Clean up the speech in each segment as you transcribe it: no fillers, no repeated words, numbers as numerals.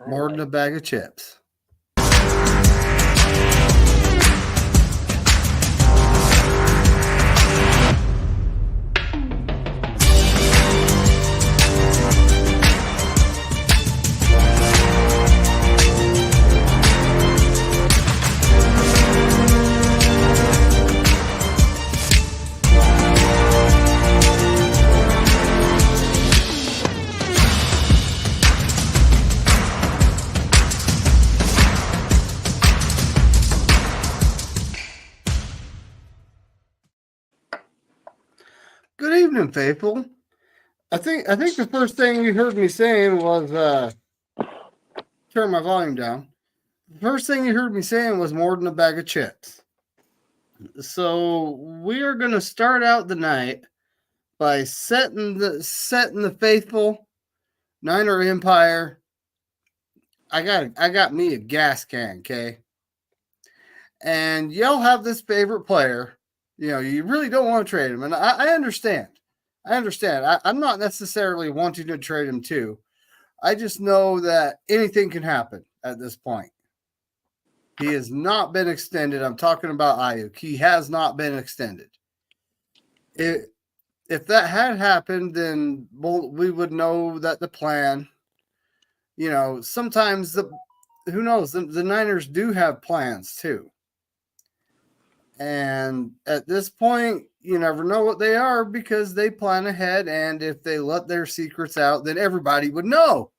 More than a bag of chips. Good evening, faithful. I think the first thing you heard me saying was turn my volume down. The first thing you heard me saying was more than a bag of chips. So we are gonna start out the night by setting the faithful Niner Empire. I got me a gas can, okay? And y'all have this favorite player. You know, you really don't want to trade him. And I understand. I'm not necessarily wanting to trade him too. I just know that anything can happen at this point. He has not been extended. I'm talking about Aiyuk. He has not been extended. If that had happened, then we would know that the plan, you know, sometimes who knows, the Niners do have plans too. And at this point, you never know what they are because they plan ahead. And if they let their secrets out, then everybody would know.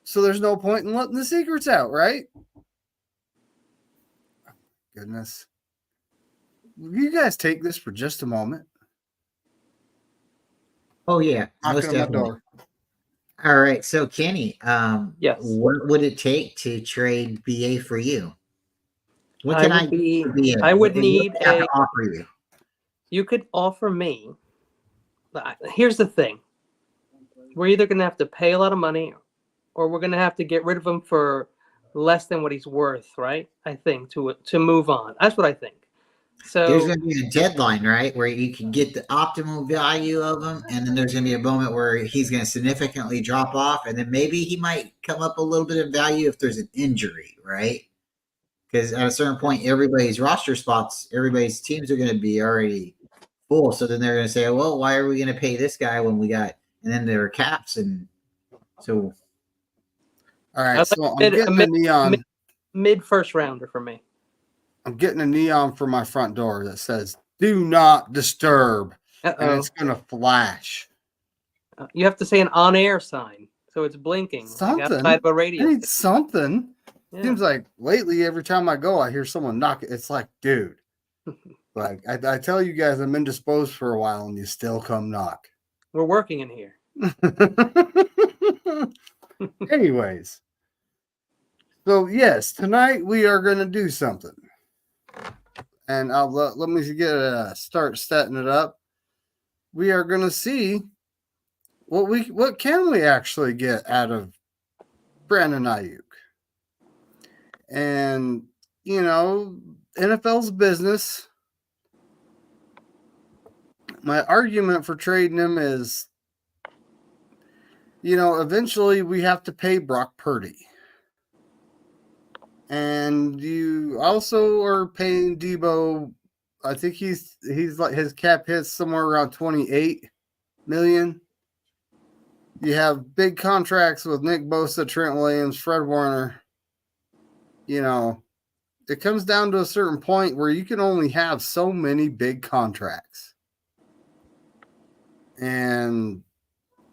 So there's no point in letting the secrets out, right? Goodness. Will you guys take this for just a moment? Oh, yeah. Knocking on my door. All right. So, Kenny, yes. What would it take to trade BA for you? What I can would I be? do for BA? I would need what can I offer you. You could offer me. Here's the thing. We're either going to have to pay a lot of money, or we're going to have to get rid of him for less than what he's worth, right? I think to move on. That's what I think. So there's going to be a deadline, right, where you can get the optimal value of him, and then there's going to be a moment where he's going to significantly drop off, and then maybe he might come up a little bit of value if there's an injury, right? Because at a certain point, everybody's roster spots, everybody's teams are going to be already full. So then they're going to say, well, why are we going to pay this guy when we got, and then there are caps. And so. All right. So I'm getting a neon. Mid first rounder for me. I'm getting a neon for my front door that says, do not disturb. And it's going to flash. You have to say an on-air sign. So it's blinking. Something. Like outside of a radio. I need something. Yeah. Seems like lately, every time I go, I hear someone knock it. It's like, dude, like I tell you guys, I'm indisposed for a while, and you still come knock. We're working in here. Anyways, so yes, tonight we are going to do something, and I'll let me start setting it up. We are going to see what can we actually get out of Brandon Aiyuk. And, you know, NFL's business. My argument for trading him is, you know, eventually we have to pay Brock Purdy. And you also are paying Debo. I think he's like his cap hits somewhere around 28 million. You have big contracts with Nick Bosa, Trent Williams, Fred Warner. You know, it comes down to a certain point where you can only have so many big contracts. And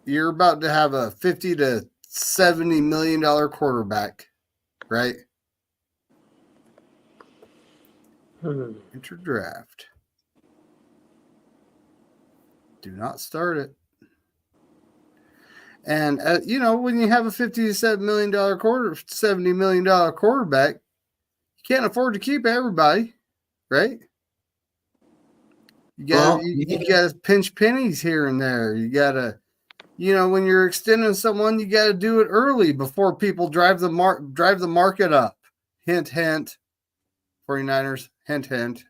you're about to have a $50 to $70 million quarterback, right? Enter draft. Do not start it. And, you know, when you have a $50 to $70 million quarterback, you can't afford to keep everybody, right? You got to pinch pennies here and there. You got to, you know, when you're extending someone, you got to do it early before people drive the market up. Hint, hint. 49ers, hint, hint.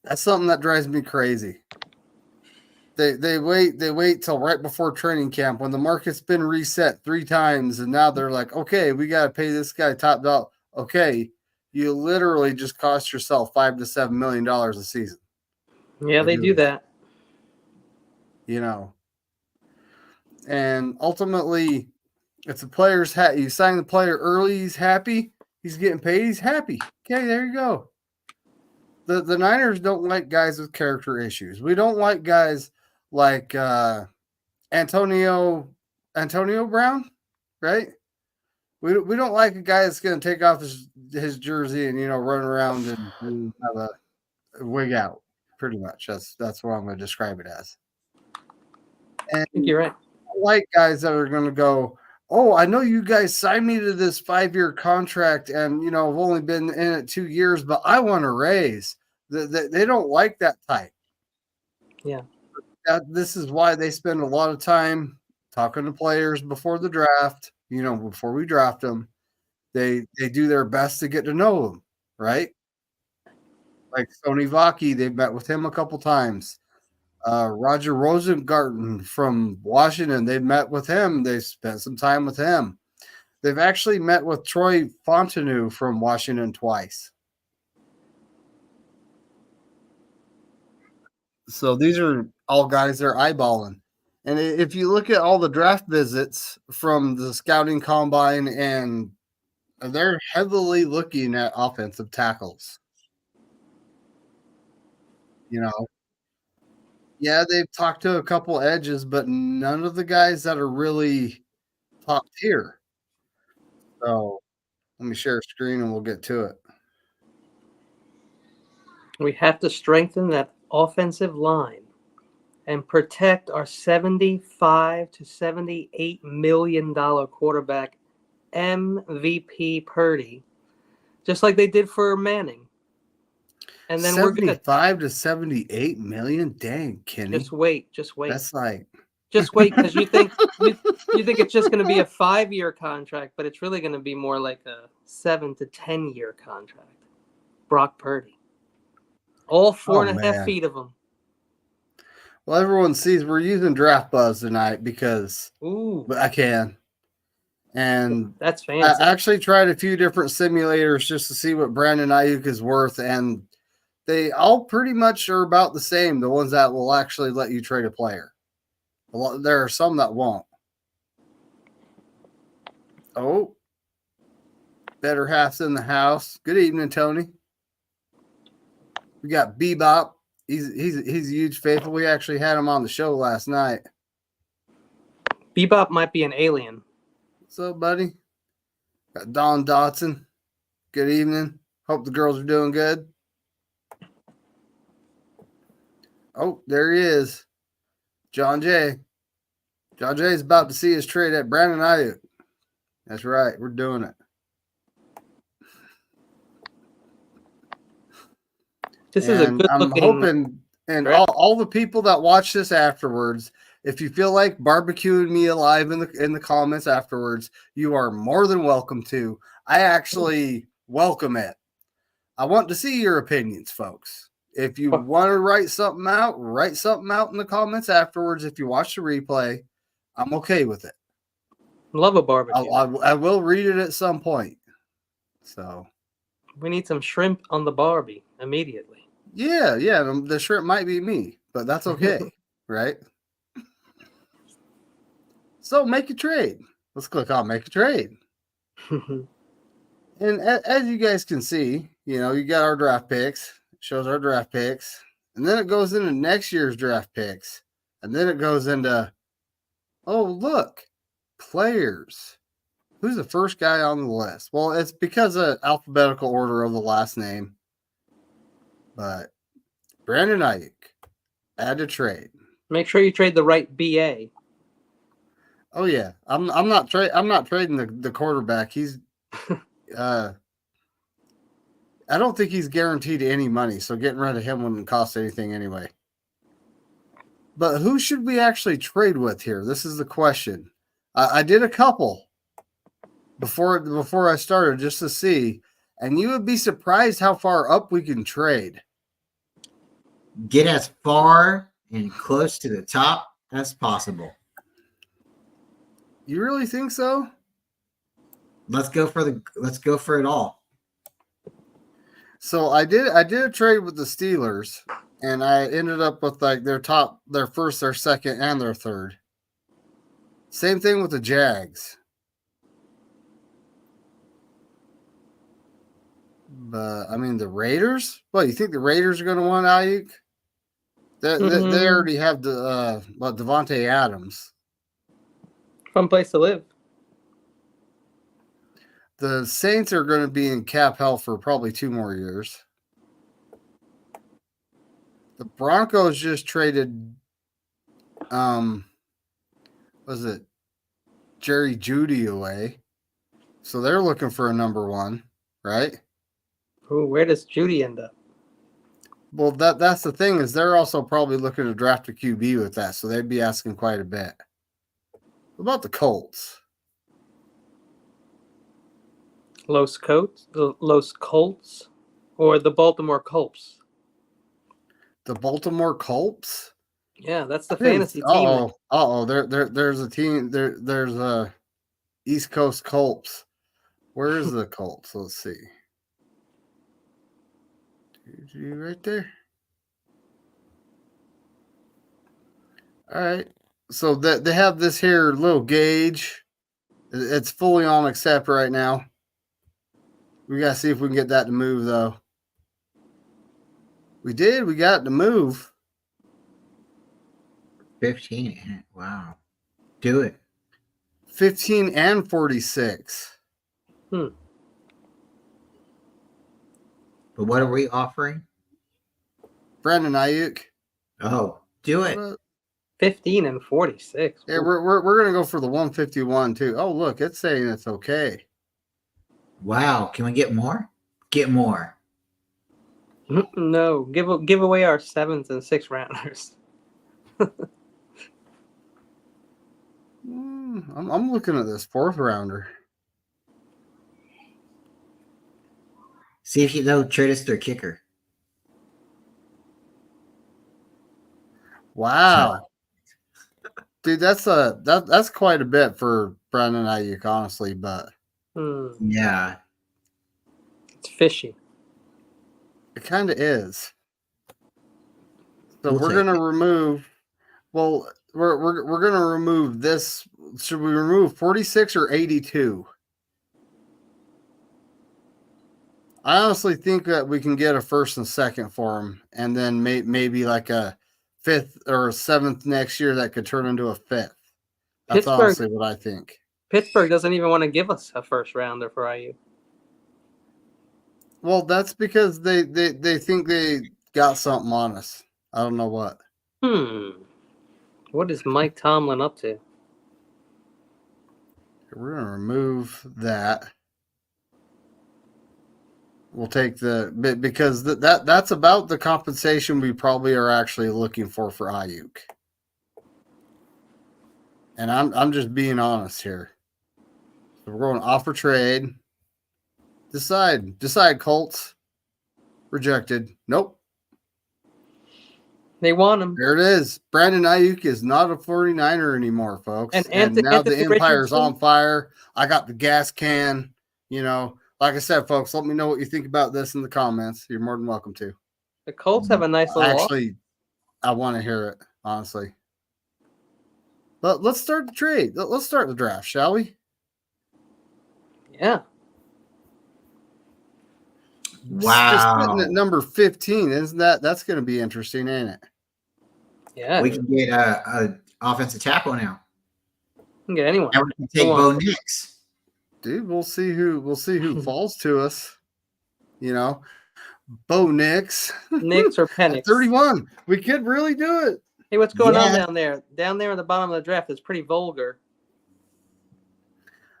That's something that drives me crazy. They wait till right before training camp when the market's been reset 3 times, and now they're like, okay, we got to pay this guy top dollar. Okay, you literally just cost yourself $5 to $7 million a season. Yeah, they do that. You know, and ultimately, if the player's you sign the player early, he's happy. He's getting paid. He's happy. Okay, there you go. The Niners don't like guys with character issues. We don't like guys like Antonio Brown, right? We don't like a guy that's going to take off his jersey and run around and have a wig out. Pretty much, that's what I'm going to describe it as. And I think you're right. I like guys that are going to go, oh, I know you guys signed me to this 5-year contract, and I've only been in it 2 years, but I want a raise. They don't like that type. Yeah. This is why they spend a lot of time talking to players before the draft. Before we draft them, they do their best to get to know them, right? Like Sony Vaki, they've met with him a couple times. Roger Rosengarten from Washington, they've met with him. They spent some time with him. They've actually met with Troy Fontenot from Washington twice. So these are all guys they're eyeballing. And if you look at all the draft visits from the scouting combine, and they're heavily looking at offensive tackles. Yeah, they've talked to a couple edges, but none of the guys that are really top tier. So let me share a screen and we'll get to it. We have to strengthen that offensive line and protect our $75 to $78 million quarterback MVP Purdy, just like they did for Manning. And then we're gonna 75 to 78 million. Dang, Kenny. just wait. That's like Just wait, because you think it's just going to be a 5-year contract, but it's really going to be more like a 7 to 10-year contract. Brock Purdy, all 4.5 feet of him. Well, everyone sees we're using Draft Buzz tonight because Ooh, I can. And that's fancy. I actually tried a few different simulators just to see what Brandon Ayuk is worth, and they all pretty much are about the same. The ones that will actually let you trade a player. There are some that won't. Oh, better half's in the house. Good evening, Tony. We got Bebop. He's a huge faithful. We actually had him on the show last night. Bebop might be an alien. What's up, buddy? Got Don Dotson. Good evening. Hope the girls are doing good. Oh, there he is. John Jay. John Jay is about to see his trade at Brandon Ayuk. That's right. We're doing it. This is a good I'm looking. hoping, and all the people that watch this afterwards, if you feel like barbecuing me alive in the comments afterwards, you are more than welcome to. I actually welcome it. I want to see your opinions, folks. If you want to write something out in the comments afterwards. If you watch the replay, I'm okay with it. Love a barbecue. I will read it at some point. So we need some shrimp on the Barbie immediately. Yeah. The shrimp might be me, but that's okay, right? So make a trade. Let's click on make a trade. And as you guys can see, you got our draft picks. It shows our draft picks. And then it goes into next year's draft picks. And then it goes into, oh, look, players. Who's the first guy on the list? Well, it's because of alphabetical order of the last name. But Brandon Ayuk, add to trade. Make sure you trade the right BA. Oh yeah, I'm not trading the quarterback. He's I don't think he's guaranteed any money, so getting rid of him wouldn't cost anything anyway. But who should we actually trade with here? This is the question. I did a couple before I started just to see, and you would be surprised how far up we can trade. Get as far and close to the top as possible. You really think so? Let's go for it all. So I did a trade with the Steelers, and I ended up with like their first, their second, and their third. Same thing with the Jags. But I mean the Raiders. What, you think the Raiders are going to want Ayuk? They already have the Devontae Adams. Fun place to live. The Saints are going to be in cap hell for probably 2 more years. The Broncos just traded, was it Jerry Jeudy away? So they're looking for a number 1, right? Ooh, where does Judy end up? Well, that's the thing, is they're also probably looking to draft a QB with that, so they'd be asking quite a bit. What about the Colts? Los Colts, or the Baltimore Colts? The Baltimore Colts? Yeah, that's the fantasy team. There's a team. There's a East Coast Colts. Where is the Colts? Let's see. Right there. All right. So they have this here little gauge. It's fully on accept right now. We gotta see if we can get that to move though. We did. We got it to move. 15. Wow. Do it. 15 and 46. But what are we offering? Brandon Ayuk. Oh, do it. 15 and 46. Yeah, we're gonna go for the 151 too. Oh, look, it's saying it's okay. Wow. Can we get more? Get more. No, give away our 7th and 6th rounders. I'm looking at this 4th rounder. See if they'll trade us their kicker. Wow. Dude, that's quite a bit for Brandon Ayuk, honestly, but Yeah. It's fishy. it kind of is. So We'll we're take gonna remove. Well, we're gonna remove this. Should we remove 46 or 82? I honestly think that we can get a 1st and 2nd for him, and then maybe like a 5th or a 7th next year that could turn into a 5th. That's honestly what I think. Pittsburgh doesn't even want to give us a 1st rounder for IU. Well, that's because they think they got something on us. I don't know what. What is Mike Tomlin up to? We're going to remove that. We'll take because that's about the compensation we probably are actually looking for Ayuk. And I'm just being honest here. So we're going offer trade. Decide Colts. Rejected. Nope. They want him. There it is. Brandon Ayuk is not a 49er anymore, folks. And now the Empire's on fire. I got the gas can. You know, like I said, folks, let me know what you think about this in the comments. You're more than welcome to. The Colts have a nice little. Actually, I want to hear it, honestly. But let's start the trade. Let's start the draft, shall we? Yeah. Wow. Just sitting at number 15, isn't that's going to be interesting, ain't it? Yeah. We can get a offensive tackle now. We can get anyone. Now we can take Bo Nix. Dude, we'll see who falls to us. You know, Bo Nix. Nix or Penix. 31. We could really do it. Hey, what's going on down there? Down there at the bottom of the draft is pretty vulgar.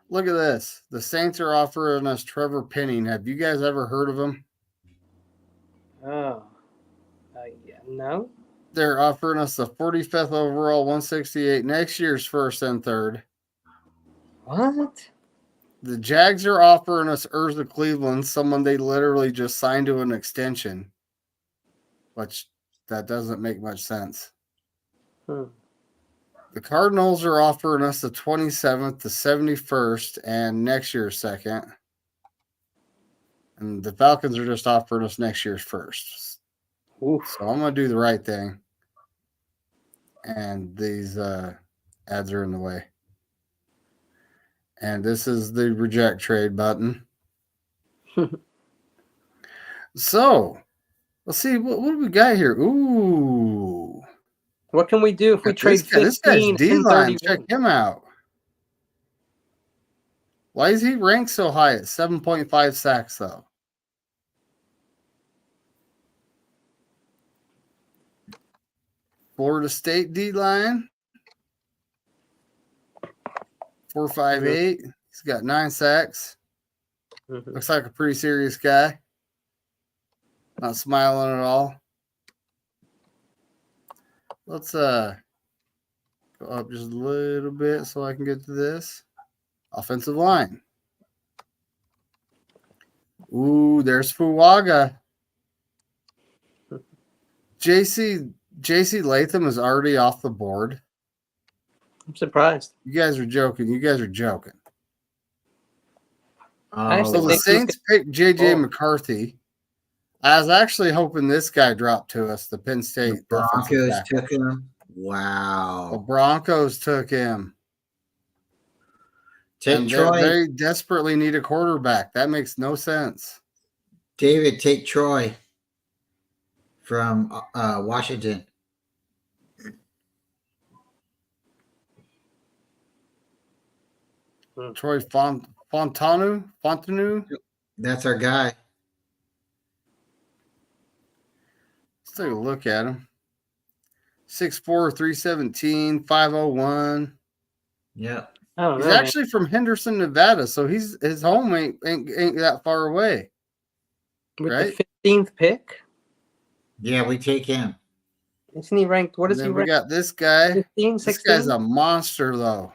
Look at this. The Saints are offering us Trevor Penning. Have you guys ever heard of him? Oh. Yeah, no. They're offering us the 45th overall, 168 next year's 1st and 3rd. What? The Jags are offering us Urza Cleveland, someone they literally just signed to an extension, which that doesn't make much sense. The Cardinals are offering us the 27th, the 71st, and next year's second. And the Falcons are just offering us next year's first. Oof. So I'm going to do the right thing. And these ads are in the way. And this is the reject trade button. So, let's see. What do we got here? Ooh. What can we do if we trade This guy's 15 D and line. 31? Check him out. Why is he ranked so high at 7.5 sacks, though? Florida State D line. 4.58. He's got 9 sacks. Mhm. Looks like a pretty serious guy. Not smiling at all. Let's go up just a little bit so I can get to this. Offensive line. Ooh, there's Fuaga. JC Latham is already off the board. I'm surprised. You guys are joking. You guys are joking. I So actually the think he's Saints picked J.J. Oh. McCarthy. I was actually hoping this guy dropped to us, the Penn The State Broncos defensive tackle. took him. The Wow. Broncos took him. Take And Troy. they desperately need a quarterback. That makes no sense. David, take Troy from Washington. Troy Fontanu. That's our guy. Let's take a look at him. 6'4", 317, 501. Yep. I don't He's know. man. actually from Henderson, Nevada, so his home ain't that far away. With right? the 15th pick, Yeah, we take him. isn't he ranked? What And is he then we ranked? got this guy. 15, This 16? guy's a monster, though.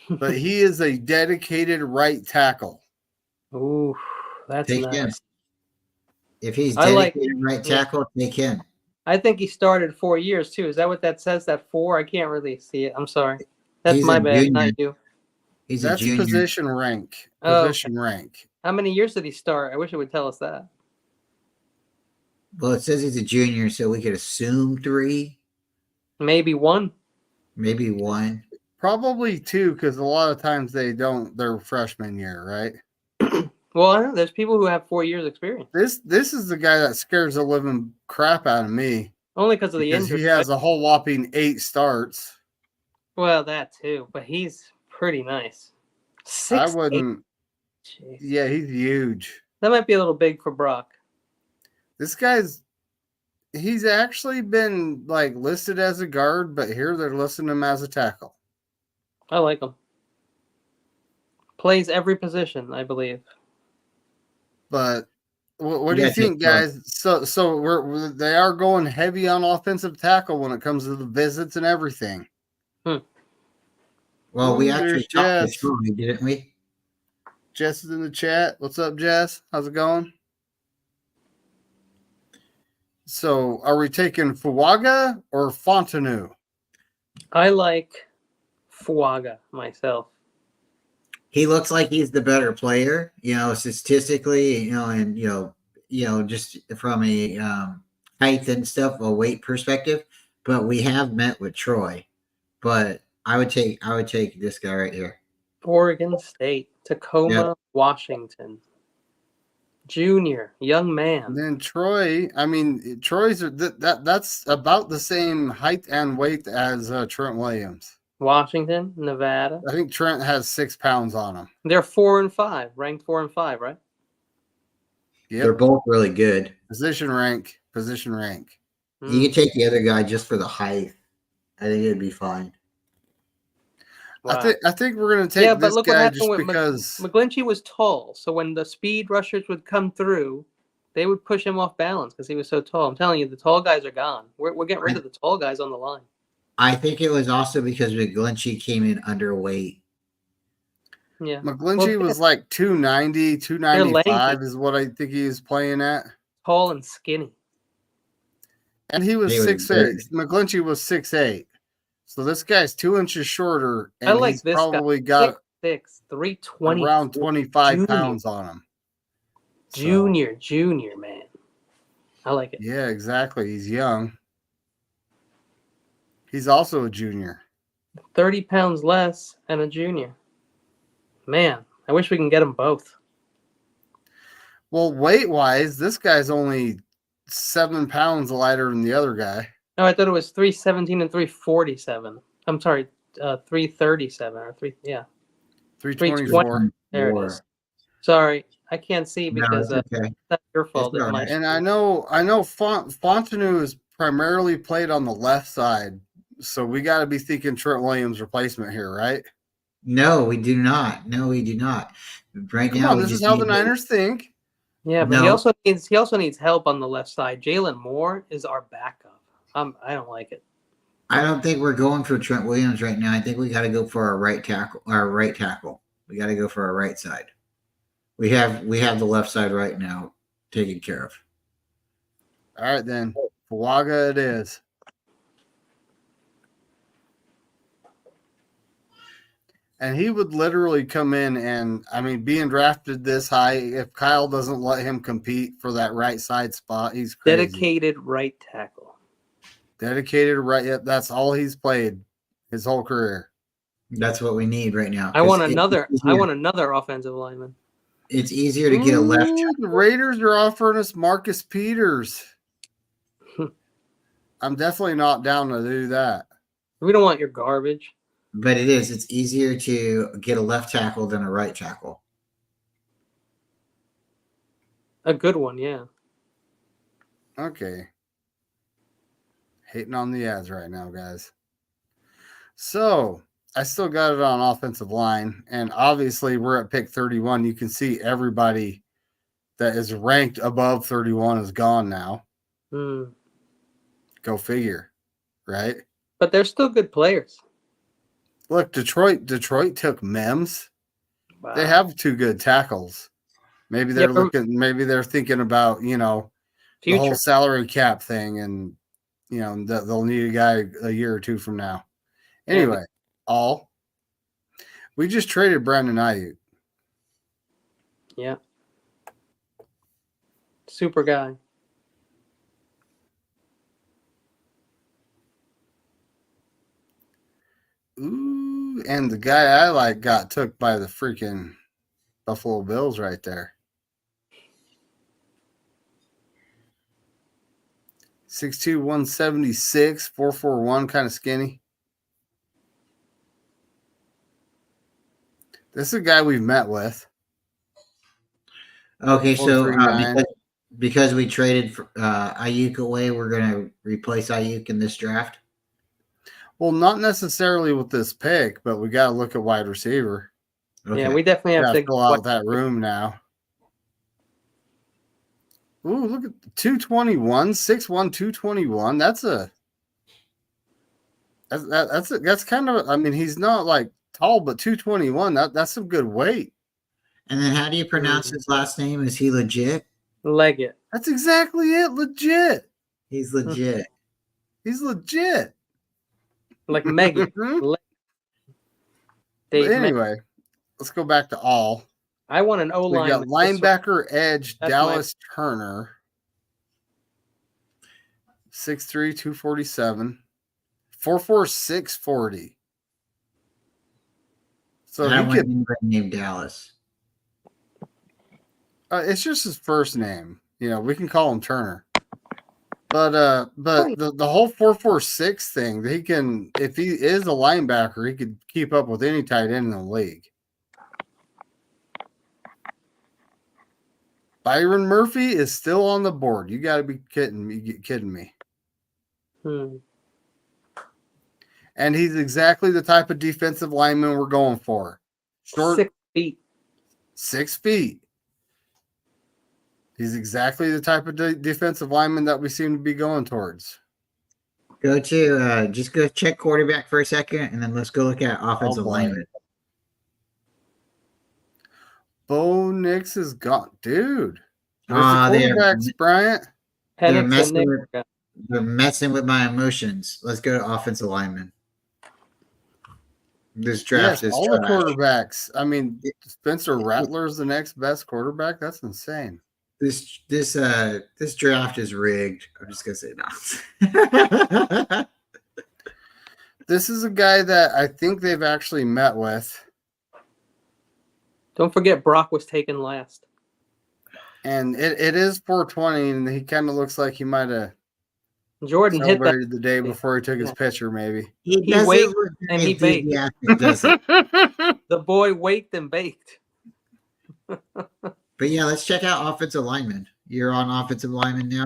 But he is a dedicated right tackle. Ooh, that's Take nice. him. If he's I like- dedicated right tackle, take him. I think he started 4 years too. Is that what that says? That 4? I can't really see it. I'm sorry. That's He's my a bad. junior. Not you. He's That's a junior. position rank. Oh, Position rank. How many years did he start? I wish it would tell us that. Well, it says he's a junior, so we could assume 3, Maybe 1. maybe 1. Probably 2, because a lot of times they don't. Their freshman year, right? Well, I know there's people who have 4 years experience. This is the guy that scares the living crap out of me. Only because of the Because injury. he has a whole whopping 8 starts. Well, that too. But he's pretty nice. 6'8". I wouldn't. Jeez. Yeah, he's huge. That might be a little big for Brock. This he's actually been like listed as a guard, but here they're listing him as a tackle. I like him. Plays every position, I believe. But what do you Yeah, think, take Troy. guys? So they are going heavy on offensive tackle when it comes to the visits and everything. Well, we Ooh, actually there's talked Jess. to Troy, didn't we? Jess is in the chat. What's up, Jess? How's it going? So are we taking Fuaga or Fontanu? I like Fuaga myself. He looks like he's the better player, statistically, and just from a height and stuff, a weight perspective. But we have met with Troy. But I would take this guy right here. Oregon State, Tacoma, Yep. Washington. Junior, young man. And then Troy, I mean, Troy's that's about the same height and weight as Trent Williams. Washington, Nevada. I think Trent has 6 pounds on him. They're 4 and 5, ranked 4 and 5, right? Yep. They're both really good. Position rank. Position rank. You could take the other guy just for the height. I think it'd be fine. Wow. I think we're gonna take Yeah, but this look what guy happened just with because McGlinchey was tall, so when the speed rushers would come through, they would push him off balance because he was so tall. I'm telling you, the tall guys are gone. We're getting rid of the tall guys on the line. I think it was also because McGlinchey came in underweight. Yeah, McGlinchey Well, was like 290, 295 lanky. is what I think he was playing at. tall and skinny. And he was He was 6'8". McGlinchey was 6'8". So this guy's 2 inches shorter, I and like he's this guy. probably got 6'6", 320. around 25 Junior. pounds on him. So, Junior, man. I like it. yeah, exactly. He's young. He's also a junior. 30 pounds less and a junior. Man, I wish we can get them both. Well, weight-wise, this guy's only 7 pounds lighter than the other guy. No, I thought it was 317 and 347. I'm sorry, 337 or 324. There it is. Sorry, I can't see No, because it's okay. that's your fault. It's all My right. And I know Fontenot is primarily played on the left side, so we got to be thinking Trent Williams replacement here, right? No, we do not. No, we do not. Right Come now, on, we this just is how the need- Niners think. Yeah, but No. he also needs help on the left side. Jalen Moore is our backup. I don't like it. I don't think we're going for Trent Williams right now. I think we got to go for our right tackle. We got to go for our right side. We have the left side right now taken care of. All right, then. Fuaga it is. And he would literally come in and, I mean, being drafted this high, if Kyle doesn't let him compete for that right side spot, he's crazy. Dedicated right tackle. Dedicated right. Yep, that's all he's played his whole career. That's what we need right now. I want 'Cause another offensive lineman. It's easier to get a left. Ooh, the Raiders are offering us Marcus Peters. I'm definitely not down to do that. We don't want your garbage. But it is. It's easier to get a left tackle than a right tackle. A good one, yeah. Okay. Hating on the ads right now, guys. So I still got it on offensive line. And obviously we're at pick 31. You can see everybody that is ranked above 31 is gone now. Hmm. Go figure. Right? But they're still good players. Look, Detroit took Mims. Wow. They have 2 good tackles. Maybe they're maybe they're thinking about, the whole future. salary cap thing, and they'll need a guy a year or 2 from now. Anyway, we just traded Brandon Ayuk. Yeah. Super guy. Ooh, and the guy I like got took by the freaking Buffalo Bills right there. 6'2", 176, 441, kind of skinny. This is a guy we've met with. Okay, so 439. because we traded Ayuk away, we're going to replace Ayuk in this draft. Well, not necessarily with this pick, but we got to look at wide receiver. Okay. Yeah, we definitely have to fill out that room now. Ooh, look at 221, 6'1", 221. That's kind of. I mean, he's not like tall, but 221. That's some good weight. And then how do you pronounce his last name? Is he legit? Leggett. That's exactly it. Legit. He's legit. He's legit. Like Megan. But Dave anyway, let's go back to all. I want an We O-line. got linebacker edge That's Dallas Turner. 6'3", 247. 4'4", 640. So I don't he want could. anybody named Dallas. It's just his first name. We can call him Turner. But the whole 4-4-6 thing, he can, if he is a linebacker, he could keep up with any tight end in the league. Byron Murphy is still on the board. You got to be kidding me. And he's exactly the type of defensive lineman we're going for. Short, 6 feet. 6 feet. He's exactly the type of defensive lineman that we seem to be going towards. Just go check quarterback for a second, and then let's go look at offensive lineman. Bo Nix is gone. Dude. Where's the quarterbacks, Bryant? They're messing with my emotions. Let's go to offensive lineman. This draft Yes, is all the trash. quarterbacks. I mean, Spencer Rattler's the next best quarterback. That's insane. This draft is rigged. I'm just gonna say no. This is a guy that I think they've actually met with, Don't forget Brock was taken last. and it is 420, and he kind of looks like he might have Jordan hit that. celebrated the day before he took his picture, maybe. He He doesn't waked look and very he baked. enthusiastic, does he? The boy waked and baked. But yeah, let's check out offensive lineman. You're on offensive lineman now.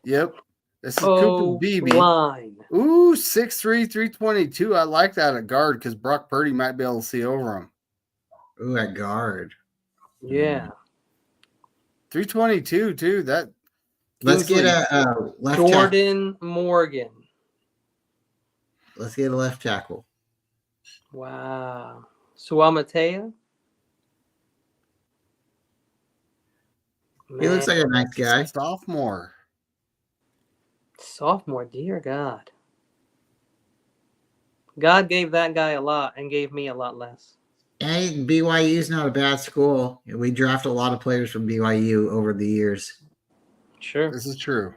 Yep. This is Oh, Cooper Beebe. line. Ooh, 6'3", 322. I like that at guard because Brock Purdy might be able to see over him. Ooh, at guard. Yeah. 322 too. That Let's get Kingsley. a left tackle. Jordan Morgan. Let's get a left tackle. Wow. Suamatea. He looks like a nice guy. sophomore. Sophomore, dear God. God gave that guy a lot and gave me a lot less. And BYU is not a bad school. We draft a lot of players from BYU over the years. Sure. This is true.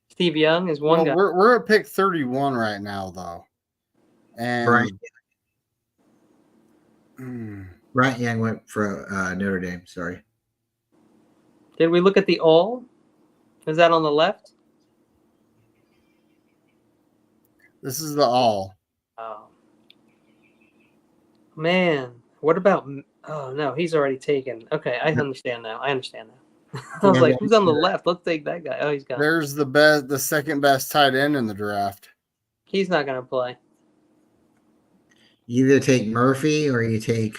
Steve Young is one Well, guy. we're at pick 31 right now, though. And Brian, Brian Young went for Notre Dame. Sorry. Did we look at the all? Is that on the left? this is the all. Oh. Man, what about? Oh no, he's already taken. Okay, I understand now. I was like, who's on the left? Let's take that guy. Oh, he's gone. There's the second best tight end in the draft. He's not going to play. You either take Murphy or you take.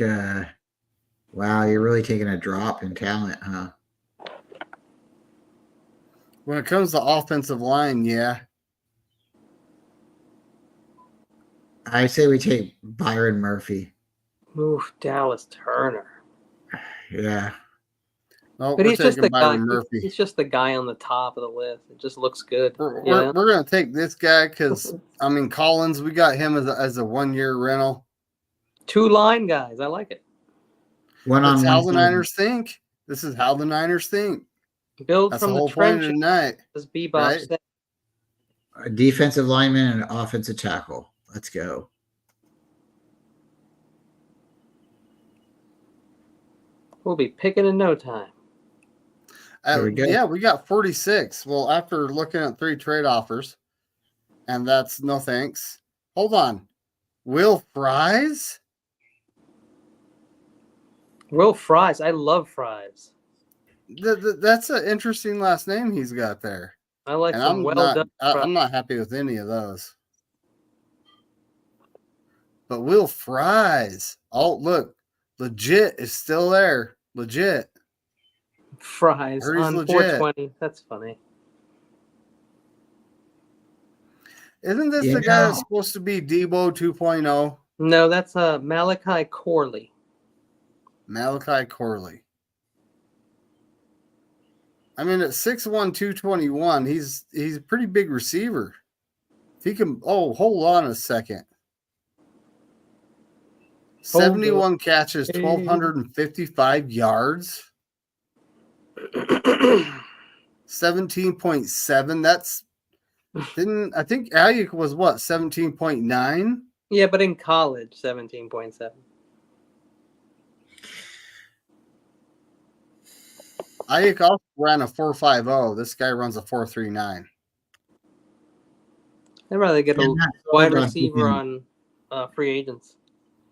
Wow, you're really taking a drop in talent, huh? When it comes to offensive line, yeah. I say we take Byron Murphy. Oof, Dallas Turner. Yeah. No, But we're he's just taking the guy. Byron Murphy. He's just the guy on the top of the list. It just looks good. We're Yeah. going to take this guy because, I mean, Collins, we got him as a 1 year rental. 2 line guys. I like it. That's how the One-on-one. Niners think. This is how the Niners think. Build That's the from the whole point of trenches, tonight. as Bebop right? said. A defensive lineman and an offensive tackle. Let's go. We'll be picking in no time. There we go. Yeah, we got 46. Well, after looking at 3 trade offers, and that's no thanks. Hold on. Will Fries? Will Fries. I love Fries. That's an interesting last name he's got there. I like And some I'm well not, done. fries. I'm not happy with any of those. But Will Fries, oh look, legit is still there. Legit. Fries Heard he's on legit. 420. That's funny. Isn't this the guy that's supposed to be Debo 2.0? No, that's Malachi Corley. Malachi Corley. I mean, at 6'1", 221, he's a pretty big receiver. If he can, hold on a second. 71 catches, 1,255 yards. 17.7. That's I think Ayuk was what, 17.9? Yeah, but in college, 17.7. Ayuk also ran a 4.50. This guy runs a 4.39. I'd rather get a wide receiver on free agents.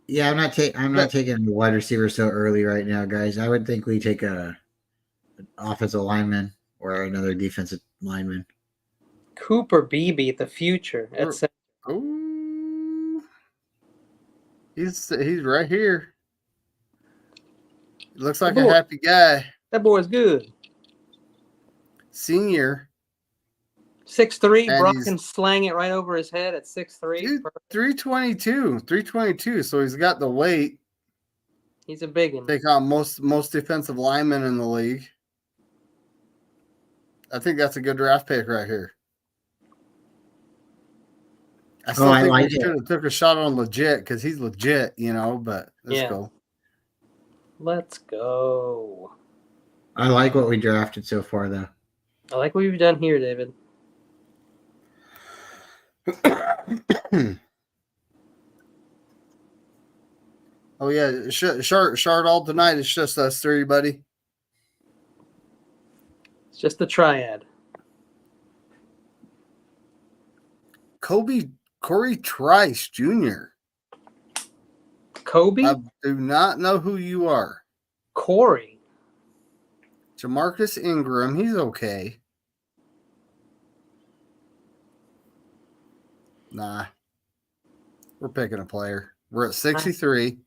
Yeah, I'm not taking a wide receiver so early right now, guys. I would think we take an offensive lineman or another defensive lineman. Cooper Beebe, the future. Ooh. He's right here. Looks like a happy guy. That boy's good. Senior. 6'3", And Brock can slang it right over his head at 6'3". Dude, 322. So he's got the weight. He's a big one. Take on most defensive linemen in the league. I think that's a good draft pick right here. I still I think like we it. should have took a shot on legit because he's legit, but let's Yeah. go. Let's go. I like what we drafted so far, though. I like what you've done here, David. Oh yeah, Shard all tonight. It's just us three, buddy. It's just the triad. Corey Trice Jr. Kobe, I do not know who you are. Corey. Jamarcus Ingram, he's okay. Nah. We're picking a player. We're at 63.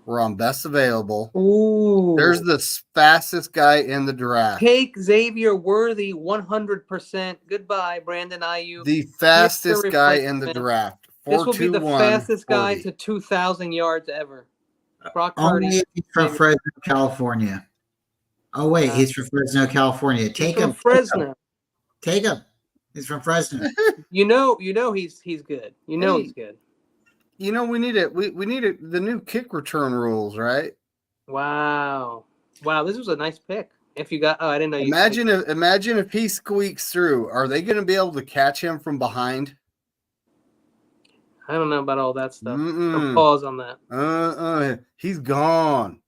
We're on best available. Ooh. There's the fastest guy in the draft. Take Xavier Worthy 100%. Goodbye, Brandon Ayuk. The fastest Here's the guy in the replacement. draft. This will be the 4.21 fastest guy 40. to 2,000 yards ever. Brock Only Purdy. if he's from Xavier- Fresno, California. Oh, wait, he's from Fresno, California. He's Take from him. Fresno. Take him. He's from Fresno. You know he's good. You know Hey. he's good. We need it. We need it. The new kick return rules, right? Wow. This was a nice pick. If you got I didn't know you Imagine if he squeaks through. Are they going to be able to catch him from behind? I don't know about all that stuff. Mm-mm. Pause on that. He's gone.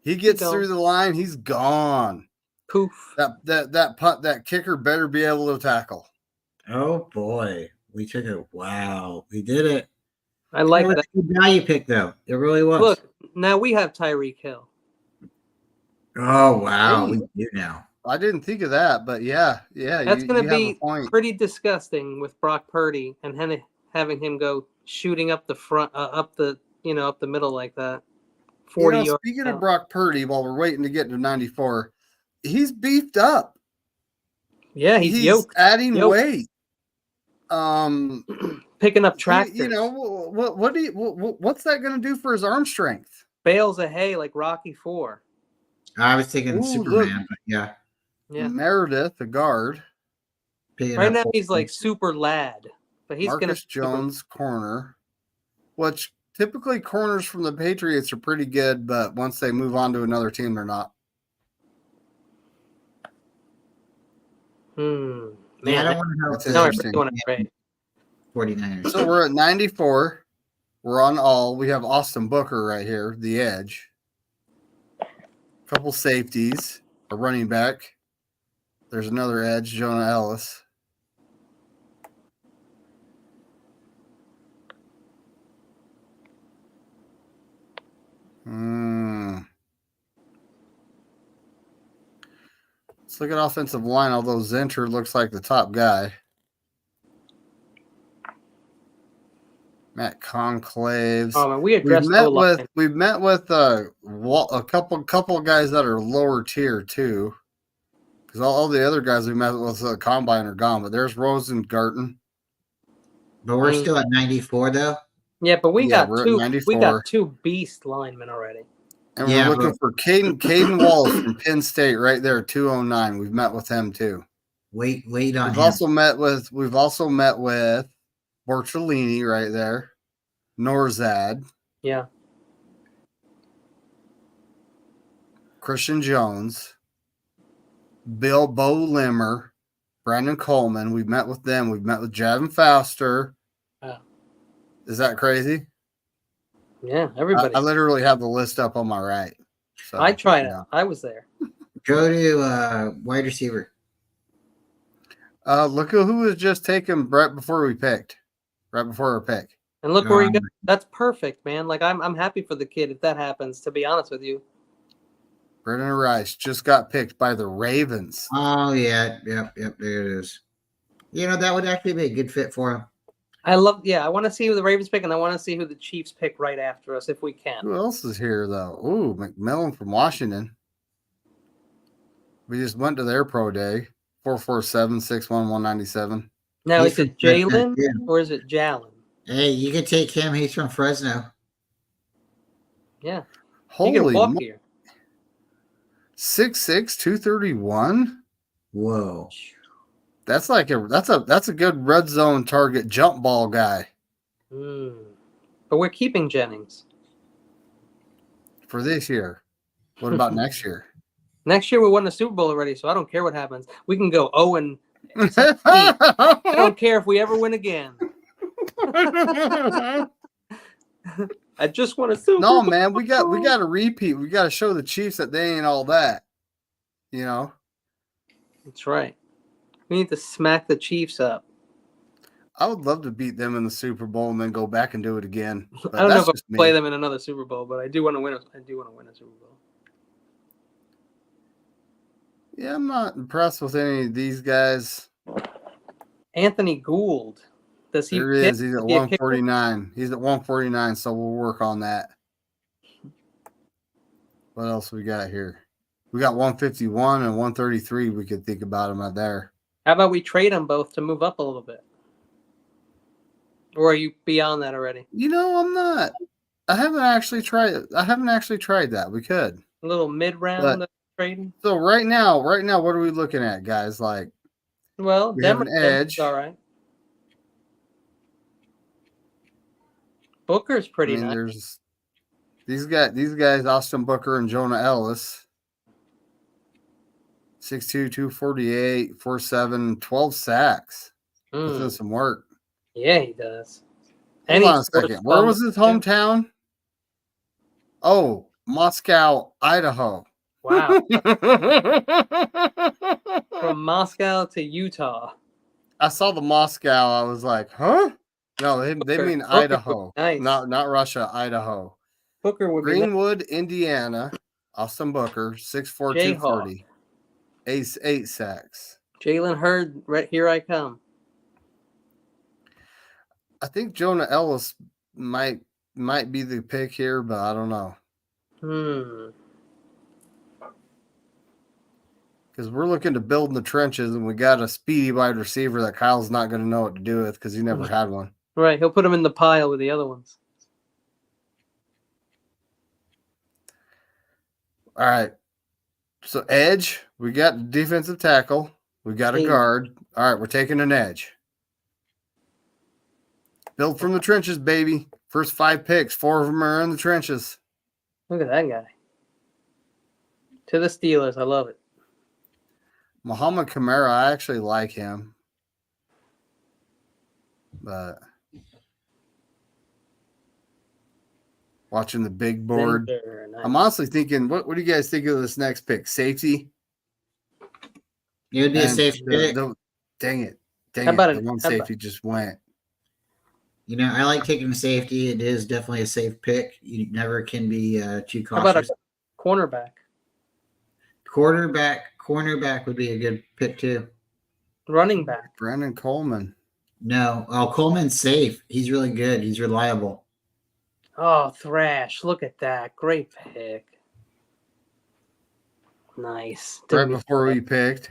He gets gone. through the line. He's gone. Poof. That kicker better be able to tackle. Oh, boy. We took it. Wow. We did it. I like It was that. a good value pick, though. It really was. Look, now we have Tyreek Hill. Oh, wow. Hey. We do now. I didn't think of that, but yeah. That's going to have a be point. pretty disgusting with Brock Purdy and having him go shooting up the front, up the middle like that. 40 yards. Speaking out. of Brock Purdy, while we're waiting to get to 94, he's beefed up. Yeah, he's yoked. adding Yoked. weight. Picking up tractors. What's that going to do for his arm strength? Bales of hay like Rocky 4. I was thinking Ooh, Superman, look. but yeah. Yeah. Meredith, the guard. Picking Right up now full he's like points. super lad, but he's gonna Marcus Jones, corner. Which typically corners from the Patriots are pretty good, but once they move on to another team, they're not. Yeah, I Man, don't want to know That's if now I interesting. really want to trade. 49ers. So we're at 94. We're on all. We have Austin Booker right here, the edge. Couple safeties, a running back. There's another edge, Jonah Ellis. Let's look at offensive line, although Zinter looks like the top guy. Matt Conclaves. Oh man, we We've addressed met O-line. with a couple of guys that are lower tier too, because all the other guys we met with the combine are gone. But there's Rosengarten. But we're still at 94, though. Yeah, but we got we're at two. 94. We got two beast linemen already. And Yeah, we're looking for Caden Wallace from Penn State right there, 209. We've met with him too. Wait on We've him. also met with Borcellini right there. Norzad. Yeah. Christian Jones. Bo Limmer. Brandon Coleman. We've met with them. We've met with Javin Foster. Oh. Is that crazy? Yeah, everybody. I literally have the list up on my right. So, I tried it. yeah. I was there. Go to wide receiver. Look at who was just taken right before we picked. Right before our pick. And look where he got. That's perfect, man. Like I'm happy for the kid if that happens, to be honest with you. Brendan Rice just got picked by the Ravens. Oh, yeah. Yep. There it is. That would actually be a good fit for him. I want to see who the Ravens pick, and I want to see who the Chiefs pick right after us if we can. Who else is here, though? Ooh, McMillan from Washington. We just went to their pro day. 447-611-97. Now, He's is it from Fresno, Jalen yeah. or is it Jalen? Hey, you can take him. He's from Fresno. Yeah. You Holy can walk here. 6'6", 231? Whoa. That's like that's a good red zone target jump ball guy But we're keeping Jennings. for this year. What about next year? Next year we won the Super Bowl already, so I don't care what happens. We can go 0-17. I don't care if we ever win again. I just want a Super No, Bowl. man, we got to repeat. We got to show the Chiefs that they ain't all that. You know. That's right. We need to smack the Chiefs up. I would love to beat them in the Super Bowl and then go back and do it again. But I don't know that's if just I'll play me. them in another Super Bowl, but I do want to win. I do want to win a Super Bowl. Yeah, I'm not impressed with any of these guys. Anthony Gould. Does he? There pick? is. He's at Is he a kicker? 149. He's at 149, so we'll work on that. What else we got here? We got 151 and 133. We could think about them out there. How about we trade them both to move up a little bit? Or are you beyond that already? You know, I'm not. I haven't actually tried that. We could. A little mid-round But- trading. So right now, what are we looking at, guys? Like, Well, we have an Denver's edge. all right. Booker's pretty I mean, nice. there's these guys, Austin Booker and Jonah Ellis. 6'2", 248, 4'7", 12 sacks. Puts in some work. Yeah, he does. Hold he on a scores second. Where was his fumbles, too. hometown? Oh, Moscow, Idaho. Wow. From Moscow to Utah. I saw the Moscow. I was like, huh? No, they mean Booker Idaho. would be nice. Not Russia, Idaho. Booker would be nice. Greenwood, Indiana. Austin Booker, 6'4", Jayhawk. 240. 8 sacks. Jalen Hurd, right here I come. I think Jonah Ellis might be the pick here, but I don't know. Because we're looking to build in the trenches, and we got a speedy wide receiver that Kyle's not going to know what to do with because he never had one. Right, he'll put him in the pile with the other ones. All right. So edge, we got defensive tackle. We got a Hey. guard. All right, we're taking an edge. Build from the trenches, baby. First 5 picks, 4 of them are in the trenches. Look at that guy. To the Steelers, I love it. Muhammad Kamara, I actually like him. But watching the big board. Center, nice. I'm honestly thinking, what do you guys think of this next pick? Safety? It would be a And safe pick. Dang it. How about the one how about- safety just went. You know, I like taking the safety. It is definitely a safe pick. You never can be too How about cautious. a cornerback? Cornerback would be a good pick too. Running back. Brandon Coleman. No, Coleman's safe. He's really good. He's reliable. Oh, Thrash. Look at that. Great pick. Nice. Right before we picked,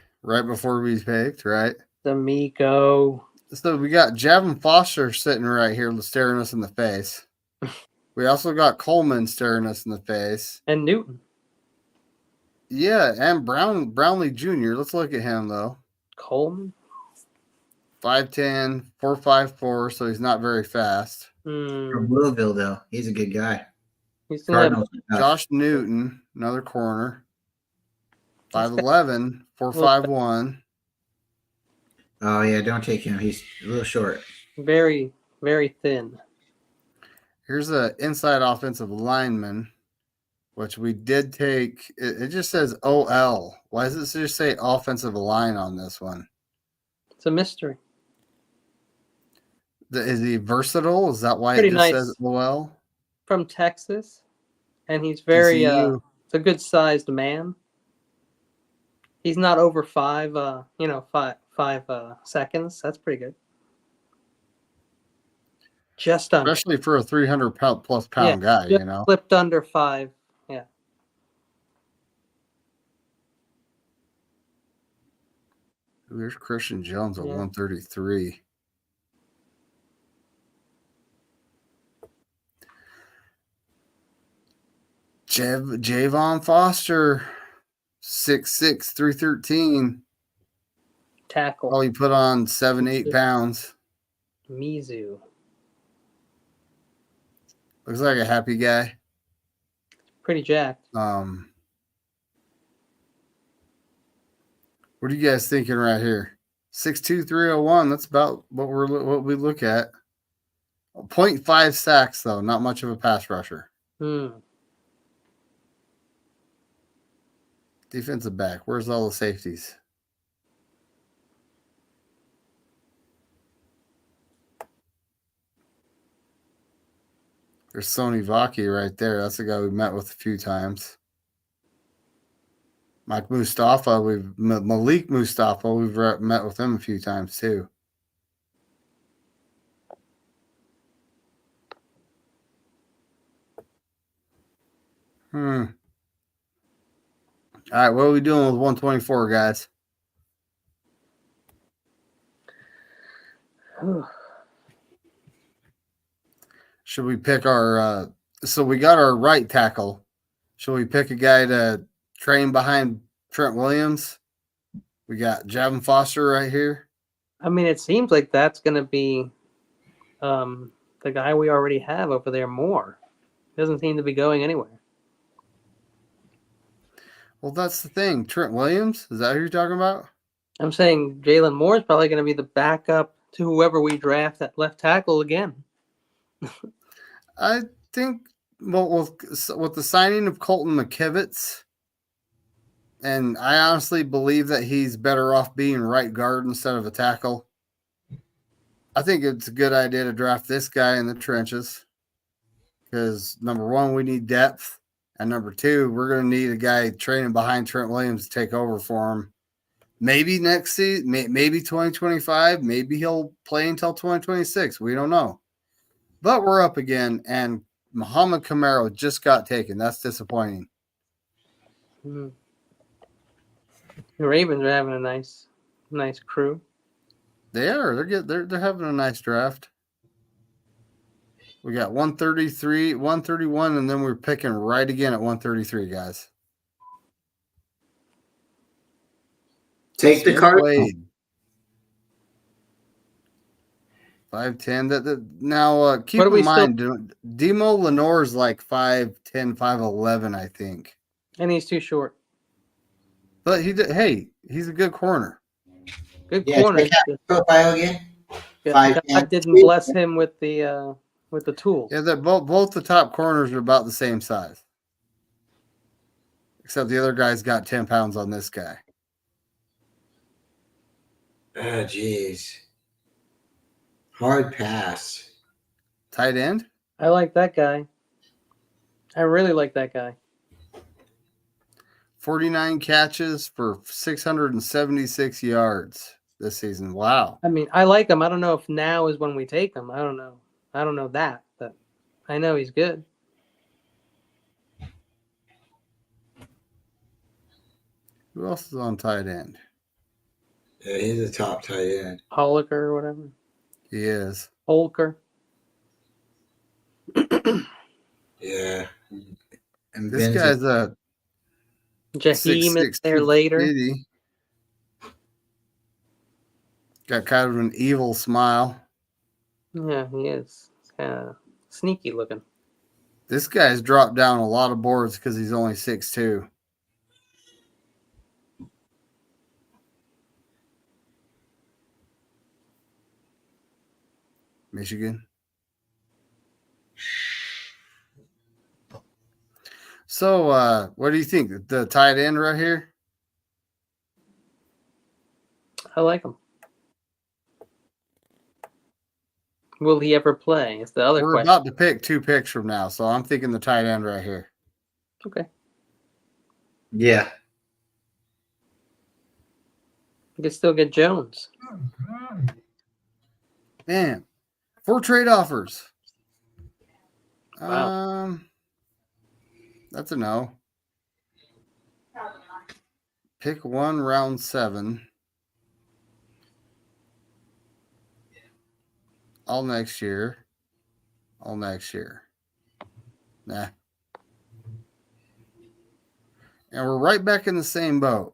right? D'Amico. So we got Javon Foster sitting right here staring us in the face. We also got Coleman staring us in the face. And Newton. Yeah, and Brownlee Jr. Let's look at him, though. Coleman. 5'10", 4.54, so he's not very fast. From Louisville, though, he's a good guy. He's gonna have Cardinals. Josh Newton, another corner. 5'11", 4.51. Oh yeah, don't take him. He's a little short. very, very thin. Here's an inside offensive lineman, which we did take. It just says OL. Why does it just say offensive line on this one? It's a mystery. Is he versatile? Is that why Pretty it just nice. says OL? From Texas. And he's very TCU. it's a good sized man. He's not over five seconds. That's pretty good. Just under. Especially for a 300+ pound guy, just you know. Flipped under 5. Yeah. There's Christian Jones at Yeah. 133. Javon Foster, 6'6", 313. tackle. Oh, he put on 7-8 pounds. Mizu. Looks like a happy guy. Pretty jacked. What are you guys thinking right here? 6'2", 301. That's about what we look at. 0.5 sacks though, not much of a pass rusher. Defensive back. Where's all the safeties? There's Sony Vaki right there. That's the guy we met with a few times. Malik Mustafa, we've met with him a few times too. All right, what are we doing with 124, guys? Should we pick our so we got our right tackle. Should we pick a guy to train behind Trent Williams? We got Javon Foster right here. I mean, it seems like that's going to be the guy we already have over there more. Doesn't seem to be going anywhere. Well, that's the thing. Trent Williams, is that who you're talking about? I'm saying Jalen Moore is probably going to be the backup to whoever we draft at left tackle again. I think with the signing of Colton McKivitz, and I honestly believe that he's better off being right guard instead of a tackle. I think it's a good idea to draft this guy in the trenches because, number one, we need depth. And number two, we're going to need a guy training behind Trent Williams to take over for him. Maybe next season, maybe 2025. Maybe he'll play until 2026. We don't know. But we're up again, and Muhammad Camaro just got taken. That's disappointing. The Ravens are having a nice crew. They are. They're having a nice draft. We got 133, 131, and then we're picking right again at 133, guys. Take the Cardinals. 5'10". That now keep in mind, Demo Lenore's like 5'10", 5'11", I think. And he's too short. But he's a good corner. Good corner. Check out profile again. God didn't bless him with the tools. Yeah, they're both the top corners are about the same size. Except the other guy's got 10 pounds on this guy. Oh, jeez. Hard pass. Tight end? I like that guy. I really like that guy. 49 catches for 676 yards this season. Wow. I mean, I like him. I don't know if now is when we take him. I don't know. I don't know that, but I know he's good. Who else is on tight end? Yeah, he's a top tight end. Holliker or whatever. He is. Holker. Yeah. And This guy's a Jaheim is there later. Got kind of an evil smile. Yeah, he is. He's kind of sneaky looking. This guy's dropped down a lot of boards because he's only 6'2". Michigan. So, what do you think? The tight end right here? I like him. Will he ever play? It's the other We're question. about to pick 2 picks from now, so I'm thinking the tight end right here. Okay. Yeah. You can still get Jones. Man, 4 trade offers. Wow. That's a no. Pick 1, round 7. All next year. Nah. And we're right back in the same boat.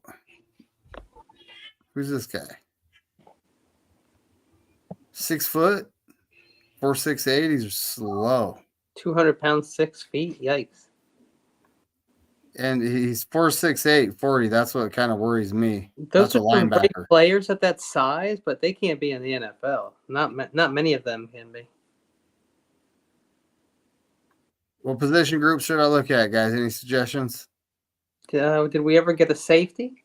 Who's this guy? 6 foot, 4'6'8". He's slow. 200 pounds, 6 feet. Yikes. And he's 4'6'8", 40. That's what kind of worries me. Those That's a are some great linebacker. players at that size, but they can't be in the NFL. Not many of them can be. What position group should I look at, guys? Any suggestions? Did we ever get a safety?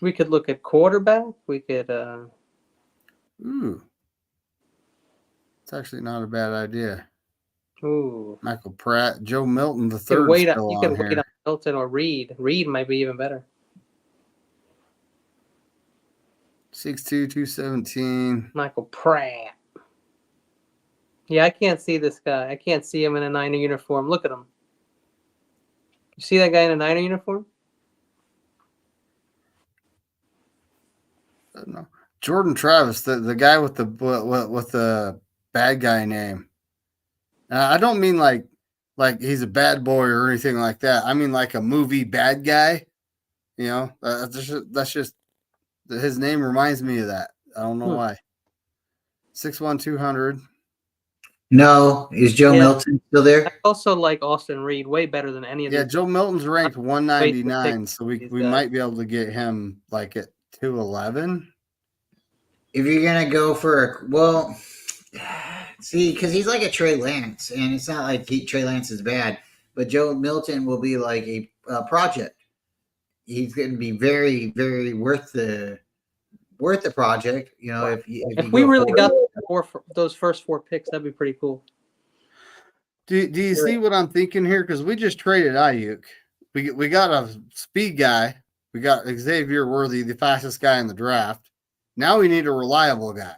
We could look at quarterback. We could. Ooh. It's actually not a bad idea. Ooh. Michael Pratt, Joe Milton, the You could third wait. still You on could wait here. on Milton or Reed. Reed might be even better. 6'2", 217. Michael Pratt. Yeah, I can't see this guy. I can't see him in a Niner uniform. Look at him. You see that guy in a Niner uniform? No. Jordan Travis, the guy with the bad guy name. I don't mean like he's a bad boy or anything like that. I mean like a movie bad guy. You know, that's just his name reminds me of that. I don't know why. 6'1", 200. No, is Joe Yeah. Milton still there? I also like Austin Reed way better than any of Yeah, these. Joe Milton's ranked 199, so these we guys. might be able to get him like at 211. If you're gonna go for see, because he's like a Trey Lance, and it's not like Trey Lance is bad, but Joe Milton will be like a project. He's going to be very, very worth the project. You know, if If you we go really forward. got those first 4 picks, that'd be pretty cool. Do you see what I'm thinking here? Because we just traded Ayuk. We got a speed guy. We got Xavier Worthy, the fastest guy in the draft. Now we need a reliable guy.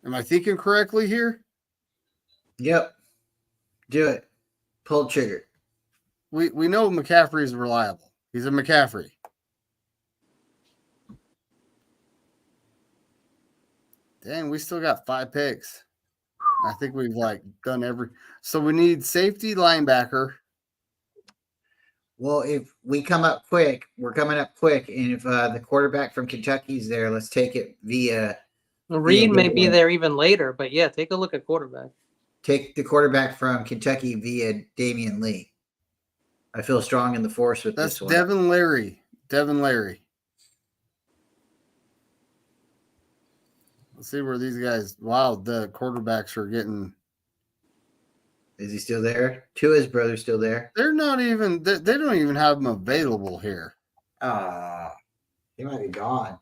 Am I thinking correctly here? Yep, do it. Pull trigger. We know McCaffrey is reliable. He's a McCaffrey. Dang, we still got 5 picks. I think we've done every. So we need safety, linebacker. Well, if we come up quick, we're coming up quick, and if the quarterback from Kentucky's there, let's take it via. Reed may be yeah. there even later, but yeah, take a look at quarterback. Take the quarterback from Kentucky via Damian Lee. I feel strong in the force with That's this one. Devin Leary. Let's see where these guys. Wow, the quarterbacks are getting. Is he still there? Tua's brother's still there. They're not even. They don't even have them available here. He might be gone.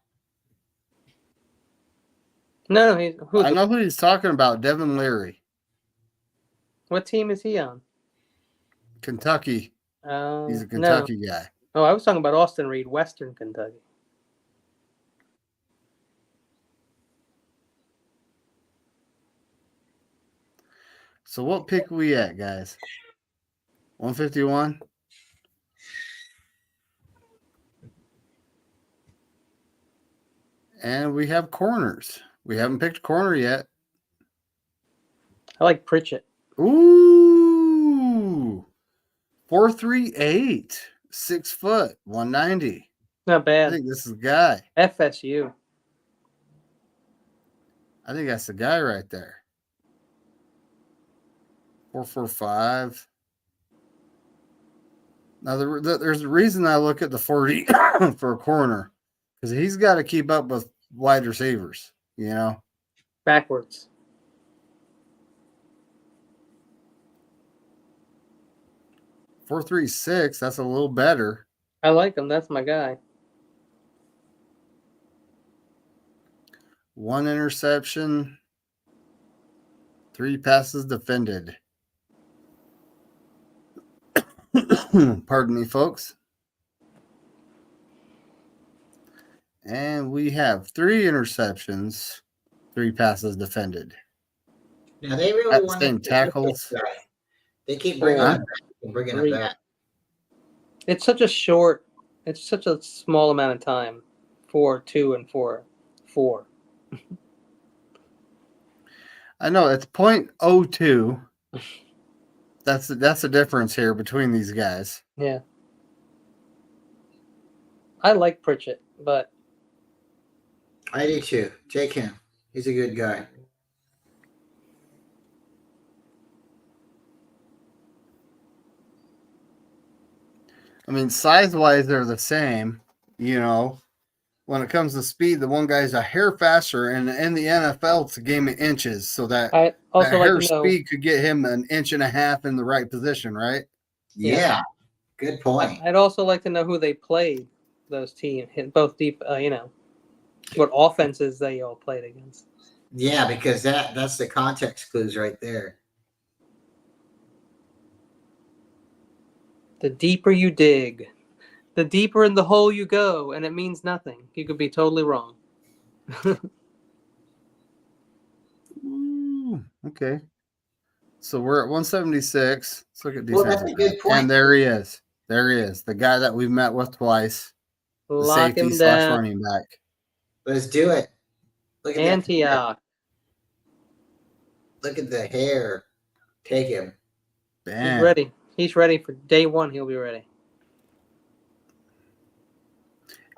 No, I know who he's talking about. Devin Leary, what team is he on? Kentucky. He's a No. Kentucky guy. Oh, I was talking about Austin Reed, Western Kentucky. So what pick we at, guys? 151. And we have corners. We haven't picked a corner yet. I like Pritchett. Ooh. 4'3'8", 6 foot, 190. Not I bad. think this is the guy. FSU. I think that's the guy right there. 4'5". Now, there's a reason I look at the 40 for a corner, because he's got to keep up with wide receivers, you know? Backwards. .436. That's a little better. I like him. That's my guy. 1 interception. 3 passes defended. Pardon me, folks. And we have 3 interceptions, 3 passes defended. Now they really At the want same tackles. They keep bringing Huh? him back and bringing him back. It's such a small amount of time. 4-2 and 4-4. I know it's .02. That's the difference here between these guys. Yeah. I like Pritchett, but I do too. Take him. He's a good guy. I mean, size-wise, they're the same. You know, when it comes to speed, the one guy's a hair faster, and in the NFL, it's a game of inches. So that I also that like hair to know. speed could get him an inch and a half in the right position, right? Yeah. Yeah. Good point. I'd also like to know who they played. Those teams, both deep. What offenses they all played against. Yeah, because that's the context clues right there. The deeper you dig, the deeper in the hole you go, and it means nothing. You could be totally wrong. Ooh, okay. So we're at 176. Let's look at Well, defensive. that's a good back. point. And there he is. There he is. The guy that we've met with twice. The Lock safety him / down. running back. Let's do it. Look at that. Antioch. Look at the hair. Take him. He's Bam. ready. He's ready for day one. He'll be ready.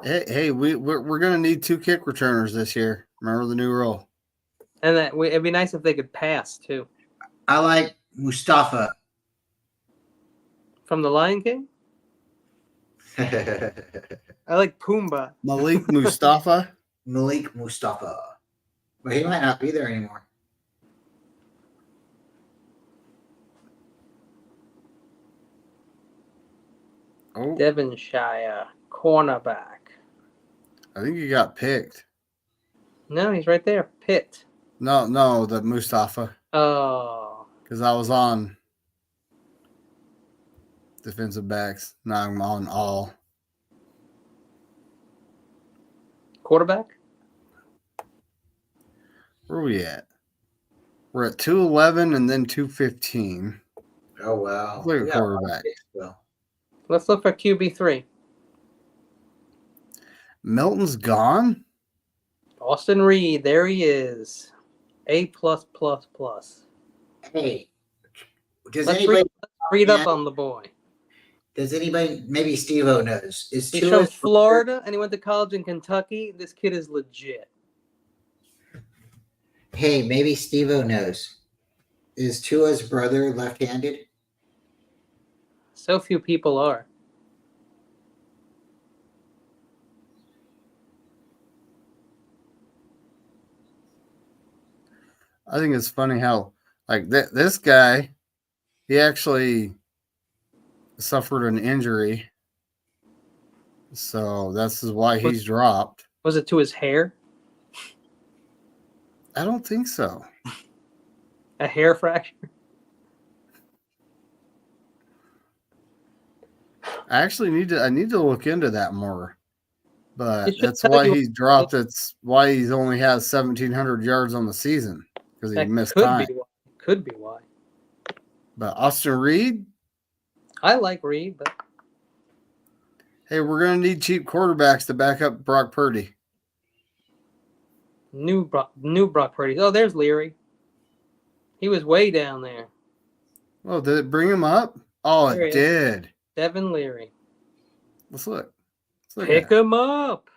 Hey, we're gonna need 2 kick returners this year. Remember the new rule. And it'd be nice if they could pass too. I like Mustafa. From the Lion King, I like Pumbaa. Malik Mustafa. Malik Mustafa. But he might not be there anymore. Oh, Devonshire cornerback. I think he got picked. No, he's right there. Pitt. No, the Mustafa. Oh, Because I was on defensive backs. Now I'm on all. quarterback. Where are we at? We're at 211 and then 215. Oh wow. Look at We got a lot of quarterback. picks, though. Let's look for QB3. Milton's gone? Austin Reed. There he is. A+++. Hey, does Let's anybody read up on the boy. maybe Steve-O knows? Is He's Tua from Florida and he went to college in Kentucky. This kid is legit. Hey, maybe Steve-O knows. Is Tua's brother left-handed? So few people are. I think it's funny how, like, this guy, he actually suffered an injury. So that's why he's dropped. Was it to his hair? I don't think so. A hair fracture? I actually need to look into that more. But It should that's tell why you- he's dropped. That's why he's only has 1,700 yards on the season because he That missed could time. be why. Could be why. But Austin Reed, I like Reed, but hey, we're gonna need cheap quarterbacks to back up Brock Purdy. new Brock Purdy. Oh, there's Leary. He was way down there. Oh, did it bring him up? Oh, There he it is. did. Devin Leary. Let's look. Let's Pick at him up.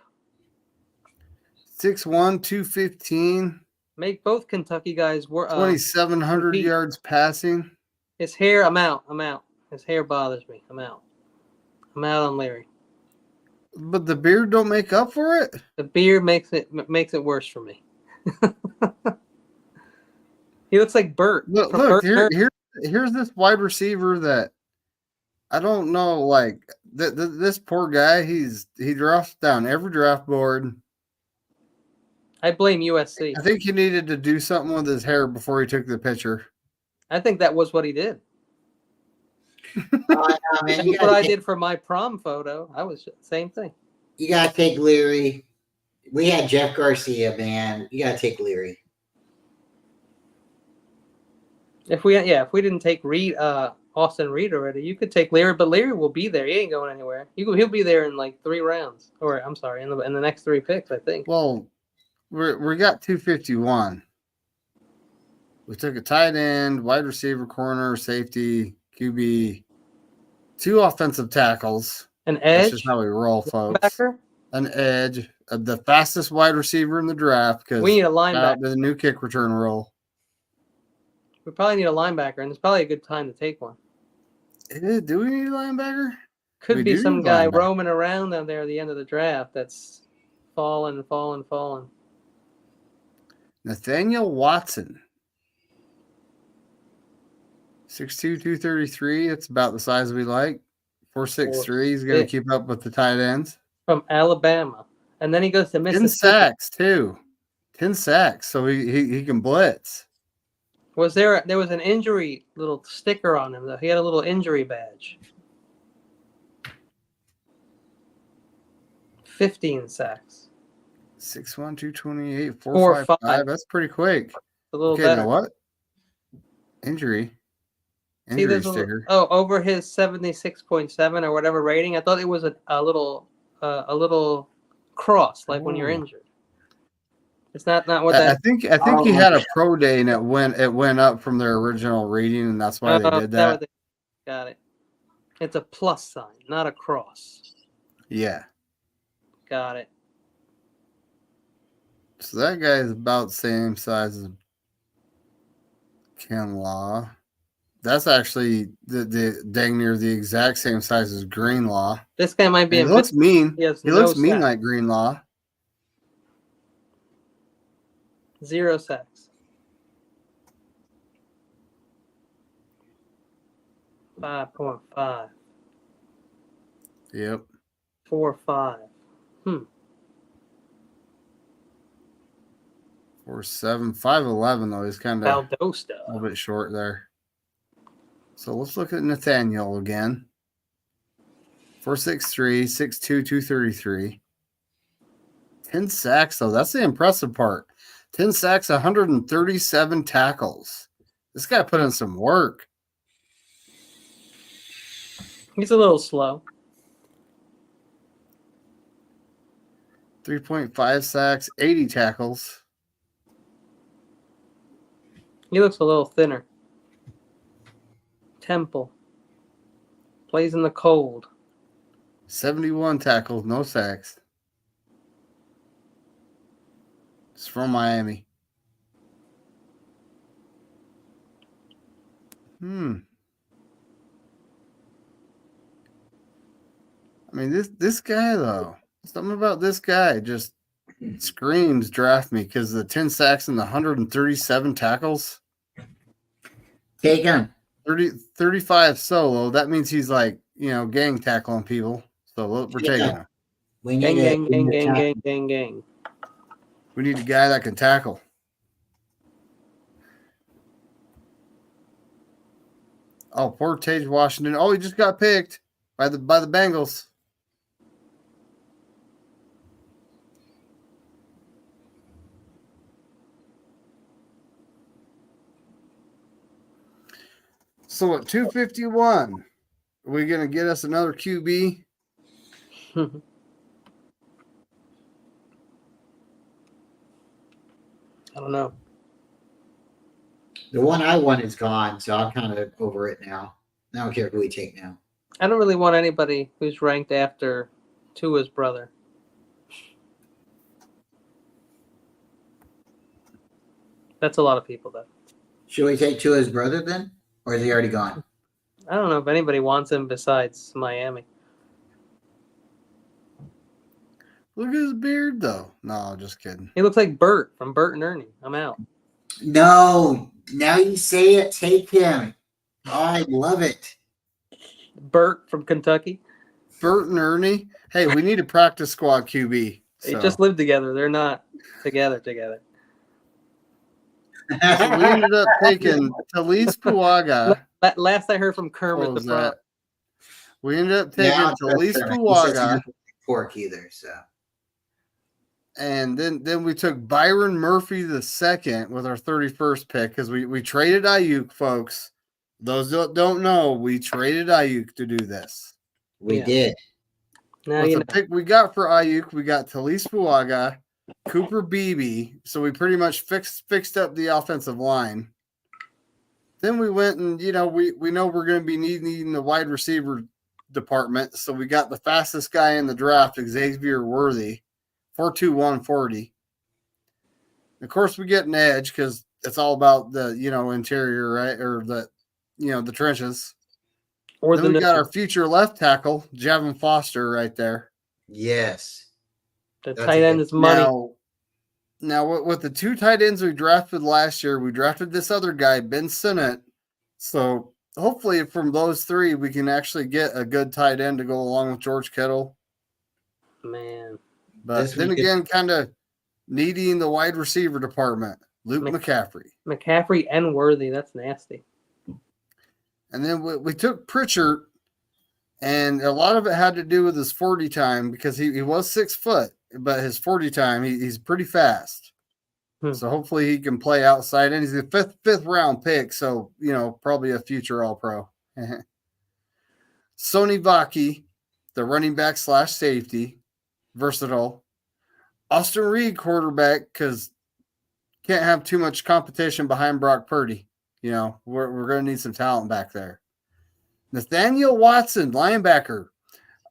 6'1", 215, Make both Kentucky guys work. 2,700 compete. yards passing. His hair, I'm out. His hair bothers me. I'm out on Leary. But the beard don't make up for it. The beard makes it worse for me. He looks like Bert. Look, from Bert here's this wide receiver that I don't know. Like this poor guy, he drops down every draft board. I blame USC. I think he needed to do something with his hair before he took the picture. I think that was what he did. Oh, no, man, That's what I did for my prom photo. I was same thing. You gotta take Leary. We had Jeff Garcia, man. You gotta take Leary. If we didn't take Reed, Austin Reed already, you could take Leary, but Leary will be there. He ain't going anywhere. He'll be there in like 3 rounds, or I'm sorry, in the next 3 picks, I think. Well, we got 251. We took a tight end, wide receiver, corner, safety, QB, 2 offensive tackles. An That's edge. just how we roll, folks. Linebacker? An edge, the fastest wide receiver in the draft because We need a linebacker. the new kick return rule. We probably need a linebacker, and it's probably a good time to take one. Do we need a linebacker? Could We be do some need a guy linebacker. roaming around down there at the end of the draft that's fallen. Nathaniel Watson. 6'2", 233. It's about the size we like. 4'6'3". He's going to keep up with the tight ends. From Alabama. And then he goes to 10 Mississippi. sacks, too. 10 sacks, so he can blitz. There was an injury little sticker on him, though. He had a little injury badge. 15 sacks. 6'1", 228, 4'5". 4'5". That's pretty quick. A little Okay, better. now what? Injury See, there's sticker. over his 76.7 or whatever rating. I thought it was a little cross, like when you're injured. It's not what I that. think he had a pro day and it went up from their original rating, and that's why they did that. Got it. It's a plus sign, not a cross. Yeah. Got it. So that guy is about the same size as Ken Law. That's actually the dang near the exact same size as Greenlaw. This guy might be. He looks mean. He looks mean like Greenlaw. 0 sacks. 5.5. Yep. 4.5. 4'7", 5'11", though. He's kind of Valdosta. a little bit short there. So let's look at Nathaniel again. 4'6'3", 6'2", 233. 10 sacks, though. That's the impressive part. 10 sacks, 137 tackles. This guy put in some work. He's a little slow. 3.5 sacks, 80 tackles. He looks a little thinner. Temple. Plays in the cold. 71 tackles, no sacks. It's from Miami. I mean, this guy, though. Something about this guy just screams draft me because the 10 sacks and the 137 tackles. Take him. 35 solo. That means he's like, gang tackling people. So we're taking him. We need Gang. We need a guy that can tackle. Oh, poor Tage Washington. Oh, he just got picked by the Bengals. So at 251, are we going to get us another QB? I don't know. The one I want is gone, so I'm kind of over it now. I don't care who we take now. I don't really want anybody who's ranked after Tua's brother. That's a lot of people, though. Should we take Tua's brother then? Or is he already gone? I don't know if anybody wants him besides Miami. Look at his beard, though. No, just kidding. He looks like Bert from Bert and Ernie. I'm out. No. Now you say it. Take him. Oh, I love it. Bert from Kentucky. Bert and Ernie. Hey, we need a practice squad QB. They just live together. They're not together. So we ended up taking Talise Puaga. Last I heard from Kermit the Frog. We ended up taking Talise Puaga. Pork either, so. And then we took Byron Murphy the second with our 31st pick because we traded Ayuk, folks. Those that don't know, we traded Ayuk to do this. We did. Now With the pick we got for Ayuk, we got Talise Puaga, Cooper Beebe. So we pretty much fixed up the offensive line. Then we went and, we know we're going to be needing the wide receiver department. So we got the fastest guy in the draft, Xavier Worthy, 4.21 40. Of course, we get an edge because it's all about the interior, right, or the the trenches. Or Then the we got our nose. future left tackle, Javon Foster, right there. Yes. The That's tight a end good- is money. Now with the two tight ends we drafted last year, we drafted this other guy, Ben Sinnott. So hopefully from those three, we can actually get a good tight end to go along with George Kittle. Man. But This then we could- again, kind of needing the wide receiver department, Luke McCaffrey. McCaffrey and Worthy. That's nasty. And then we took Pritchard, and a lot of it had to do with his 40 time because he was 6 foot, but his 40 time, he's pretty fast. So hopefully he can play outside, and he's a fifth round pick, so probably a future All Pro. Sony Vaki, the running back / safety, versatile. Austin Reed, quarterback, because can't have too much competition behind Brock Purdy. We're going to need some talent back there. Nathaniel Watson, linebacker,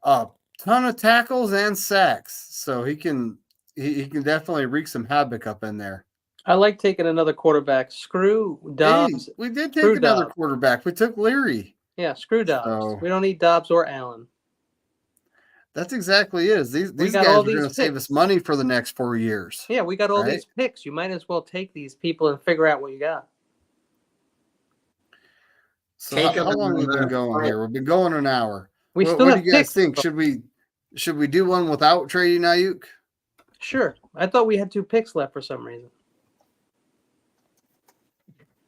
a ton of tackles and sacks, so he can definitely wreak some havoc up in there. I like taking another quarterback. Screw Dobbs. Hey, we did take Screw another Dobbs. quarterback. We took Leary. Yeah, screw Dobbs. So- We don't need Dobbs or Allen. That's exactly it. These got guys all are going to these save picks. us money for the next 4 years. Yeah, we got all Right. these picks. You might as well take these people and figure out what you got. So Take how them long have we been on going the- here? We've been going an hour. We What still do have you guys picks. think? Should we do one without trading Ayuk? Sure. I thought we had 2 picks left for some reason.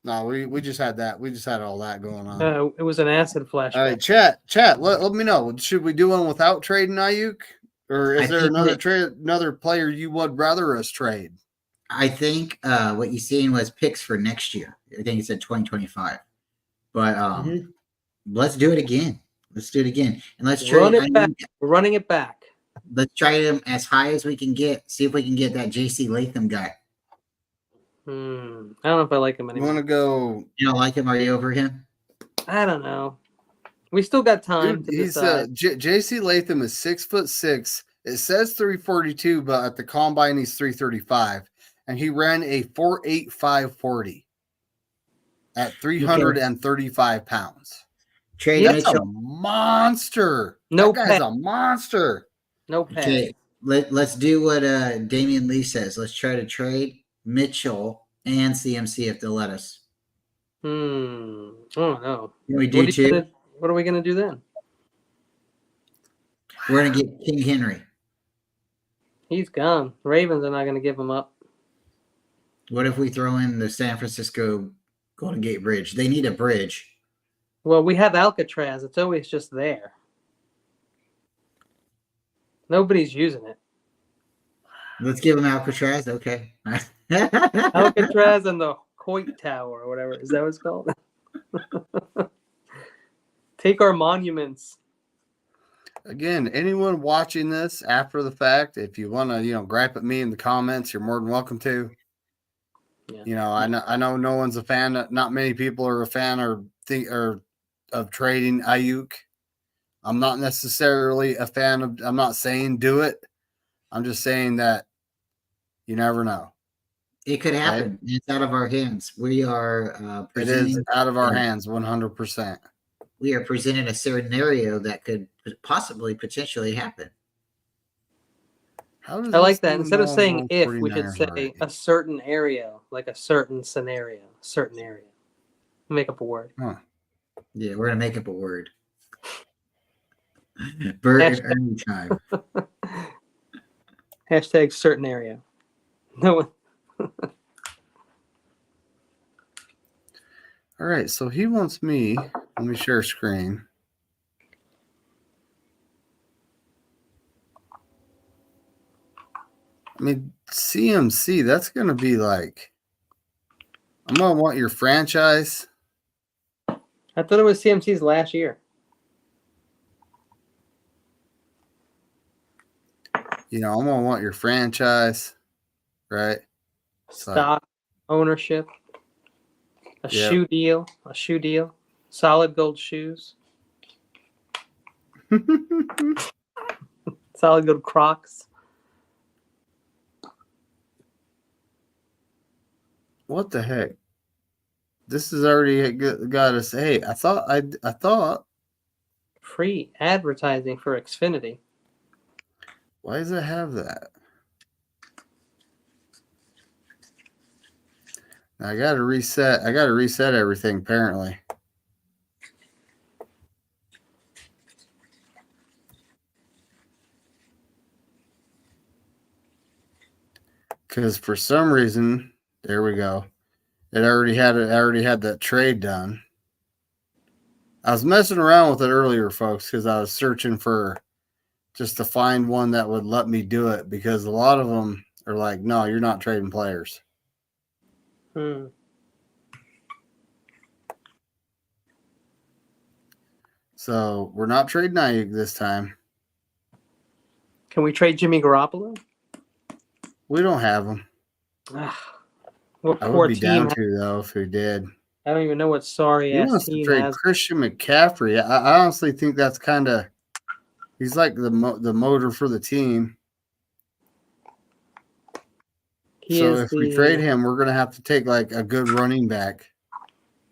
No, we just had that. We just had all that going on. It was an acid flashback. All right, chat. Let me know. Should we do one without trading Ayuk, or is I there think another player you would rather us trade? I think what you seen was picks for next year. I think it said 2025. But let's do it again. Let's do it again. And let's Run trade. it back. We're running it back. Let's try them as high as we can get. See if we can get that JC Latham guy. I don't know if I like him You anymore. want to go? You don't like him? Are you over him? I don't know. We still got time Dude, to he's decide. JC Latham is 6'6". It says 342, but at the combine he's 335, and he ran a 4.85 40 at 335 pounds. Trade That's a Mitchell. monster. No that guy's pay. a monster. No pass. Okay, let's do what Damian Lee says. Let's try to trade Mitchell and CMC if they'll let us. I don't know. Can we do two? What are we gonna do then? We're gonna get King Henry. He's gone. The Ravens are not gonna give him up. What if we throw in the San Francisco Golden Gate Bridge? They need a bridge. Well, we have Alcatraz. It's always just there. Nobody's using it. Let's give them Alcatraz. Okay. Alcatraz and the Coit Tower or whatever. Is that what it's called? Take our monuments. Again, anyone watching this after the fact, if you want to, gripe at me in the comments, you're more than welcome to. Yeah. I know no one's a fan. Not many people are a fan of trading Ayuk. I'm not necessarily a fan of. I'm not saying do it. I'm just saying that you never know. It could happen. Right? It's out of our hands. We are. It is out of our hands, 100%. We are presenting a scenario that could potentially happen. I like that. Instead of saying if, we should say a certain area, like a certain scenario, certain area. Make up a word. Huh. Yeah, we're gonna make up a word. Bird anytime. Hashtag certain area. No one. All right, so he wants me. Let me share screen. I mean, CMC, that's going to be like, I'm going to want your franchise. I thought it was CMC's last year. I'm going to want your franchise, right? Stock, ownership, shoe deal, solid gold shoes. Solid good Crocs. What the heck? This is already got us. Hey, I thought. Free advertising for Xfinity. Why does it have that? I gotta reset. I gotta reset everything apparently. Because for some reason, there we go. It already had it. I already had that trade done. I was messing around with it earlier, folks, because I was searching for just to find one that would let me do it. Because a lot of them are like, "No, you're not trading players." So we're not trading Ayuk this time. Can we trade Jimmy Garoppolo? We don't have him. What I poor would be team? down to though if we did. I don't even know what sorry He ass wants to team trade has. Christian McCaffrey. I honestly think that's kind of he's like the motor for the team. He So is if we trade him, we're gonna have to take like a good running back.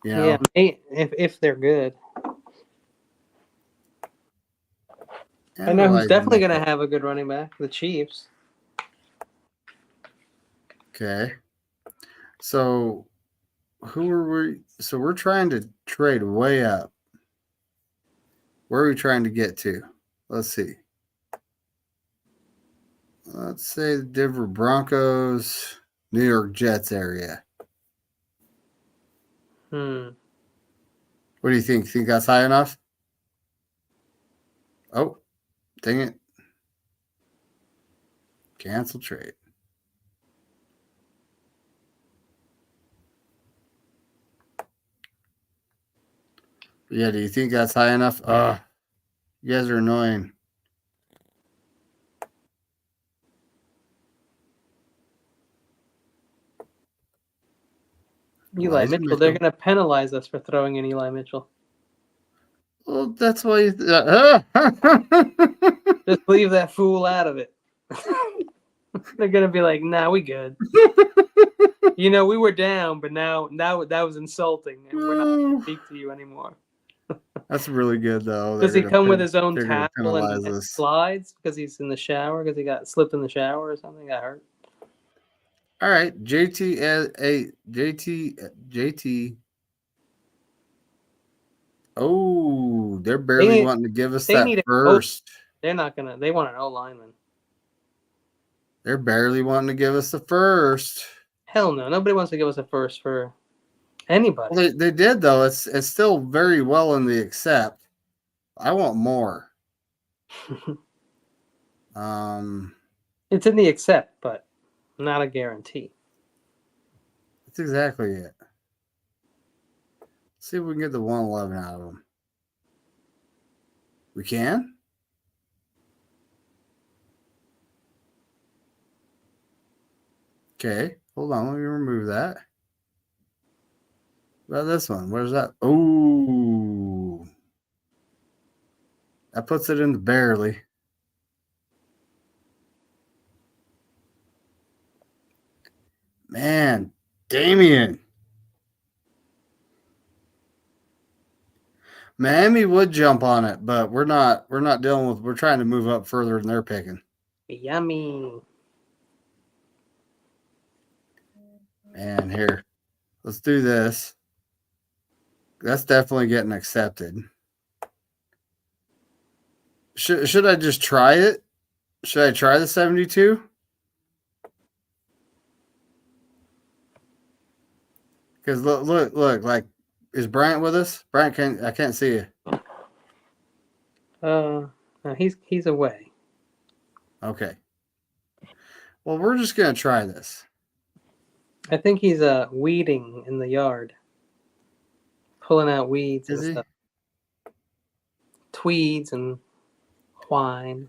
You know? Yeah, if they're good. I know who's definitely going to have a good running back. The Chiefs. Okay. So who are we? So we're trying to trade way up. Where are we trying to get to? Let's see. Let's say the Denver Broncos, New York Jets area. What do you think? Think that's high enough? Oh, dang it. Cancel trade. Yeah, do you think that's high enough? You guys are annoying. Eli Mitchell. They're going to penalize us for throwing in Eli Mitchell. Well, that's why. Just leave that fool out of it. They're going to be like, nah, we good. You know, we were down, but now that was insulting, and we're not going to speak to you anymore. That's really good, though. Does he come with his own tackle and slides because he's in the shower because he got slipped in the shower or something? Got hurt. All right, JT. Oh, they're barely wanting to give us that first. They're not gonna. They want an O lineman. They're barely wanting to give us the first. Hell no, nobody wants to give us a first for anybody. Well, they did though. It's still very well in the accept. I want more. It's in the accept, but not a guarantee. That's exactly it. Let's see if we can get the 111 out of them. We can? Okay, hold on. Let me remove that. What about this one? Where's that? Oh, that puts it in the barely. Man, Damian. Miami would jump on it, but we're not dealing with. We're trying to move up further than they're picking. Yummy. And here, let's do this. That's definitely getting accepted. Should I just try it? Should I try the 72? Because look, like, is Bryant with us? Bryant, I can't see you. No, he's away. Okay. Well, we're just gonna try this. I think he's weeding in the yard, pulling out weeds and stuff. Tweeds and twine.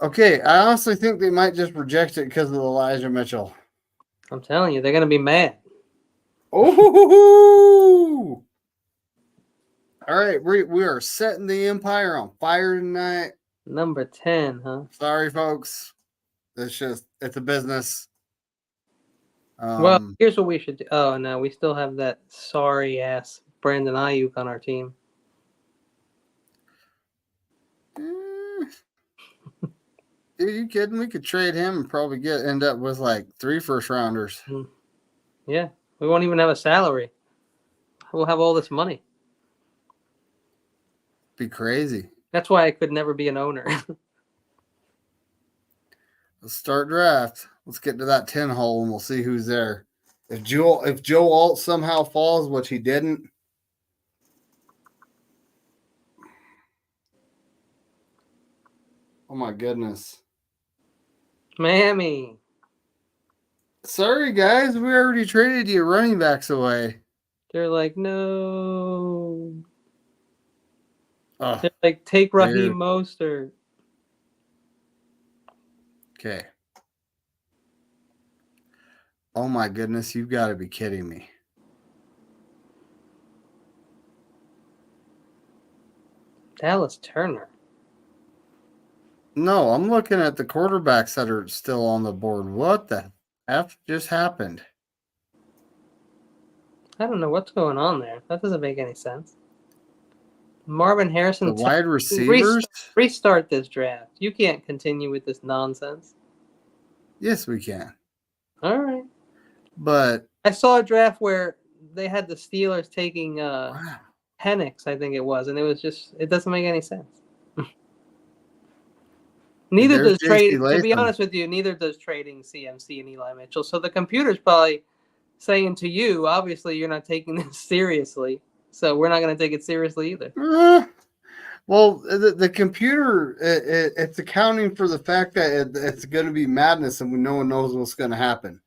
Okay, I honestly think they might just reject it because of Elijah Mitchell. I'm telling you, they're gonna be mad. Oh! All right, we are setting the Empire on fire tonight. Number 10, huh? Sorry, folks. It's a business. Well, here's what we should do. Oh, no, we still have that sorry ass Brandon Ayuk on our team. Dude, you kidding? We could trade him and probably end up with like 3 first rounders. Yeah, we won't even have a salary. We'll have all this money. Be crazy. That's why I could never be an owner. Let's start draft. Let's get to that 10 hole and we'll see who's there. If Joe Alt somehow falls, which he didn't. Oh my goodness. Miami. Sorry guys, we already traded your running backs away. They're like, no. Oh, They're like, take Raheem dude. Mostert. Okay. Oh my goodness, you've got to be kidding me. Dallas Turner. No, I'm looking at the quarterbacks that are still on the board. What the F just happened? I don't know what's going on there. That doesn't make any sense. Marvin Harrison. The wide receivers? Restart this draft. You can't continue with this nonsense. Yes, we can. All right. But I saw a draft where they had the Steelers taking wow. Penix, I think it was, and it doesn't make any sense. Neither There's does trade. JC To be Latham. honest with you, neither does trading CMC and Eli Mitchell. So the computer's probably saying to you, obviously, you're not taking this seriously. So we're not going to take it seriously either. Well, the computer it's accounting for the fact that it's going to be madness and no one knows what's going to happen.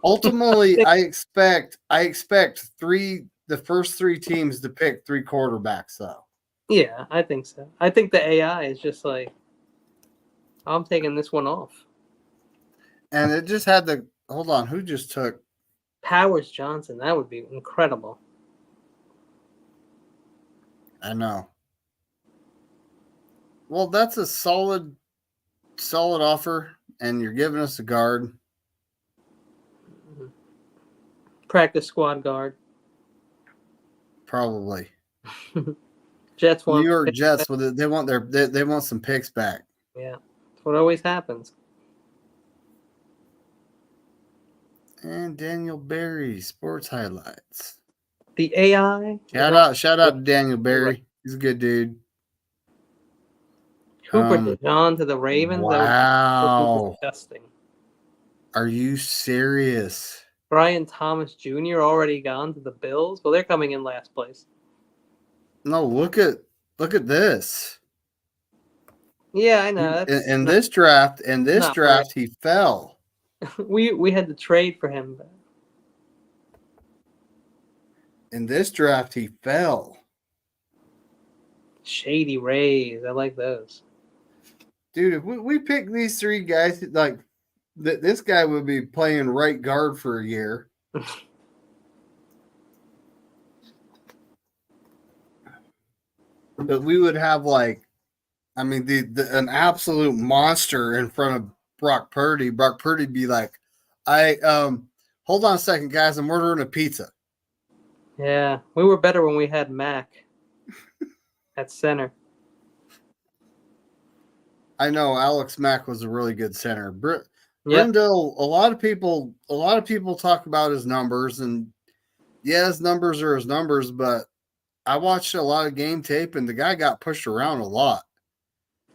Ultimately, I expect the first 3 teams to pick 3 quarterbacks though. Yeah, I think so. I think the AI is just like, I'm taking this one off. And it just had the hold on, who just took Powers Johnson? That would be incredible. I know. Well, that's a solid offer, and you're giving us a guard. Practice squad guard. Probably. Jets want New York Jets. Well, they want some picks back. Yeah, that's what always happens. And Daniel Berry, sports highlights. The AI. Shout out to Daniel Berry. He's a good dude. Cooper DeJean to the Ravens. Wow. That was disgusting. Are you serious? Brian Thomas Jr. already gone to the Bills. Well, they're coming in last place. No, look at this. Yeah, I know. In this draft, he fell. We had to trade for him. But In this draft, he fell. Shady Rays. I like those. Dude, if we pick these 3 guys, like this guy would be playing right guard for a year. But we would have an absolute monster in front of Brock Purdy. Brock Purdy be like, hold on a second, guys, I'm ordering a pizza. Yeah, we were better when we had Mac at center. I know Alex Mack was a really good center. Yep. Brindle, a lot of people talk about his numbers, and yeah, his numbers are his numbers, but I watched a lot of game tape and the guy got pushed around a lot.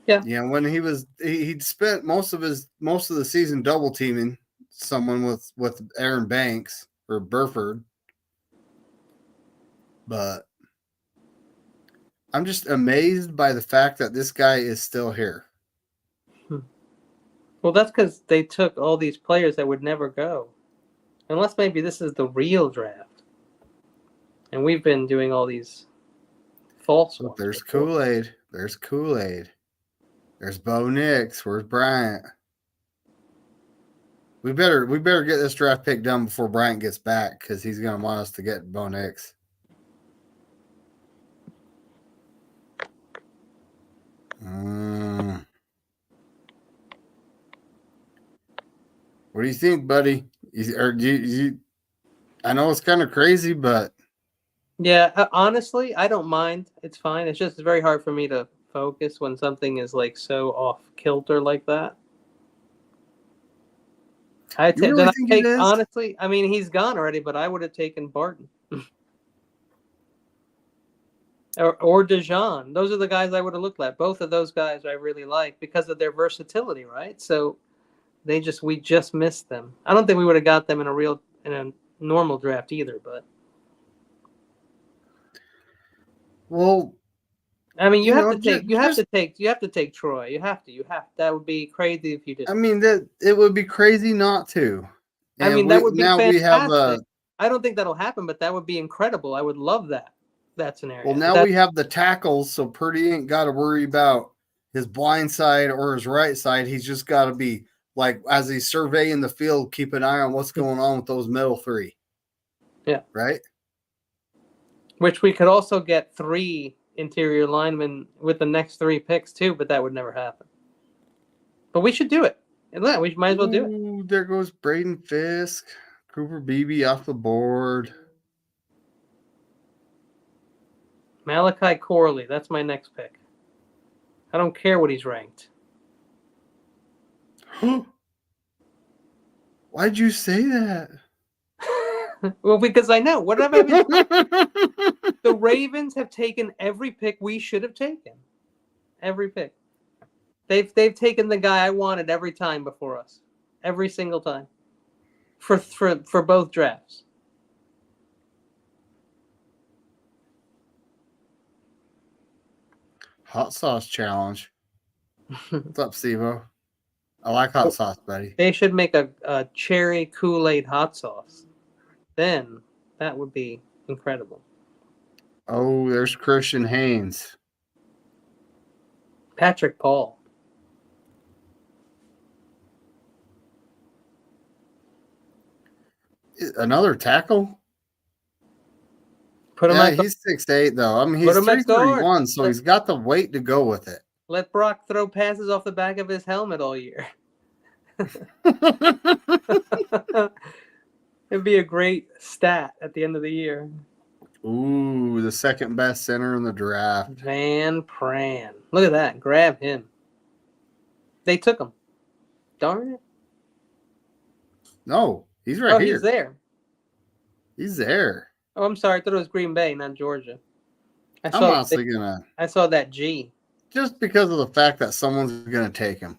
Yeah. You know, when he'd spent most of the season double teaming someone with Aaron Banks or Burford. But I'm just amazed by the fact that this guy is still here. Well, that's because they took all these players that would never go. Unless maybe this is the real draft. And we've been doing all these false ones. There's Kool-Aid. There's Kool-Aid. There's Bo Nix. Where's Bryant? We better get this draft pick done before Bryant gets back because he's going to want us to get Bo Nix. What do you think, buddy? I know it's kind of crazy, but Yeah, honestly, I don't mind. It's fine. It's just very hard for me to focus when something is like so off kilter like that. you really think it is? Honestly, I mean, he's gone already, but I would have taken Barton. or Dejan. Those are the guys I would have looked at. Both of those guys I really like because of their versatility, right? So we just missed them. I don't think we would have got them in a normal draft either, but well, I mean, you have to take Troy. You have to. That would be crazy if you didn't. I mean, that it would be crazy not to. I mean, that would be fantastic. We have I don't think that'll happen, but that would be incredible. I would love that scenario. Well, now we have the tackles, so Purdy ain't got to worry about his blind side or his right side. He's just got to be like, as he's surveying the field, keep an eye on what's going on with those middle three. Yeah. Right? Which we could also get 3 interior linemen with the next 3 picks too, but that would never happen. But we should do it. We might as well do it. There goes Braden Fisk, Cooper Beebe off the board. Malachi Corley, that's my next pick. I don't care what he's ranked. Why'd you say that? Well, because I know. What have I been The Ravens have taken every pick we should have taken. Every pick. They've taken the guy I wanted every time before us. Every single time. For both drafts. Hot sauce challenge. What's up, Stevo? I like hot sauce, buddy. They should make a cherry Kool-Aid hot sauce. Then that would be incredible. Oh, there's Christian Haynes. Patrick Paul. Another tackle? Put him yeah, at he's 6'8", though. I mean, he's 331, so he's got the weight to go with it. Let Brock throw passes off the back of his helmet all year. It'd be a great stat at the end of the year. Ooh, the second best center in the draft. Van Pran. Look at that. Grab him. They took him. Darn it. No, he's right here. He's there. He's there. Oh, I'm sorry. I thought it was Green Bay, not Georgia. I'm honestly gonna. I saw that G. Just because of the fact that someone's gonna take him.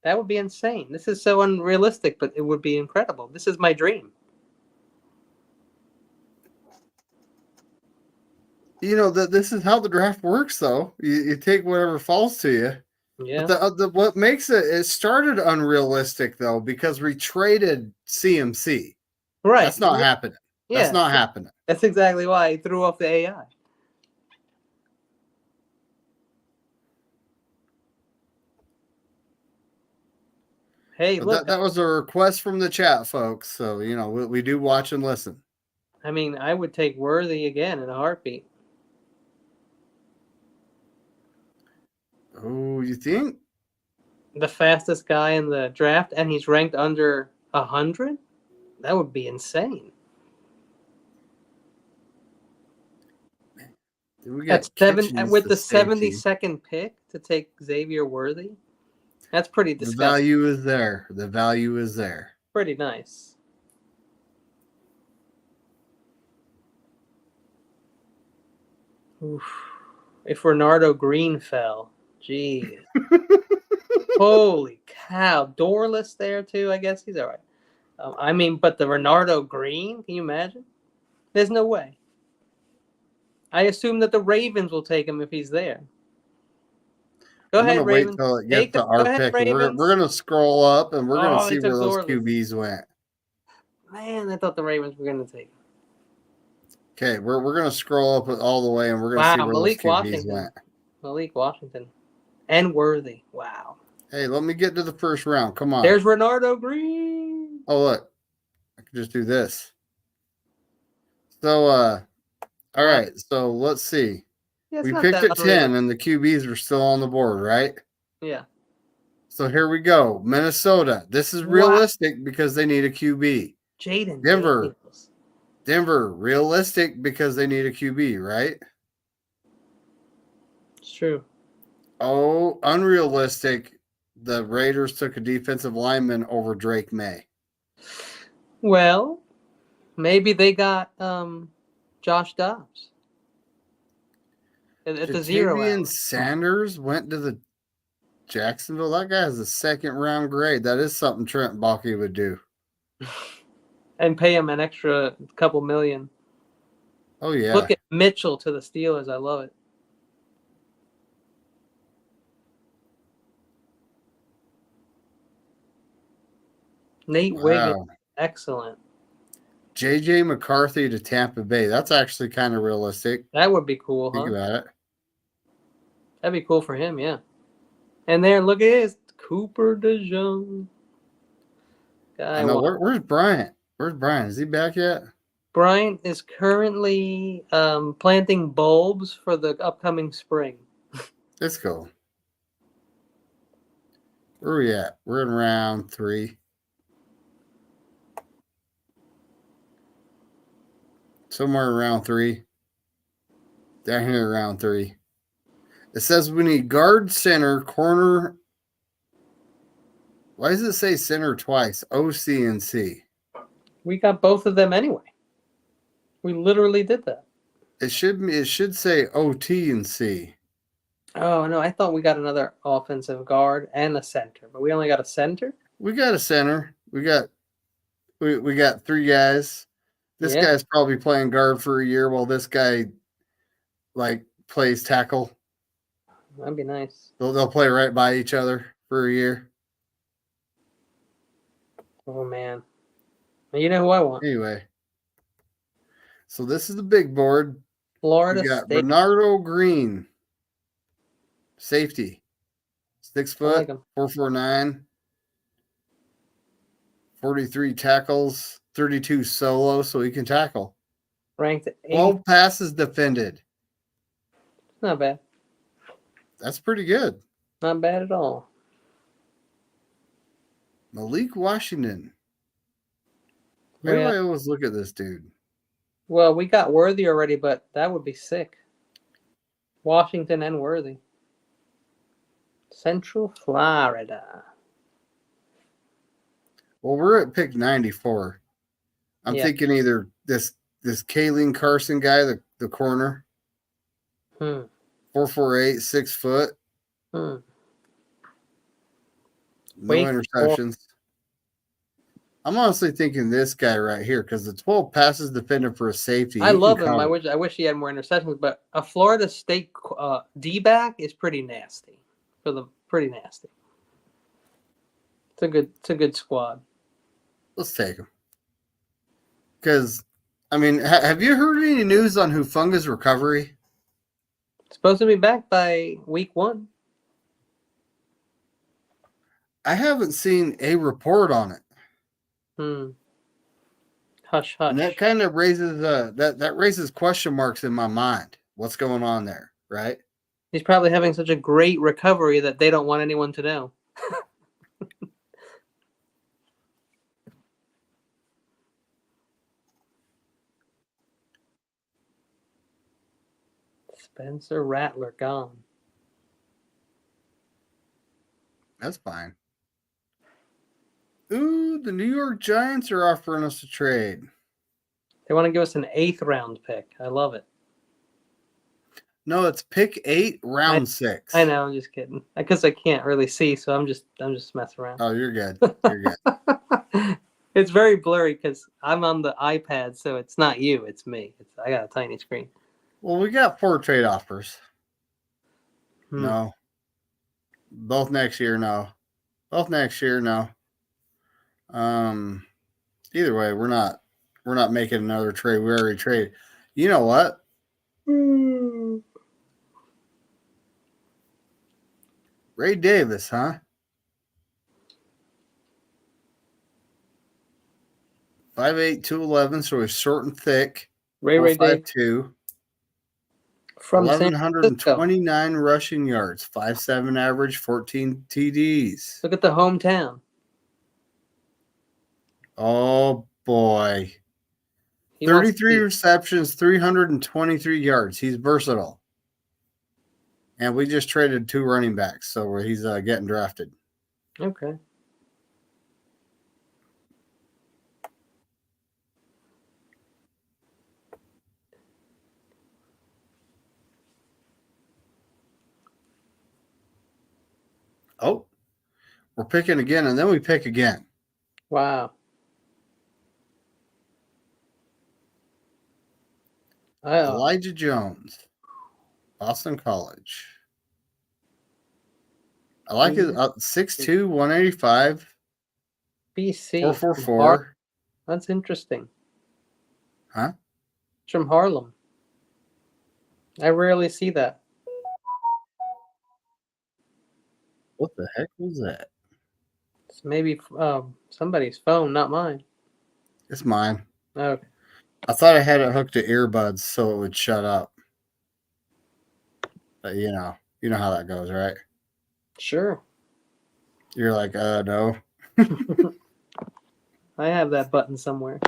That would be insane. This is so unrealistic, but it would be incredible. This is my dream. You know that this is how the draft works, though. You take whatever falls to you. Yeah. But what makes it started unrealistic though because we traded CMC. Right. That's not happening. Yeah. That's not happening. That's exactly why he threw off the AI. Hey, look. That was a request from the chat, folks. So, you know, we do watch and listen. I mean, I would take Worthy again in a heartbeat. Oh, you think? The fastest guy in the draft, and he's ranked under 100? That would be insane. That's with the 72nd pick to take Xavier Worthy. That's pretty disgusting. The value is there. The value is there. Pretty nice. Oof. If Renardo Green fell, gee. Holy cow. Doorless there too, I guess. He's all right. I mean, but the Renardo Green, can you imagine? There's no way. I assume that the Ravens will take him if he's there. Go ahead, Ravens. Wait till it gets to our pick. We're going to scroll up and we're going to see where those QBs went. Man, I thought the Ravens were going to take him. Okay, we're going to scroll up all the way and we're going to see where Malik those QBs went. Malik Washington. And Worthy. Wow. Hey, let me get to the first round. Come on. There's Renardo Green. Oh, look. I can just do this. So, all right. So let's see. Yeah, it's We not picked that at unrealistic. 10 and the QBs are still on the board, right? Yeah. So here we go. Minnesota. This is Wow. realistic because they need a QB. Jaden Denver. Daniels. Denver, realistic because they need a QB, right? It's true. Oh, unrealistic. The Raiders took a defensive lineman over Drake May. Well, maybe they got Josh Dobbs at the 0 Jatavian hour. Sanders went to the Jacksonville. That guy has a second round grade. That is something Trent Baalke would do. And pay him an extra couple million. Oh, yeah. Look at Mitchell to the Steelers. I love it. Nate Wiggins, Wow. excellent. JJ McCarthy to Tampa Bay. That's actually kind of realistic. That would be cool, Think huh? about it. That'd be cool for him, yeah. And there, look at this, Cooper DeJong. I know. Where's Bryant? Where's Bryant? Is he back yet? Bryant is currently planting bulbs for the upcoming spring. Let's go. Where are we at? We're in round 3. Somewhere in round 3. Down here, round 3. It says we need guard, center, corner. Why does it say center twice? O, C, and C. We got both of them anyway. We literally did that. It should say O, T, and C. Oh, no, I thought we got another offensive guard and a center, but we only got a center? We got a center. We got 3 guys. This Yeah. guy's probably playing guard for a year while this guy plays tackle. That'd be nice. They'll play right by each other for a year. Oh, man. You know who I want? Anyway, so this is the big board. Florida We got State. Bernardo Green, safety, 6 I like foot, him. 449, 43 tackles, 32 solo, so he can tackle. Ranked 8th. 12 passes defended. Not bad. That's pretty good. Not bad at all. Malik Washington. Why Yeah. do I always look at this dude? Well, we got Worthy already, but that would be sick. Washington and Worthy. Central Florida. Well, we're at pick 94. I'm Yeah. thinking either this Kayleen Carson guy, the corner, 448, 6 foot, Hmm. no Wait, interceptions. I'm honestly thinking this guy right here because the 12 passes defended for a safety. I he love can him. I cover. wish he had more interceptions, but a Florida State D-back is pretty nasty. Pretty nasty. It's a good squad. Let's take him. Because, I mean, have you heard any news on Hufunga's recovery? Supposed to be back by week 1. I haven't seen a report on it. Hush, And that hush. kind of raises that raises question marks in my mind. What's going on there, right? He's probably having such a great recovery that they don't want anyone to know. Spencer Rattler gone. That's fine. Ooh, the New York Giants are offering us a trade. They want to give us an 8th round pick. I love it. No, it's pick 8, round 6. I know. I'm just kidding. Because I can't really see, so I'm just messing around. Oh, you're good. You're good. It's very blurry because I'm on the iPad, so it's not you, it's me. I got a tiny screen. Well, we got 4 trade offers. Hmm. No. Both next year, no. Both next year, no. Either way, we're not making another trade. We already traded. You know what? Ray Davis, huh? 5'8", 211, so he's short and thick. Ray Davis. 4'5", From San Francisco. 1,129 rushing yards, 5.7 average, 14 TDs. Look at the hometown. Oh boy. He wants 33 to receptions, 323 yards. He's versatile. And we just traded 2 running backs, so he's getting drafted. be- Okay. Oh, we're picking again, and then we pick again. Wow. Oh, Elijah Jones, Boston College. I like his 6'2", 185, BC. 444. That's interesting. Huh? It's from Harlem. I rarely see that. What the heck was that? It's maybe somebody's phone, not mine. It's mine. Okay. I thought I had it hooked to earbuds so it would shut up. But you know how that goes, right? Sure. You're like, no. I have that button somewhere.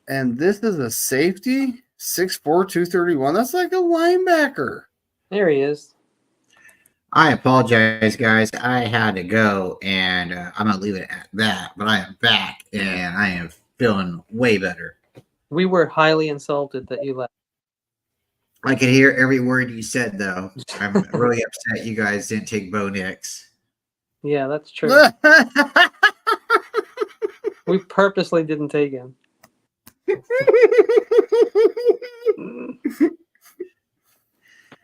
And this is a safety, 6'4", 231. That's like a linebacker. There he is. I apologize, guys. I had to go, and I'm going to leave it at that. But I am back, and I am feeling way better. We were highly insulted that you left. I could hear every word you said, though. I'm really upset you guys didn't take Bo Nix. Yeah, that's true. We purposely didn't take him.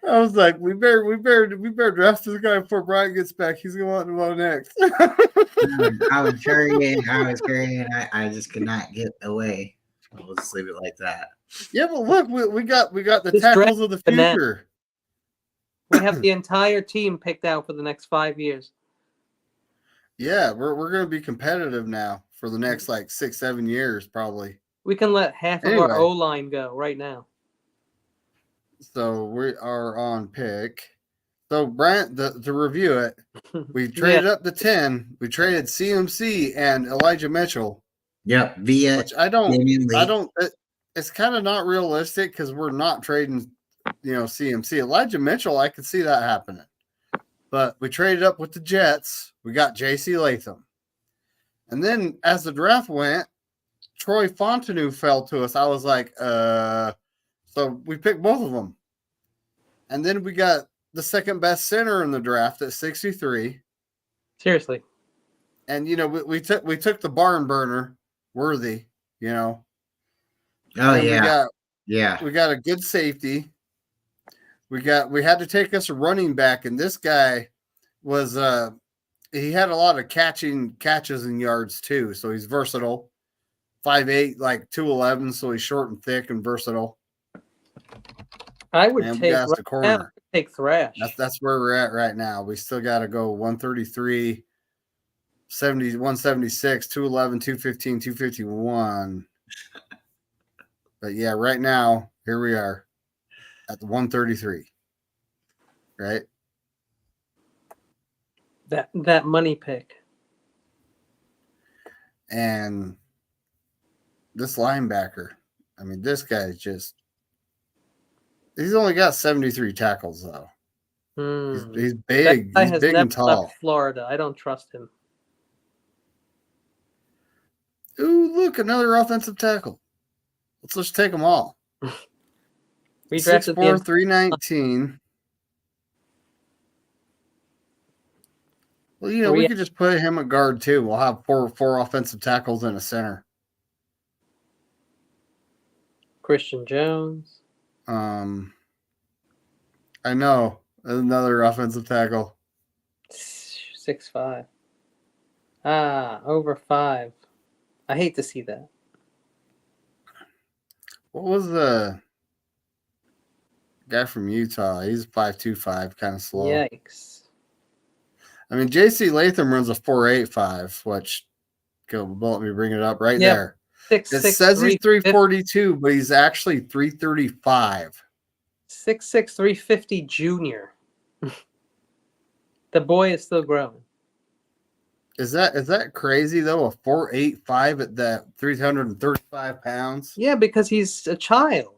I was like, we better draft this guy before Brian gets back. He's gonna want to go next. I was carrying. I just could not get away. We'll just leave it like that. Yeah, but look, we got the This tackles of the banana. future. We have the entire team picked out for the next 5 years. Yeah, we're gonna be competitive now for the next like 6-7 years probably. We can let half of Anyway. our O-line go right now. So we are on pick. So Brent, to review it, we traded up to 10. We traded CMC and Elijah Mitchell, Yep, via which I don't. Damian Lee. It's kind of not realistic because we're not trading, CMC. Elijah Mitchell, I could see that happening. But we traded up with the Jets. We got J.C. Latham. And then as the draft went, Troy Fontenot fell to us. I was like, so we picked both of them. And then we got the second best center in the draft at 63. Seriously. And we took the barn burner, Worthy, Oh And yeah. we got a good safety. We had to take us a running back, and this guy was he had a lot of catches and yards too, so he's versatile. 5'8", like 211, so he's short and thick and versatile. I would And we take got us the corner. take Thrash. That's where we're at right now. We still got to go 133, 70, 176, 211, 215, 251. But yeah, right now, here we are at the 133. Right? That money pick. And this linebacker, I mean, this guy's he's only got 73 tackles though. He's big. That guy He's has big never and tall. left Florida. I don't trust him. Ooh, look, another offensive tackle. Let's just take them all. We drafted 6'4", 319. Well, we could just put him at guard too. We'll have four offensive tackles and a center. Christian Jones. I know, another offensive tackle. 6'5". Over 5. I hate to see that. What was the guy from Utah? He's 5'2", kind of slow. Yikes. I mean, J.C. Latham runs a 4.85, which Go, let me bring it up right Yep. there. Six It six says he's 350 342, but he's actually 335. 6'6", 350 junior. The boy is still growing. Is that crazy though? A 485 at that 335 pounds. Yeah, because he's a child.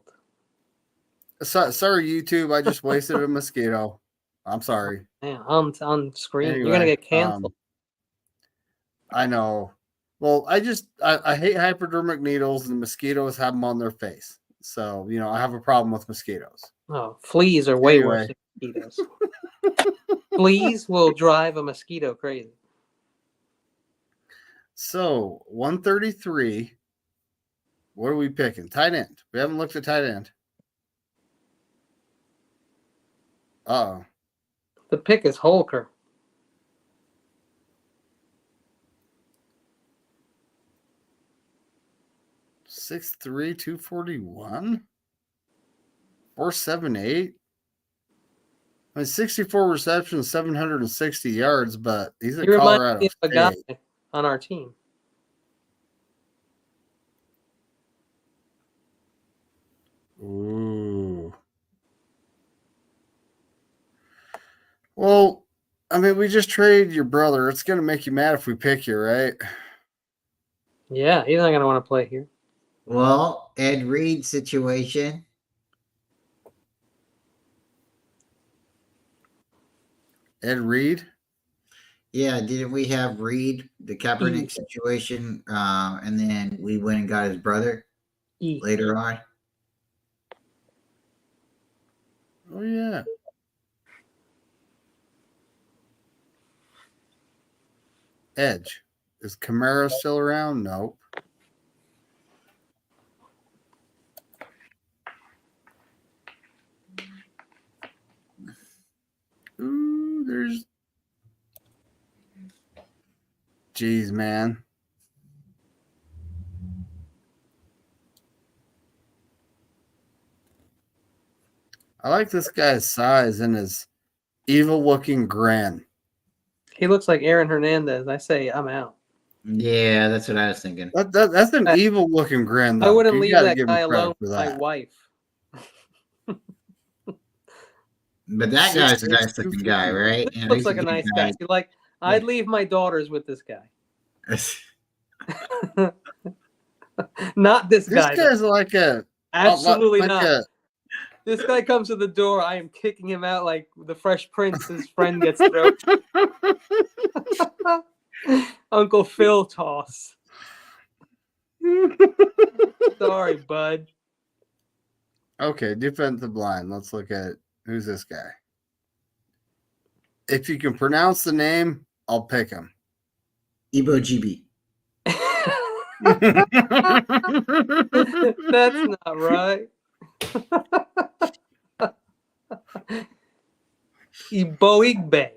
Sorry, YouTube. I just wasted a mosquito. I'm sorry. Man, on screen. You're gonna Anyway, get canceled. I know. Well, I hate hypodermic needles, and mosquitoes have them on their face. So I have a problem with mosquitoes. Oh, fleas are way worse than mosquitoes. Fleas will drive a mosquito crazy. So 133. What are we picking? Tight end. We haven't looked at tight end. Uh-oh. The pick is Holker. 6'3", 241? 478? I mean, 64 receptions, 760 yards, but he's at He reminds Colorado me of a guy State. on our team. Ooh. Well, I mean, we just traded your brother. It's going to make you mad if we pick you, right? Yeah, he's not gonna want to play here. Well, Ed Reed situation. Ed Reed? Yeah, didn't we have Reed, the Kaepernick situation, and then we went and got his brother later on? Oh, yeah. Edge. Is Kamara still around? Nope. Ooh, there's. Jeez, man. I like this guy's size and his evil-looking grin. He looks like Aaron Hernandez. I say I'm out. Yeah, that's what I was thinking. That's an evil-looking grin, though. I wouldn't You leave gotta that give him guy credit alone for with my that. wife. But that guy's a 6'6", nice looking guy, right? You know, Looks he's like a good nice guy. See, like I'd leave my daughters with this guy. Not this This guy. though. guy's like a Absolutely like not. This guy comes to the door. I am kicking him out like the Fresh Prince's friend gets thrown. Uncle Phil toss. Sorry, bud. Okay, defensive line. Let's look at who's this guy. If you can pronounce the name, I'll pick him. Ibo GB. That's not right. Iboigbe.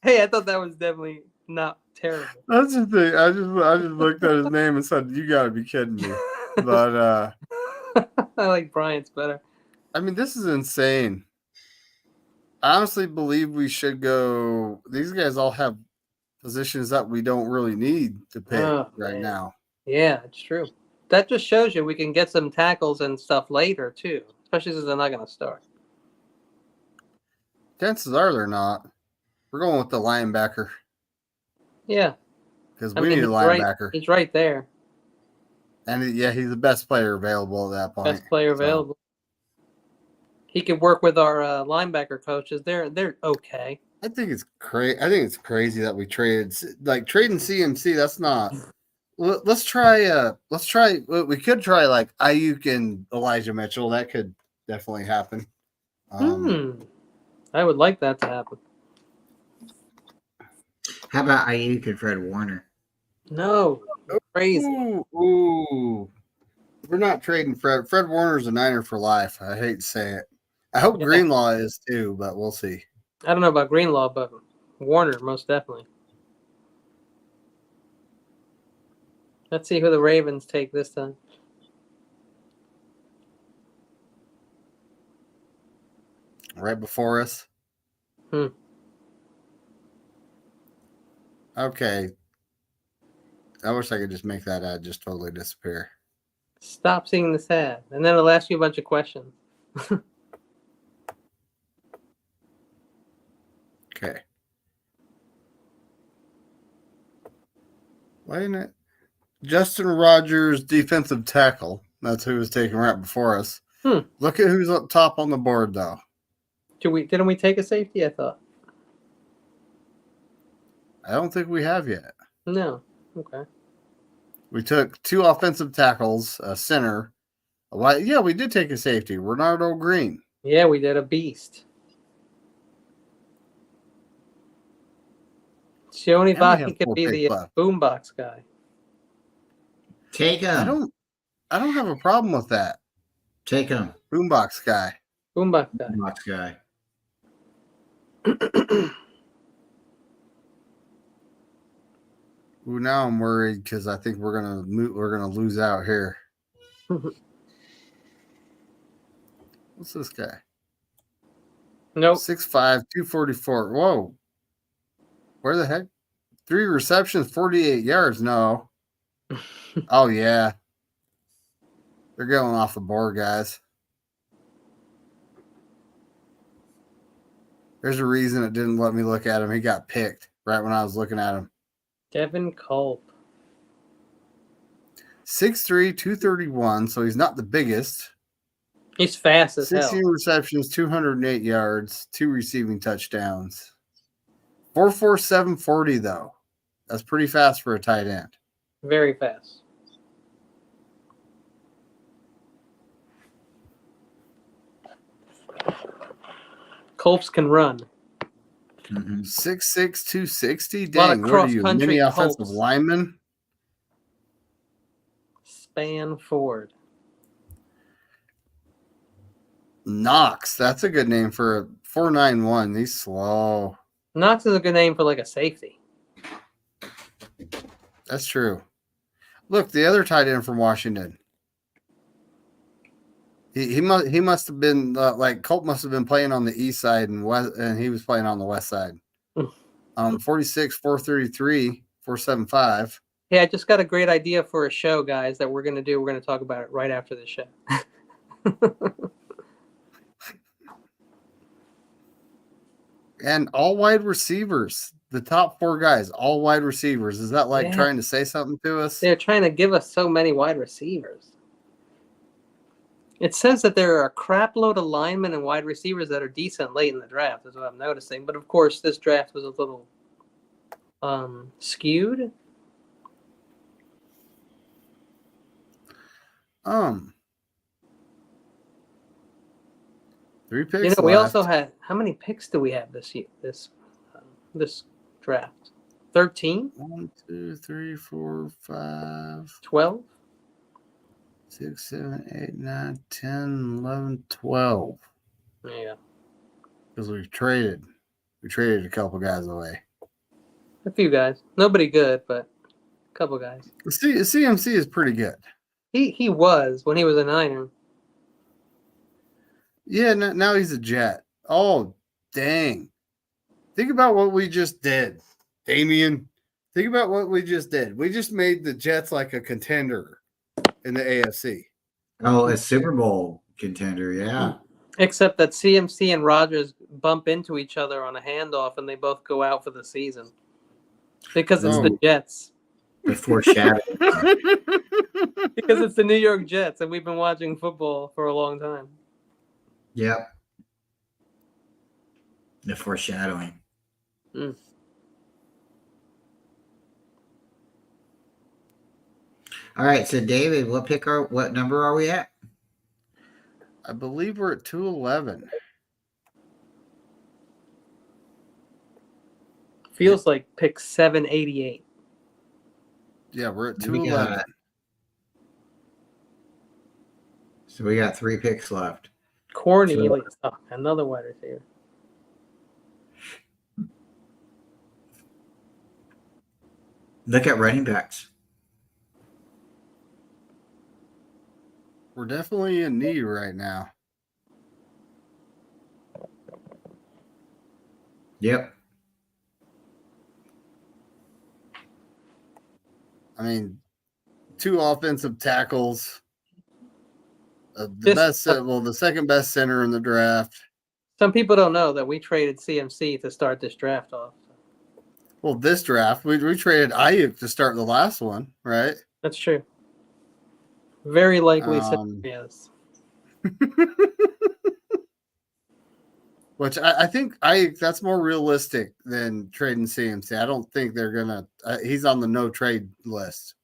Hey, I thought that was definitely not terrible. That's the thing. I just looked at his name and said, "You got to be kidding me!" But I like Bryant's better. I mean, this is insane. I honestly believe we should go. These guys all have positions that we don't really need to pick right man. now. Yeah, it's true. That just shows you we can get some tackles and stuff later too, especially since they're not going to start. Chances are they're not. We're going with the linebacker. Yeah, because we need a linebacker. He's right there. And yeah, he's the best player available at that point. Best player available. He could work with our linebacker coaches. They're okay. I think it's crazy. I think it's crazy that we traded trading CMC. That's not. Let's try. We could try like Ayuk and Elijah Mitchell. That could definitely happen. I would like that to happen. How about Ayuk and Fred Warner? No, crazy. Ooh. We're not trading Fred. Fred Warner's a Niner for life. I hate to say it. I hope Greenlaw is too, but we'll see. I don't know about Greenlaw, but Warner most definitely. Let's see who the Ravens take this time. Right before us. Okay. I wish I could just make that ad just totally disappear. Stop seeing this ad, and then it'll ask you a bunch of questions. Okay. Why isn't it? Justin Rogers, defensive tackle. That's who was taken right before us. Look at who's up top on the board, though. Didn't we take a safety? I thought. I don't think we have yet. No. Okay. We took 2 offensive tackles, a center. Yeah, we did take a safety. Renardo Green. Yeah, we did a beast. Shoni And we have Vaki could 4 be picks the left. boombox guy. Take him. I don't have a problem with that. Take him. Boombox guy. Boombox guy. Box guy. Ooh, now I'm worried because I think we're gonna lose out here. What's this guy? Nope. 6'5", 244. Whoa. Where the heck? 3 receptions, 48 yards. No. Oh, yeah. They're going off the board, guys. There's a reason it didn't let me look at him. He got picked right when I was looking at him. Devin Culp. 6'3", 231, so he's not the biggest. He's fast as 16 hell. receptions, 208 yards, 2 receiving touchdowns. 4.47 740 though. That's pretty fast for a tight end. Very fast. Colps can run. 6'6", 260. Lot of Dang, what are you, cross-country mini offensive Colts. lineman? Span forward. Knox. That's a good name for a 4.91. He's slow. Knox is a good name for like a safety. That's true. Look, the other tight end from Washington. He must have been like Colt must have been playing on the east side and he was playing on the west side. 46, 433, 475. Hey, I just got a great idea for a show, guys, that we're going to do. We're going to talk about it right after the show. And all wide receivers. The top 4 guys, all wide receivers. Is that like Yeah. trying to say something to us? They're trying to give us so many wide receivers. It says that there are a crap load of linemen and wide receivers that are decent late in the draft, is what I'm noticing. But of course, this draft was a little skewed. 3 picks. You know, we left. also had, how many picks do we have this year? This draft? 13? 1, 2, 3, 4, 5, 12? 6, 7, 8, 9, 10, 11, 12. Yeah. Because we traded a couple guys away. A few guys. Nobody good, but a couple guys. The CMC is pretty good. He was when he was a Niner. Yeah, now he's a Jet. Oh, dang. Think about what we just did, Damien. Think about what we just did. We just made the Jets like a contender in the AFC. Oh, a Super Bowl contender, yeah. Except that CMC and Rodgers bump into each other on a handoff and they both go out for the season. Because it's the Jets. The foreshadowing. Because it's the New York Jets and we've been watching football for a long time. Yep. The foreshadowing. Mm. All right, so David, what number are we at? I believe we're at 211. Feels like pick 788. Yeah, we're at We 211. So we got 3 picks left. Cornelius. Oh, another wide receiver. Look at running backs. We're definitely in need right now. Yep. I mean, 2 offensive tackles. Just, The second best center in the draft. some people don't know that we traded CMC to start this draft off. Well, this draft, we traded Ayuk to start the last one, right? That's true. Very likely Um, yes. Which I think that's more realistic than trading CMC. I don't think they're gonna. He's on the no trade list.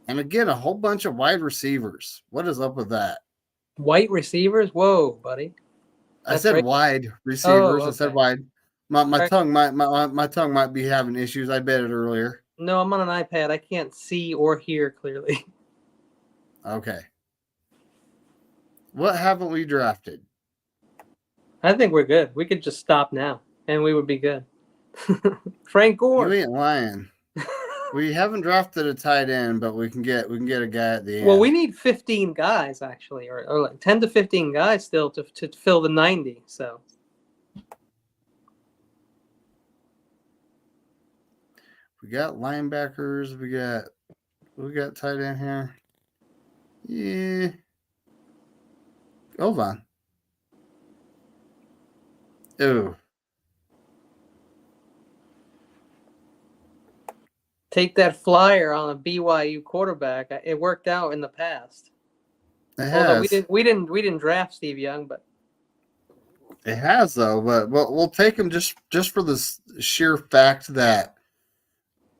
And again, a whole bunch of wide receivers. What is up with that? White receivers? Whoa, buddy. I That's said right. wide receivers. Oh, I said okay. wide. My Right. tongue my tongue might be having issues. I bet it earlier. No, I'm on an iPad. I can't see or hear clearly. Okay. What haven't we drafted? I think we're good. We could just stop now, and we would be good. Frank Gore. You ain't lying. We haven't drafted a tight end, but we can get a guy at the end. Well, we need 15 guys actually, or like 10 to 15 guys still to fill the 90. So we got linebackers. We got tight end here. Yeah. Hold on. Ooh. take that flyer on a BYU quarterback. It worked out in the past. It Although has. we didn't draft Steve Young, but It has though, but we'll take him just for the sheer fact that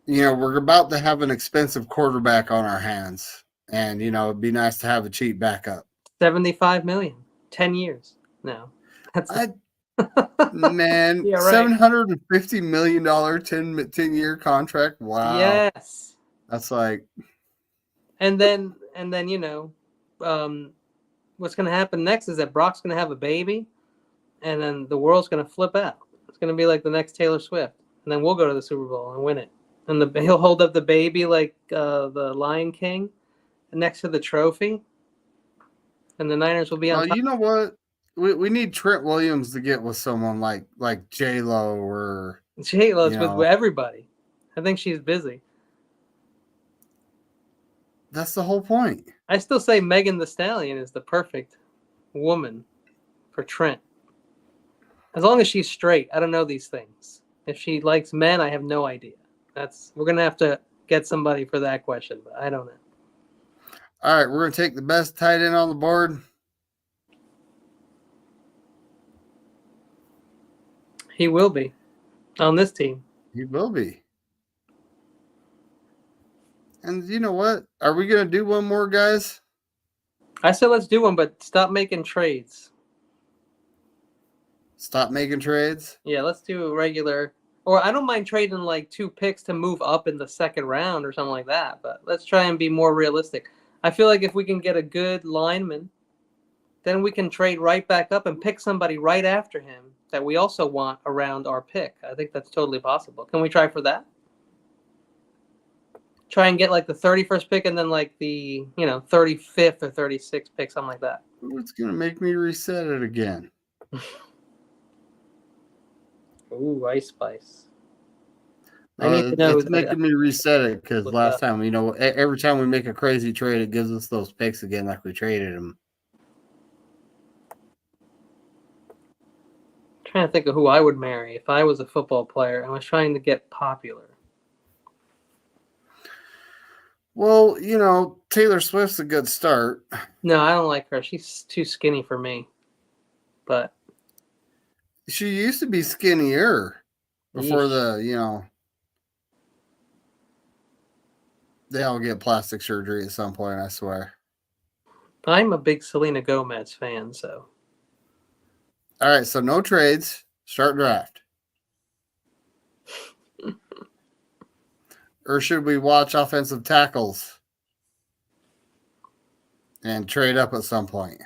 we're about to have an expensive quarterback on our hands, and it'd be nice to have a cheap backup. 75 million, 10 years now. That's Man, Yeah, right. $750 million 10-year contract. Wow. Yes. That's like, And then what's going to happen next is that Brock's going to have a baby, and then the world's going to flip out. It's going to be like the next Taylor Swift, and then we'll go to the Super Bowl and win it. And he'll hold up the baby like the Lion King next to the trophy, and the Niners will be on well, top. you know what? We need Trent Williams to get with someone like J-Lo or J-Lo's with everybody. I think she's busy. That's the whole point. I still say Megan Thee Stallion is the perfect woman for Trent. As long as she's straight. I don't know these things. If she likes men, I have no idea. We're gonna have to get somebody for that question, but I don't know. All right, we're gonna take the best tight end on the board. He will be on this team. He will be. And you know what? Are we gonna do one more, guys? I said let's do one, but stop making trades. Stop making trades? Yeah, let's do a regular. Or I don't mind trading like 2 picks to move up in the second round or something like that, but let's try and be more realistic. I feel like if we can get a good lineman, then we can trade right back up and pick somebody right after him that we also want around our pick. I think that's totally possible. Can we try for that? Try and get like the 31st pick and then like the 35th or 36th pick, something like that. It's gonna make me reset it again. Ooh, Ice Spice. I need to know. It's making me reset it because last time, every time we make a crazy trade, it gives us those picks again like we traded them. Trying to think of who I would marry if I was a football player and was trying to get popular. Well, Taylor Swift's a good start. No, I don't like her. She's too skinny for me. But she used to be skinnier before they all get plastic surgery at some point, I swear. I'm a big Selena Gomez fan, so. All right, so no trades. Start draft. Or should we watch offensive tackles and trade up at some point?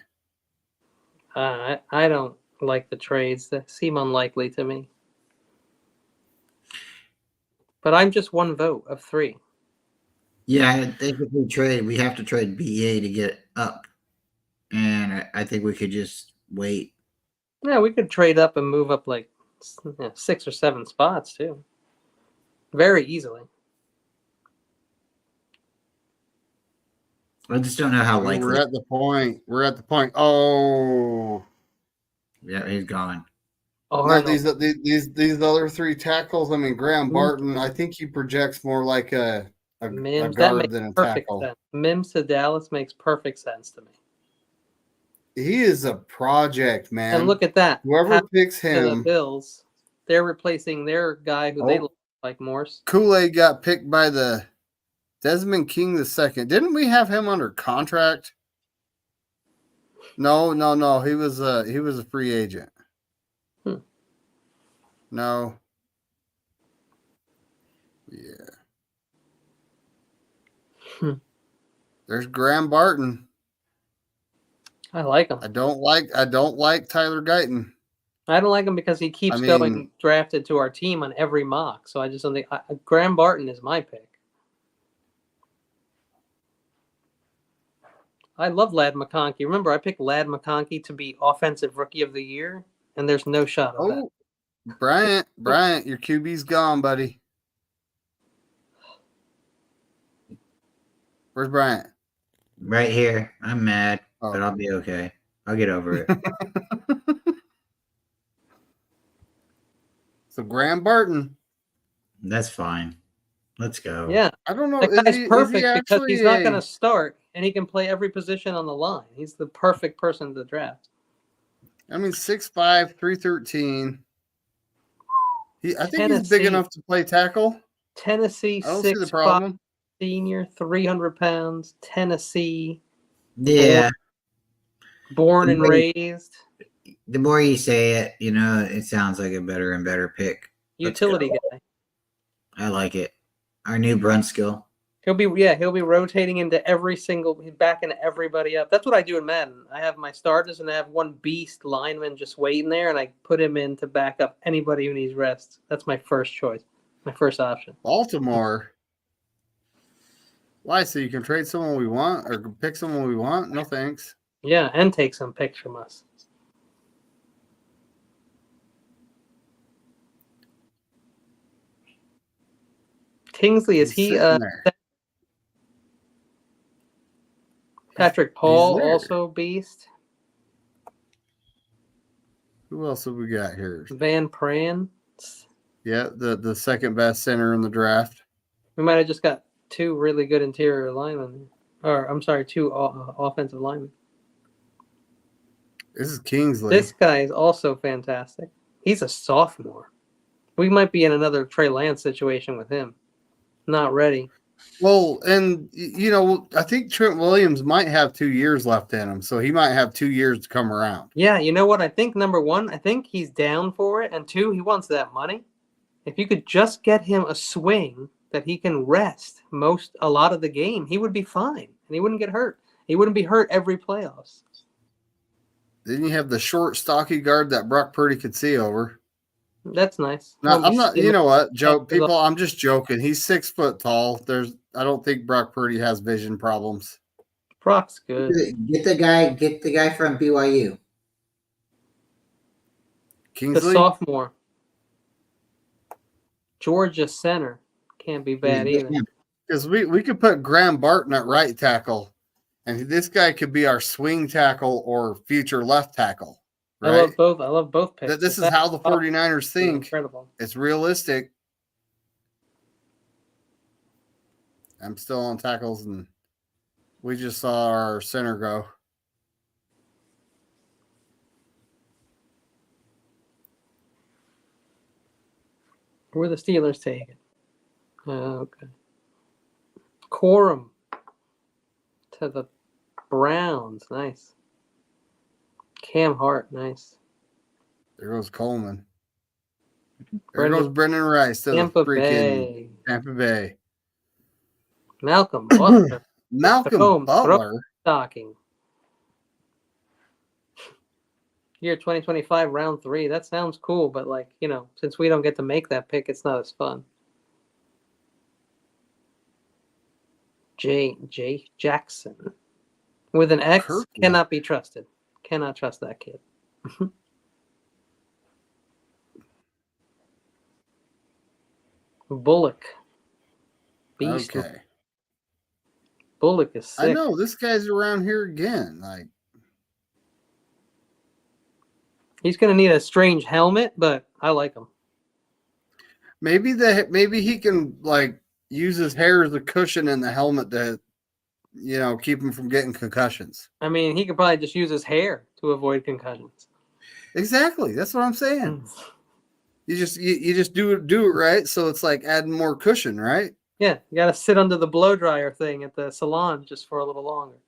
I don't like the trades. They seem unlikely to me. But I'm just 1 vote of 3. Yeah, I think if we trade, we have to trade BA to get up. And I think we could just wait. Yeah, we could trade up and move up like 6 or 7 spots too. Very easily. I just don't know how We're likely. at the point. We're at the point. Oh, Yeah, he's gone. no, Arnold. these other three tackles. I mean, Graham Mhm. Barton. I think he projects more like a Mims, that guard makes than a perfect tackle. sense. Mims to Dallas makes perfect sense to me. He is a project, man. And look at that. Whoever picks To the him. Bills, they're replacing their guy who they Oh, like Morse. Kool-Aid got picked by the Desmond King II. Didn't we have him under contract? No. He was a free agent. Hmm. No. Yeah. Hmm. There's Graham Barton. I like him. I don't like Tyler Guyton. I don't like him because he keeps going drafted to our team on every mock. So I just don't think Graham Barton is my pick. I love Lad McConkey. Remember, I picked Lad McConkey to be Offensive Rookie of the Year, and there's no shot of that. Bryant, your QB's gone, buddy. Where's Bryant? Right here. I'm mad, Oh. but I'll be okay. I'll get over it. So Graham Barton. That's fine. Let's go. Yeah, I don't know. that guy's perfect because he's not going to to start, and he can play every position on the line. He's the perfect person to draft. I mean, 6'5", 313. I think he's Tennessee. big enough to play tackle. Tennessee, I don't see the 6'5", problem. senior, 300 pounds. Tennessee, Yeah. born and raised. The more you say it, it sounds like a better and better pick. Utility guy. I like it. Our new Brunskill. He'll be rotating into backing everybody up. That's what I do in Madden. I have my starters and I have one beast lineman just waiting there, and I put him in to back up anybody who needs rest. That's my first choice, my first option. Baltimore. Why? So you can trade someone we want or pick someone we want? No thanks. Yeah, and take some picks from us. Kingsley, is he Patrick Paul also beast? Who else have we got here? Van Pran. Yeah, the second best center in the draft. We might have just got two really good interior linemen. Or, I'm sorry, two offensive linemen. This is Kingsley. This guy is also fantastic. He's a sophomore. We might be in another Trey Lance situation with him. Not ready. Well, and I think Trent Williams might have 2 years left in him, so he might have 2 years to come around. Yeah, you know what? I think number one, I think he's down for it, and two, he wants that money. If you could just get him a swing that he can rest a lot of the game, he would be fine, and he wouldn't get hurt. He wouldn't be hurt every playoffs. Then you have the short, stocky guard that Brock Purdy could see over. That's nice. No, I'm not. You know what, joke people? I'm just joking. He's 6 foot tall. I don't think Brock Purdy has vision problems. Brock's good. Get the guy from BYU. Kingsley, the sophomore. Georgia center can't be bad either. Because we could put Graham Barton at right tackle, and this guy could be our swing tackle or future left tackle. Right? I love both picks. This is how the 49ers think. Incredible. It's realistic. I'm still on tackles, and we just saw our center go. Who are the Steelers taking? Okay. Corum to the Browns. Nice. Cam Hart. Nice. There goes Coleman. There goes Brendan Rice to Tampa the freaking Tampa Bay. Malcolm Butler. Malcolm Butler. Stocking. Year 2025, round 3. That sounds cool, but since we don't get to make that pick, it's not as fun. J. Jackson with an X. Kirkland. Cannot be trusted. Cannot trust that kid. Bullock. Beast. Okay. Bullock is sick. I know this guy's around here again. Like He's going to need a strange helmet, but I like him. maybe he can like use his hair as a cushion in the helmet to, keep him from getting concussions. I mean, he could probably just use his hair to avoid concussions. Exactly. That's what I'm saying. You just do it right, so it's like adding more cushion, right? Yeah, you got to sit under the blow dryer thing at the salon just for a little longer.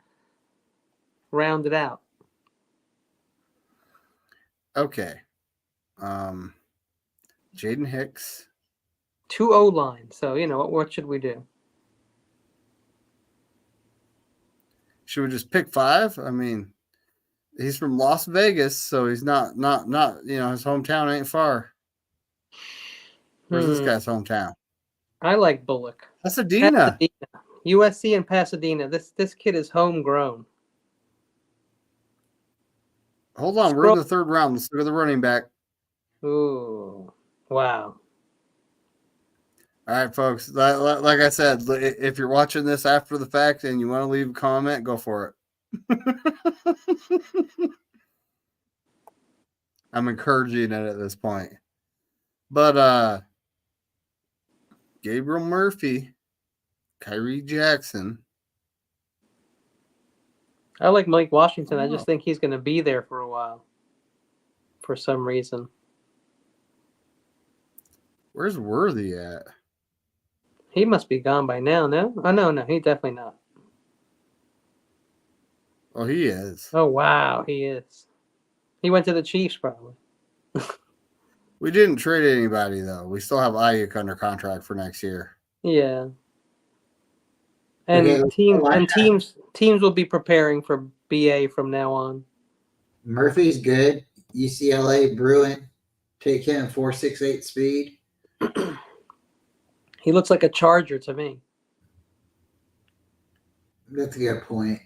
Round it out. Okay. Jaden Hicks. 2 O-line. So, what should we do? Should we just pick 5? I mean, he's from Las Vegas, so he's not his hometown ain't far. Where's this guy's hometown? I like Bullock. Pasadena. USC and Pasadena. This kid is homegrown. Hold on, we're in the 3rd round. Let's look at the running back. Ooh, wow. All right, folks. Like I said, if you're watching this after the fact and you want to leave a comment, go for it. I'm encouraging it at this point. But Gabriel Murphy, Kyrie Jackson. I like Mike Washington. I just think he's going to be there for a while for some reason. Where's Worthy at? He must be gone by now, no? Oh, no, he definitely not. Oh, he is. Oh, wow, he is. He went to the Chiefs, probably. We didn't trade anybody, though. We still have Ayuk under contract for next year. Yeah. And teams will be preparing for BA from now on. Murphy's good. UCLA Bruin. Take him 4.68 speed. He looks like a Charger to me. That's a good point.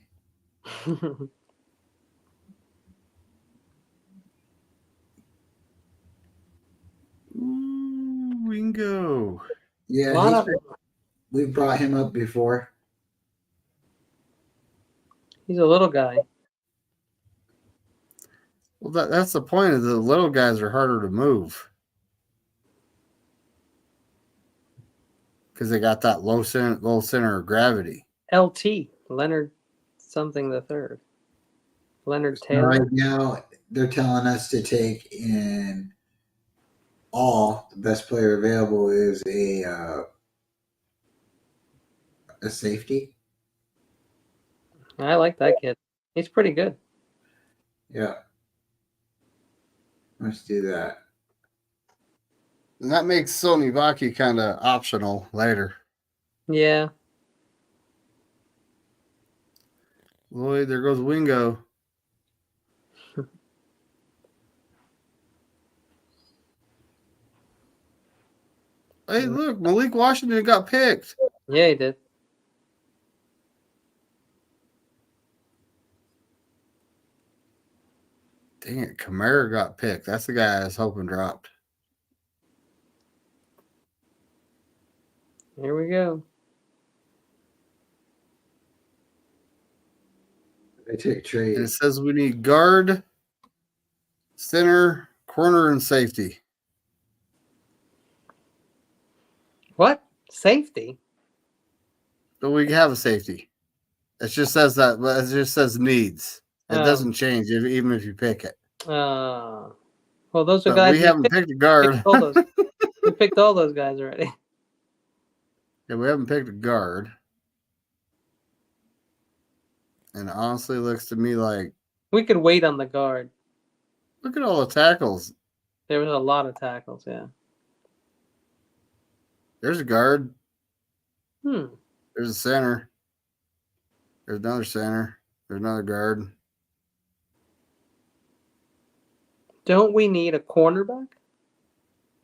Ooh, Wingo. Yeah, we've brought him up before. He's a little guy. Well, that's the point. Of the little guys are harder to move because they got that low center of gravity. LT, Leonard something the third. Leonard Taylor. Right now, they're telling us to take in all. The best player available is a safety. I like that kid. He's pretty good. Yeah. Let's do that. And that makes Sony Vaki kind of optional later. Yeah. Lloyd, there goes Wingo. Hey, look, Malik Washington got picked. Yeah, he did. Dang it, Kamara got picked. That's the guy I was hoping dropped. Here we go. They take trade. And it says we need guard, center, corner, and safety. What? Safety? But we have a safety. It just says that. It just says needs. It doesn't change even if you pick it. Well, those are But guys we haven't picked a guard. We picked all those guys already. Yeah, we haven't picked a guard. And it honestly looks to me like We could wait on the guard. look at all the tackles. There was a lot of tackles, yeah. There's a guard. Hmm. There's a center. There's another center. There's another guard. Don't we need a cornerback?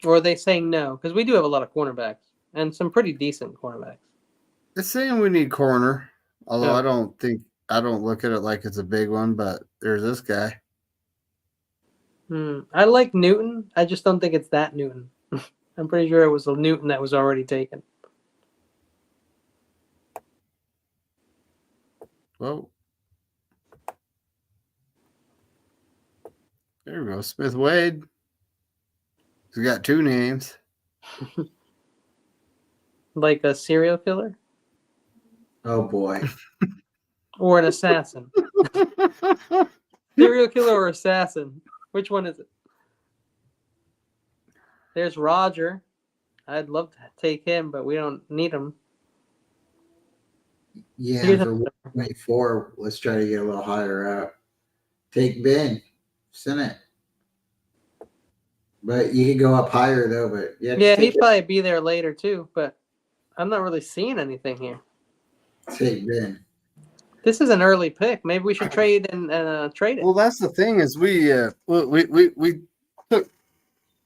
Or are they saying no? Because we do have a lot of cornerbacks and some pretty decent cornerbacks. It's saying we need corner. Although Yeah. I don't look at it like it's a big one, but there's this guy. I like Newton. I just don't think it's that Newton. I'm pretty sure it was a Newton that was already taken. Well, there we go. Smith Wade. He's got two names. Like a serial killer Oh boy. or an assassin. Serial killer or assassin? Which one is it? There's Roger. I'd love to take him, but we don't need him. Yeah, Here's for 124, let's try to get a little higher up. Take Ben. Send it. But you can go up higher though, but Yeah, just he'd probably be there later too, but I'm not really seeing anything here. take Ben. This is an early pick. Maybe we should trade and trade it. Well, that's the thing is we took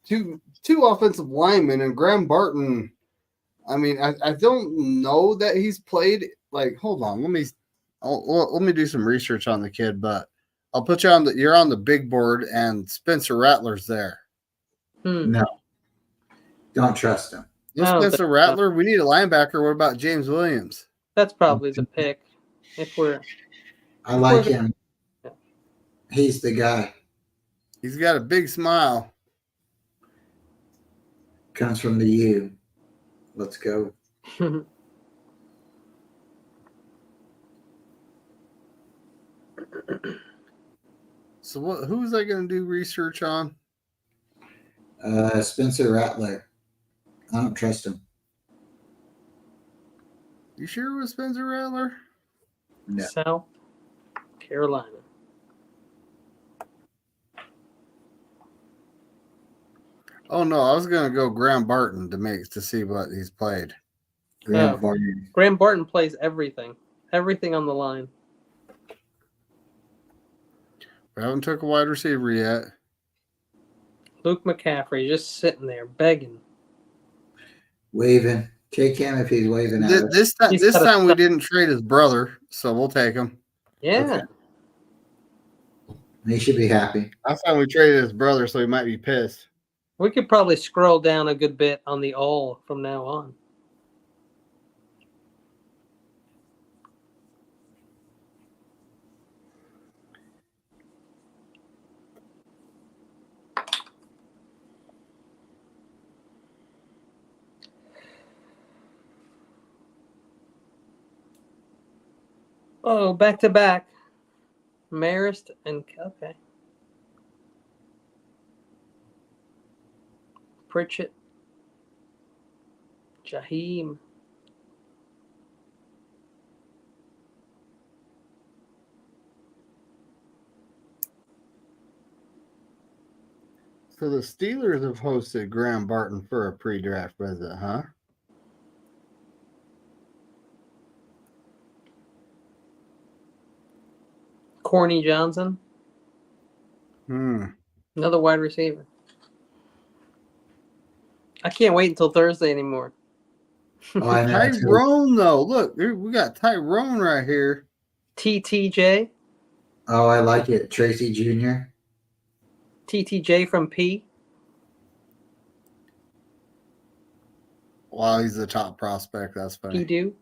two offensive linemen and Graham Barton. I mean, I don't know that he's played. Like, hold on, let me do some research on the kid, but I'll put you on the. You're on the big board, and Spencer Rattler's there. No. Don't trust him. No I don't Spencer think so. Rattler. We need a linebacker. What about James Williams? That's probably the pick. If we're I like him. Yeah. He's the guy. He's got a big smile. Comes from the U. Let's go. So what? Who's I going to do research on? Spencer Rattler. I don't trust him. You sure it was Spencer Rattler? No. South Carolina. Oh no, I was going to go Graham Barton to see what he's played. Graham Oh. Barton. Graham Barton plays everything. Everything on the line. We haven't took a wide receiver yet. Luke McCaffrey just sitting there begging. Waving. Take him if he's waving at us. This time, He's got a we stop. didn't trade his brother, so we'll take him. Yeah. Okay. He should be happy. Last time we traded his brother, so he might be pissed. We could probably scroll down a good bit on the all from now on. Oh, back to back. Marist and okay. Pritchett. Jaheim. So the Steelers have hosted Graham Barton for a pre-draft visit, huh? Corny Johnson. Another wide receiver. I can't wait until Thursday anymore. Oh, I know. too. Tyrone, though. Look, we got Tyrone right here. TTJ. Oh, I like it. Tracy Jr. TTJ from P. Wow, he's the top prospect. That's funny. He do.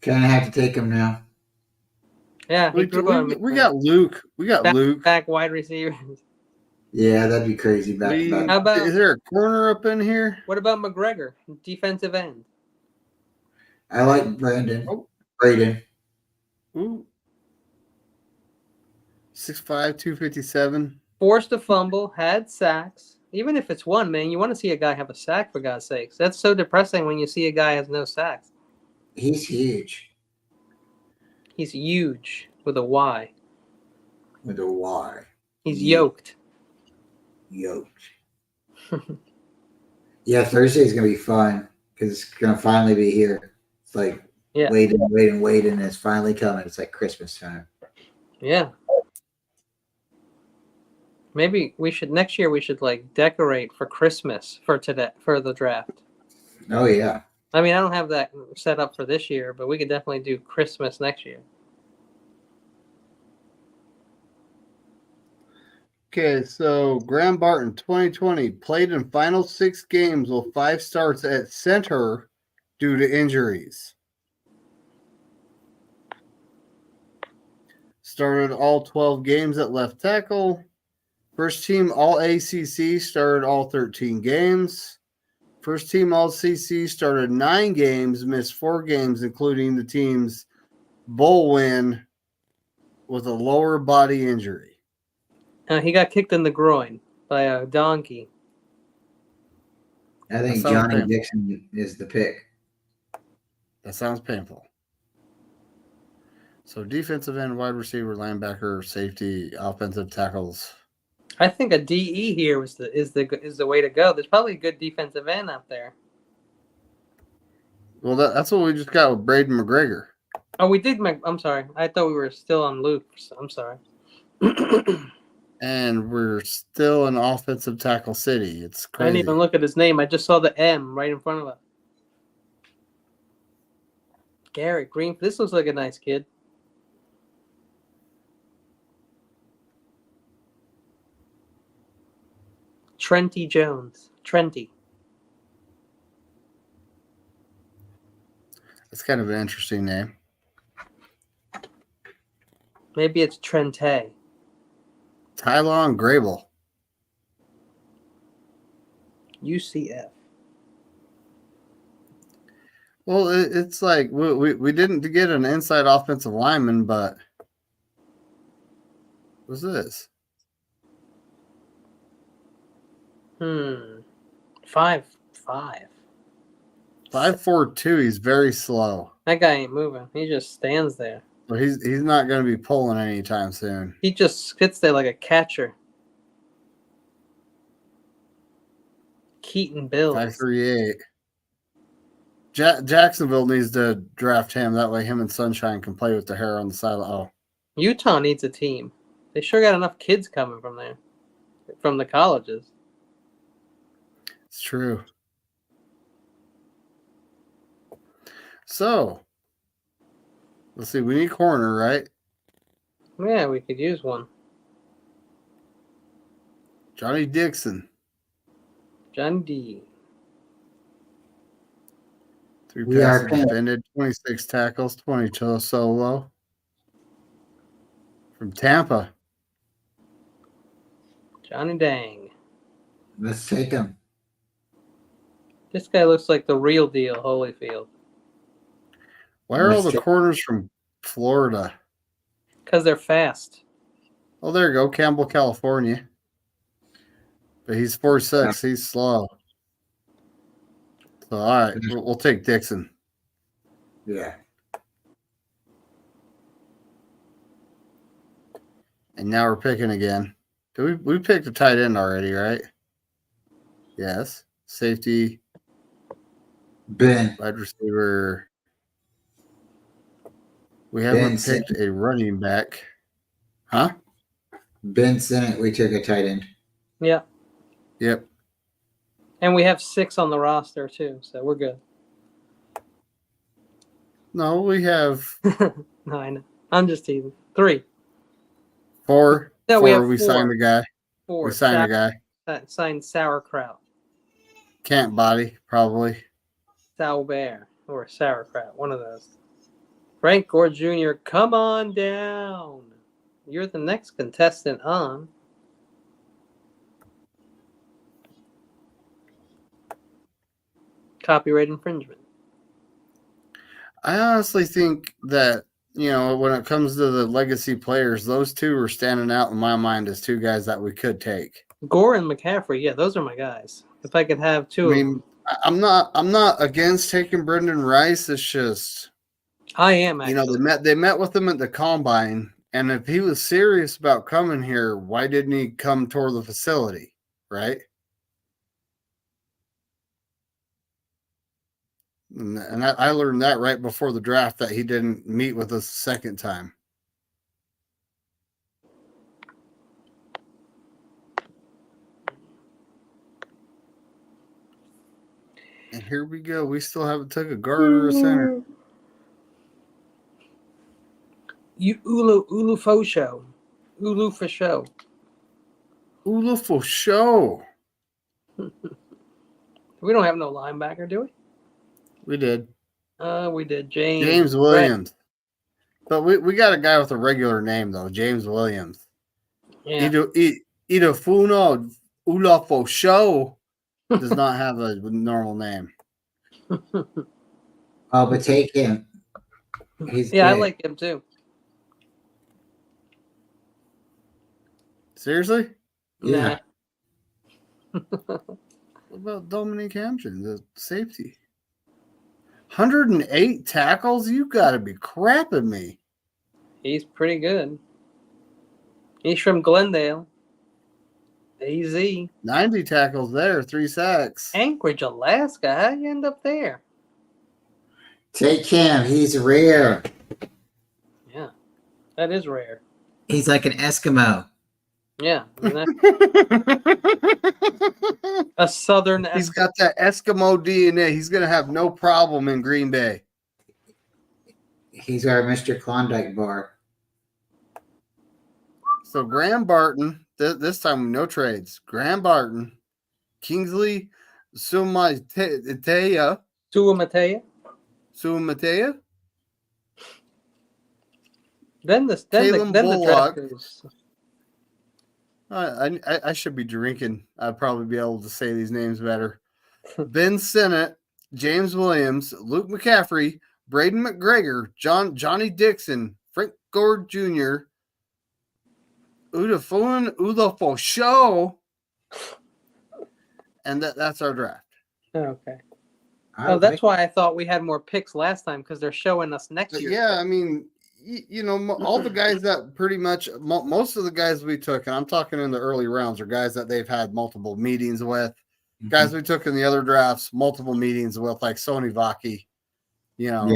Kind of have to take him now. Yeah, he We grew on me. got Luke. We got Luke. Back wide receivers. Yeah, that'd be crazy. Back to How back. about Is there a corner up in here? what about McGregor, defensive end? I like Brandon. Oh. Braden. Ooh. 6'5", 257. Forced a fumble, had sacks. Even if it's one, man, you want to see a guy have a sack for God's sakes. That's so depressing when you see a guy has no sacks. He's huge. He's huge with a Y. With a Y. He's Yeah. yoked. Yoked. Yeah, Thursday's going to be fun because it's going to finally be here. It's like Yeah. waiting, and it's finally coming. It's like Christmas time. Yeah. Maybe next year we should like decorate for Christmas for the draft. Oh, yeah. I mean, I don't have that set up for this year, but we could definitely do Christmas next year. Okay, so Graham Barton, 2020, played in final 6 games with 5 starts at center due to injuries. started all 12 games at left tackle. First team All ACC started all 13 games. First team All CC started 9 games, missed 4 games, including the team's bowl win with a lower body injury. He got kicked in the groin by a donkey. I think That sounds Johnny painful. Dixon is the pick. That sounds painful. So defensive end, wide receiver, linebacker, safety, offensive tackles. I think a DE here is the way to go. There's probably a good defensive end out there. Well, that's what we just got with Braden McGregor. Oh, we did make. I'm sorry. I thought we were still on loops. I'm sorry. And we're still in offensive tackle city. It's I didn't crazy. even look at his name. I just saw the M right in front of it. Garrett Green. This looks like a nice kid. Trenty Jones. Trenty. It's kind of an interesting name. Maybe it's Trente. Tylon Grable. UCF. Well, it's like we didn't get an inside offensive lineman, but what's this? 5'5". 5'4", he's very slow. That guy ain't moving. He just stands there. But he's not going to be pulling anytime soon. He just sits there like a catcher. Keaton Bills. 5'3", Jacksonville needs to draft him. That way him and Sunshine can play with the hair on the side. Utah needs a team. They sure got enough kids coming from there. From the colleges. It's true. So, let's see. We need corner, right? Yeah, we could use one. Johnny Dixon. John D. 3 We are passes defended, 26 tackles, 22 solo. From Tampa. Johnny Dang. Let's take him. This guy looks like the real deal, Holyfield. Why are all the corners from Florida? Because they're fast. Oh, there you go. Campbell, California. But he's 4'6". He's slow. So, all right. We'll take Dixon. Yeah. And now we're picking again. We picked a tight end already, right? Yes. Safety. Ben. Wide receiver. We haven't picked a running back. Huh? Ben Sinnott, we took a tight end. Yeah. Yep. And we have 6 on the roster, too, so we're good. No, we have No, I know. I'm just teasing. 3. 4. No, 4. we have We 4. signed a guy. 4. We signed a guy. Signed Sauerkraut. Can't body, probably. Sauber or Sauerkraut. One of those. Frank Gore Jr., come on down. You're the next contestant on. Copyright infringement. I honestly think that, when it comes to the legacy players, those two are standing out in my mind as 2 guys that we could take. Gore and McCaffrey, yeah, those are my guys. If I could have 2 I of them. mean, I'm not against taking Brendan Rice. It's just, I am actually. they met with him at the combine, and if he was serious about coming here, why didn't he come toward the facility, right? And I learned that right before the draft that he didn't meet with us a second time. And here we go. We still haven't took a guard or a center. Ulu for show. Ulu for show. Ulu for show. We don't have no linebacker, do we? We did. We did. James Williams. But we got a guy with a regular name though, James Williams. Yeah. Idafuno Ulafo Show does not have a normal name. Oh, but take him. He's Yeah, I good. like him too. Seriously? Yeah. What about Dominic Hampton, the safety? 108 tackles? You got to be crapping me. He's pretty good. He's from Glendale. AZ. 90 tackles there, 3 sacks. Anchorage, Alaska. How you end up there? Take him. He's rare. Yeah. That is rare. He's like an Eskimo. Yeah. I mean, a southern He's got that Eskimo DNA. He's going to have no problem in Green Bay. He's our Mr. Klondike bar. So Graham Barton, this time no trades. Graham Barton, Kingsley Sumatea. Suamatea. Then the Caleb Bullock. drafters. I should be drinking. I'd probably be able to say these names better. Ben Sinnott, James Williams, Luke McCaffrey, Braden McGregor, Johnny Dixon, Frank Gore Jr., Udafun Udafo Show, and that's our draft. Okay. I Oh, that's like- why I thought we had more picks last time because they're showing us next But year. yeah, I mean, all the guys that pretty much most of the guys we took, and I'm talking in the early rounds, are guys that they've had multiple meetings with. Guys we took in the other drafts, multiple meetings with, like Sony Vaki, Yeah.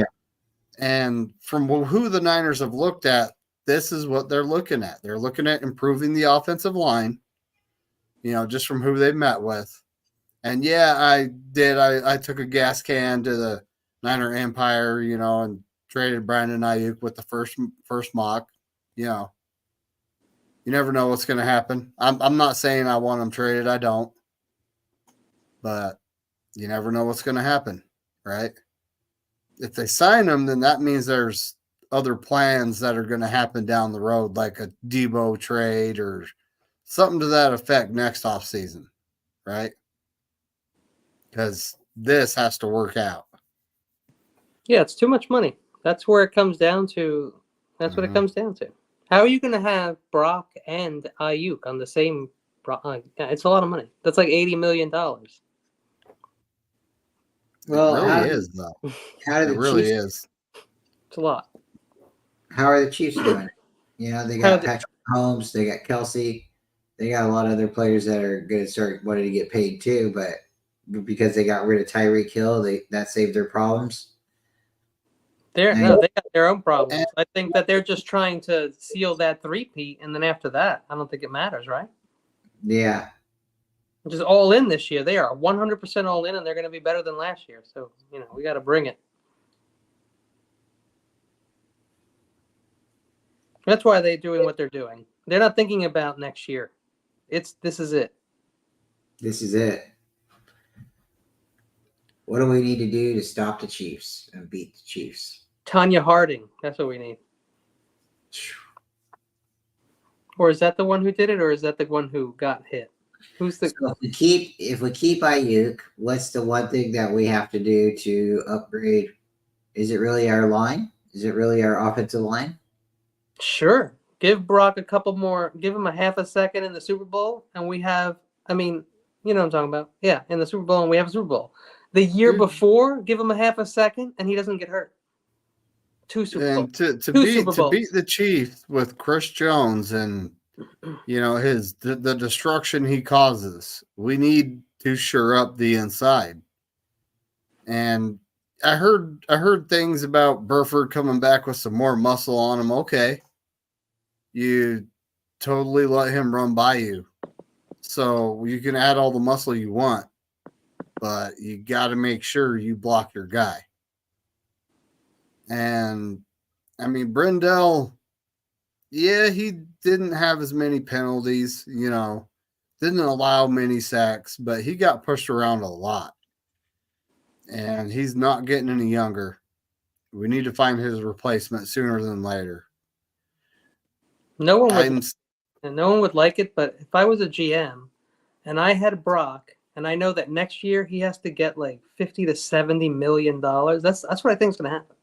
And from who the Niners have looked at, this is what they're looking at. They're looking at improving the offensive line, just from who they've met with. And yeah, I did. I took a gas can to the Niner Empire, and traded Brandon Ayuk with the first mock. You never know what's going to happen. I'm not saying I want him traded. I don't. But you never know what's going to happen, right? If they sign him, then that means there's other plans that are going to happen down the road, like a Debo trade or something to that effect next offseason, right? Because this has to work out. Yeah, it's too much money. That's where it comes down to. That's what it Mhm. comes down to. How are you going to have Brock and Ayuk on the same? Yeah, it's a lot of money. That's like $80 million. Well, it how really did- is, though. How It do the really Chiefs? is. It's a lot. How are the Chiefs doing? They How got the- Patrick Mahomes, they got Kelsey, they got a lot of other players that are going to start wanting to get paid too. But because they got rid of Tyreek Hill, that saved their problems. They got their own problems. And- I think that they're just trying to seal that three-peat, and then after that, I don't think it matters, right? Yeah, Just all in this year. They are 100% all in, and they're going to be better than last year. So we got to bring it. That's why they're doing what they're doing. They're not thinking about next year. This is it. this is it. What do we need to do to stop the Chiefs and beat the Chiefs? Tanya Harding. That's what we need. Or is that the one who did it, or is that the one who got hit? Who's the? So if we keep Ayuk, what's the one thing that we have to do to upgrade? Is it really our line? Is it really our offensive line? Sure. Give Brock a couple more. Give him a half a second in the Super Bowl, and we have. I mean, you know what I'm talking about. Yeah, in the Super Bowl, and we have a Super Bowl. The year Dude. before, give him a half a second, and he doesn't get hurt. 2 Super Bowls. And to Two beat Super Bowls. the Chiefs with Chris Jones and the destruction he causes, we need to shore up the inside. And I heard things about Burford coming back with some more muscle on him. Okay, you totally let him run by you, so you can add all the muscle you want, but you got to make sure you block your guy. And I mean, Brendel, yeah, he didn't have as many penalties, didn't allow many sacks, but he got pushed around a lot. And he's not getting any younger. We need to find his replacement sooner than later. No one would, Titans, and no one would like it. But if I was a GM and I had Brock, and I know that next year he has to get like $50 to $70 million, that's what I think is going to happen.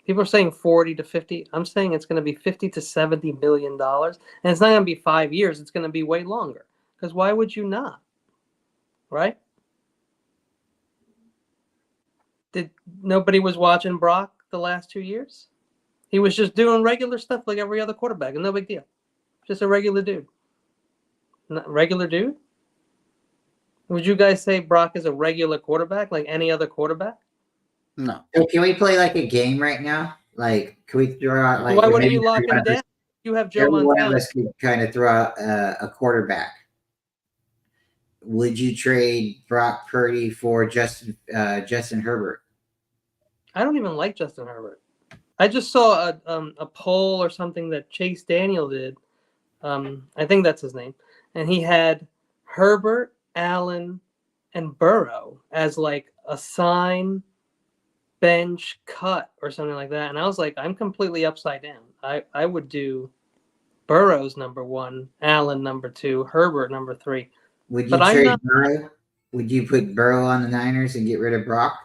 People are saying 40 to 50. I'm saying it's going to be 50 to $70 million, and it's not going to be 5 years. It's going to be way longer. Because why would you not? Right? Nobody was watching Brock the last 2 years? He was just doing regular stuff like every other quarterback, and no big deal. Just a regular dude. Not regular dude? Would you guys say Brock is a regular quarterback, like any other quarterback? no. So can we play like a game right now? Like, can we throw out like? Why wouldn't maybe you lock every one him of us- down? You have Joe Every one of Montana. us could kind of throw out a quarterback. Would you trade Brock Purdy for Justin Herbert? I don't even like Justin Herbert. I just saw a poll or something that Chase Daniel did. I think that's his name, and he had Herbert, Allen, and Burrow as like a sign bench cut or something like that. And I was like, I'm completely upside down. I would do Burrow's number 1, Allen number 2, Herbert number 3. Would you But I'm trade not- Burrow? Would you put Burrow on the Niners and get rid of Brock?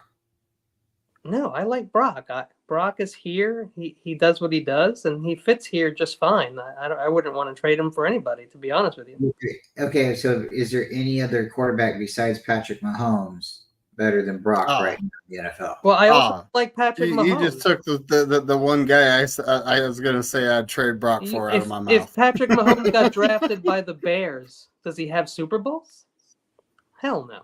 No, I like Brock. Brock is here. He does what he does, and he fits here just fine. I wouldn't want to trade him for anybody, to be honest with you. Okay, so is there any other quarterback besides Patrick Mahomes better than Brock right now in the NFL? Well, I also like Patrick You Mahomes. just took the one guy I was going to say I'd trade Brock for out of my mouth. If Patrick Mahomes got drafted by the Bears, does he have Super Bowls? Hell no.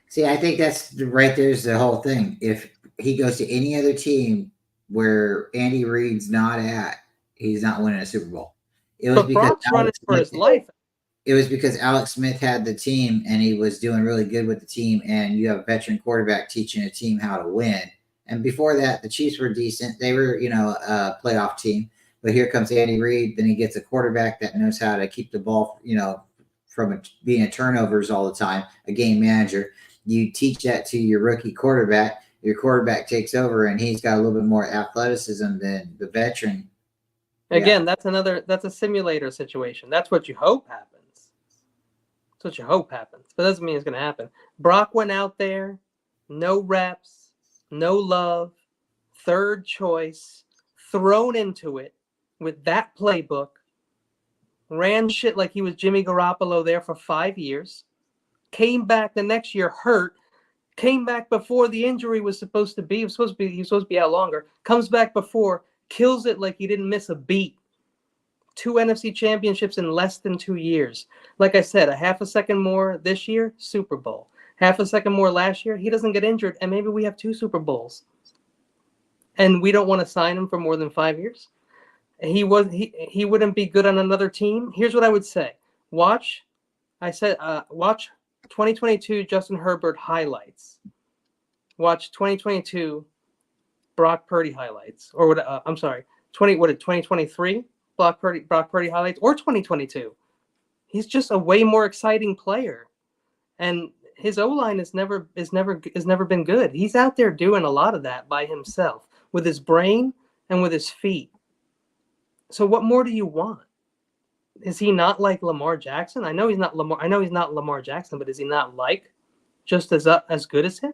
See, I think that's right there's the whole thing. If he goes to any other team where Andy Reid's not at, he's not winning a Super Bowl. But Brock's running for his life. It was because Alex Smith had the team and he was doing really good with the team, and you have a veteran quarterback teaching a team how to win. And before that, the Chiefs were decent. They were, a playoff team. But here comes Andy Reid. Then he gets a quarterback that knows how to keep the ball, from being turnovers all the time, a game manager. You teach that to your rookie quarterback. Your quarterback takes over, and he's got a little bit more athleticism than the veteran. Again, that's a simulator situation. That's what you hope happens. That's what you hope happens. But that doesn't mean it's going to happen. Brock went out there, no reps, no love, third choice, thrown into it with that playbook, ran shit like he was Jimmy Garoppolo there for 5 years, came back the next year hurt, came back before the injury was supposed to be. He was supposed to be out longer. Comes back before, kills it like he didn't miss a beat. 2 NFC championships in less than 2 years. Like I said, a half a second more this year, Super Bowl. Half a second more last year, he doesn't get injured, and maybe we have 2 Super Bowls. And we don't want to sign him for more than 5 years. He wouldn't be good on another team. Here's what I would say. Watch 2022 Justin Herbert highlights. Watch 2022 Brock Purdy highlights. Or what? 2023 Brock Purdy highlights, or 2022. He's just a way more exciting player, and his O-line has never been good. He's out there doing a lot of that by himself with his brain and with his feet. So what more do you want? Is he not like Lamar Jackson? I know he's not Lamar Jackson, but is he not like just as good as him?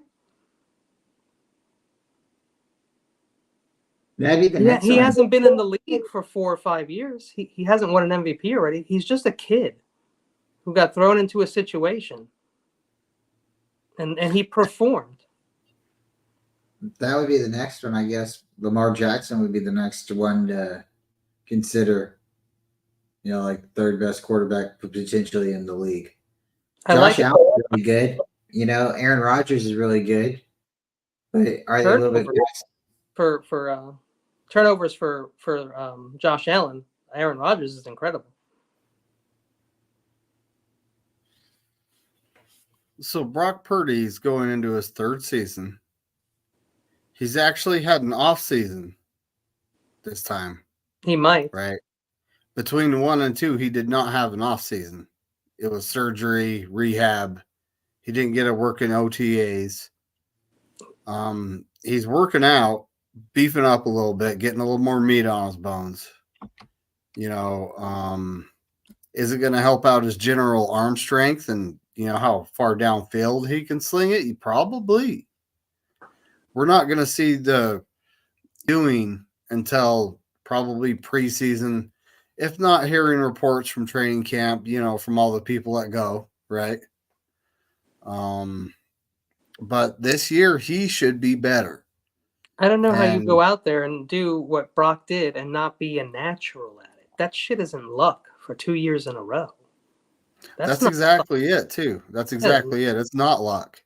That'd be the next He one. hasn't been in the league for 4 or 5 years. He hasn't won an MVP already. He's just a kid who got thrown into a situation, and he performed. That would be the next one, I guess. Lamar Jackson would be the next one to consider. Like third best quarterback potentially in the league. Josh Allen is really good. Aaron Rodgers is really good. But are they a little bit for turnovers for Josh Allen? Aaron Rodgers is incredible. So Brock Purdy's going into his 3rd season. He's actually had an off season this time. He might. Right. Between 1 and 2, he did not have an off season. It was surgery, rehab. He didn't get to work in OTAs. He's working out, beefing up a little bit, getting a little more meat on his bones. Is it going to help out his general arm strength and how far downfield he can sling it? Probably. We're not going to see the doing until probably preseason, if not hearing reports from training camp, from all the people that go, right? But this year he should be better. I don't know how you go out there and do what Brock did and not be a natural at it. That shit isn't luck for 2 years in a row. That's exactly it, too. That's exactly it. It's not luck.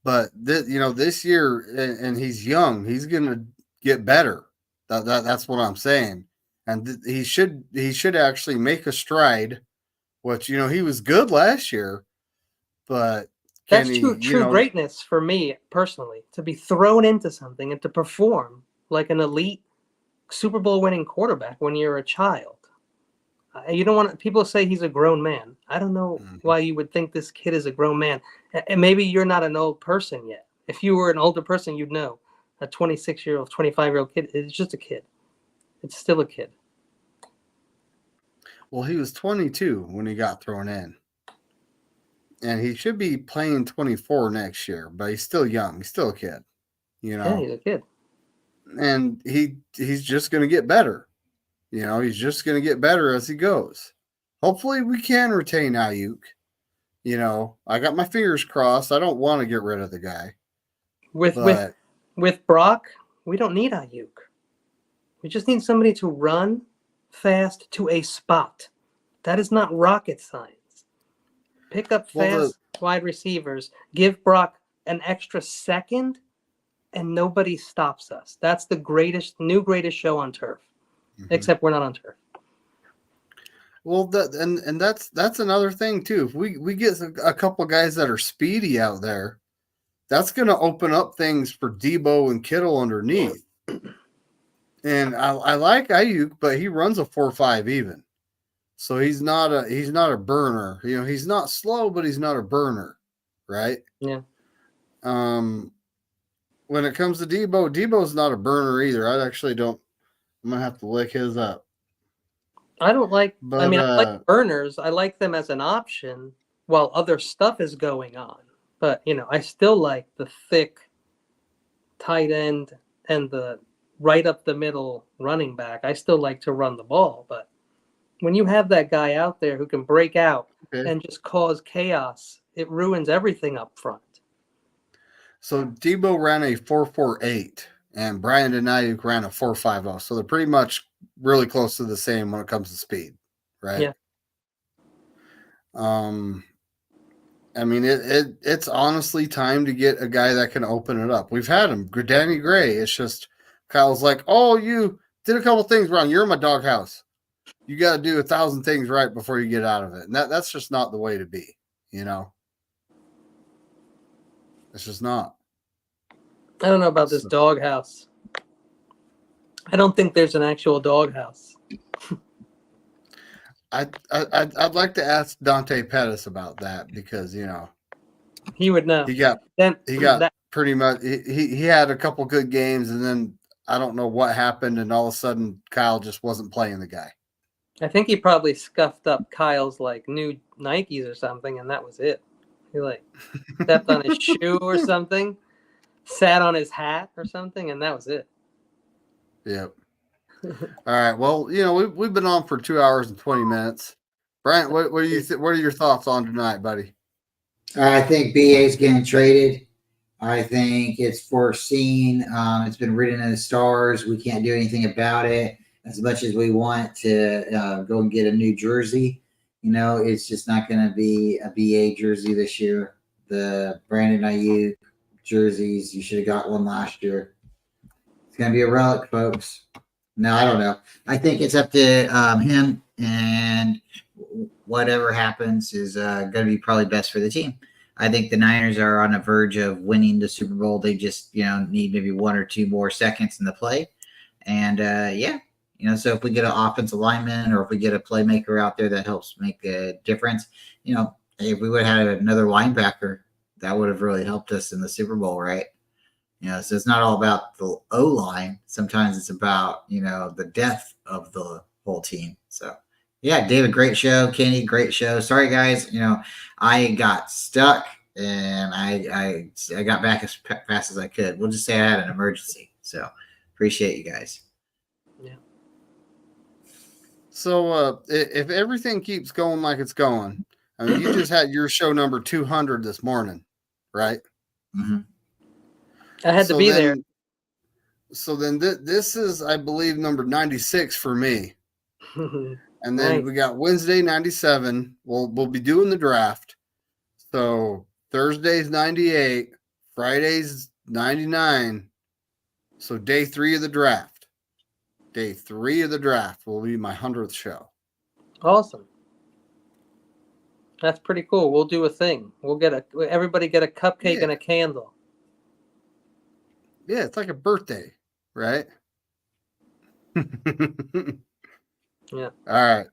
But this year, and he's young, he's going to get better. That's what I'm saying. And he should actually make a stride, which he was good last year, but that's true greatness for me personally, to be thrown into something and to perform like an elite Super Bowl winning quarterback when you're a child. You don't want people say he's a grown man. I don't know why you would think this kid is a grown man. And maybe you're not an old person yet. If you were an older person, you'd know a 26-year-old, 25-year-old kid is just a kid. It's still a kid. Well, he was 22 when he got thrown in. And he should be playing 24 next year, but he's still young. He's still a kid. Yeah, he's a kid. And he's just going to get better. He's just going to get better as he goes. Hopefully we can retain Ayuk. I got my fingers crossed. I don't want to get rid of the guy. With Brock, we don't need Ayuk. We just need somebody to run fast to a spot. That is not rocket science. Pick up fast wide receivers. Give Brock an extra second, and nobody stops us. That's the greatest show on turf. Except we're not on turf. Well, that's another thing too. If we get a couple guys that are speedy out there, that's going to open up things for Debo and Kittle underneath. And I like Ayuk, but he runs a 4.5 even, so he's not a burner. He's not slow, but he's not a burner, right? Yeah. When it comes to Debo's not a burner either. I actually don't. I'm gonna have to lick his up. I don't like. I like burners. I like them as an option while other stuff is going on. But I still like the thick tight end and the right up the middle running back. I still like to run the ball, but when you have that guy out there who can break out and just cause chaos, it ruins everything up front. So Debo ran a 4.48. And Brandon Ayuk ran a 4.50, so they're pretty much really close to the same when it comes to speed, right? Yeah. It's honestly time to get a guy that can open it up. We've had him, Danny Gray. It's just Kyle's like, oh, you did a couple things wrong. You're in my doghouse. You got to do 1,000 things right before you get out of it, and that's just not the way to be. It's just not. I don't know about this doghouse. I don't think there's an actual doghouse. I'd like to ask Dante Pettis about that because he would know. He got pretty much. He had a couple good games, and then I don't know what happened, and all of a sudden Kyle just wasn't playing the guy. I think he probably scuffed up Kyle's new Nikes or something, and that was it. He stepped on his shoe or something. Sat on his hat or something, and that was it. Yep. All right. Well, we've been on for 2 hours and 20 minutes. Bryant, what do you what are your thoughts on tonight, buddy? I think BA's getting traded. I think it's foreseen. It's been written in the stars. We can't do anything about it. As much as we want to go and get a new jersey, it's just not going to be a BA jersey this year. The Brandon Ayuk jerseys, you should have got one last year. It's going to be a relic, folks. No, I don't know. I think it's up to him, and whatever happens is going to be probably best for the team. I think the Niners are on the verge of winning the Super Bowl. They just, need maybe 1 or 2 more seconds in the play. And so if we get an offensive lineman or if we get a playmaker out there that helps make a difference, if we would have had another linebacker, that would have really helped us in the Super Bowl, right? You know, so it's not all about the O line. Sometimes it's about, you know, the depth of the whole team. So yeah, David, great show. Kenny, great show. Sorry guys, you know, I got stuck and I got back as fast as I could. We'll just say I had an emergency. So appreciate you guys. Yeah. So if everything keeps going like it's going, I mean, you just had your show number 200 this morning, right? Mm-hmm. I had to be there. So then this is, I believe, number 96 for me. And then Nice. we got Wednesday 97. We'll be doing the draft. So Thursday's 98, Friday's 99. So day 3 of the draft. Day 3 of the draft will be my 100th show. Awesome. That's pretty cool. We'll do a thing. Everybody get a cupcake Yeah. and a candle. Yeah, it's like a birthday, right? Yeah. All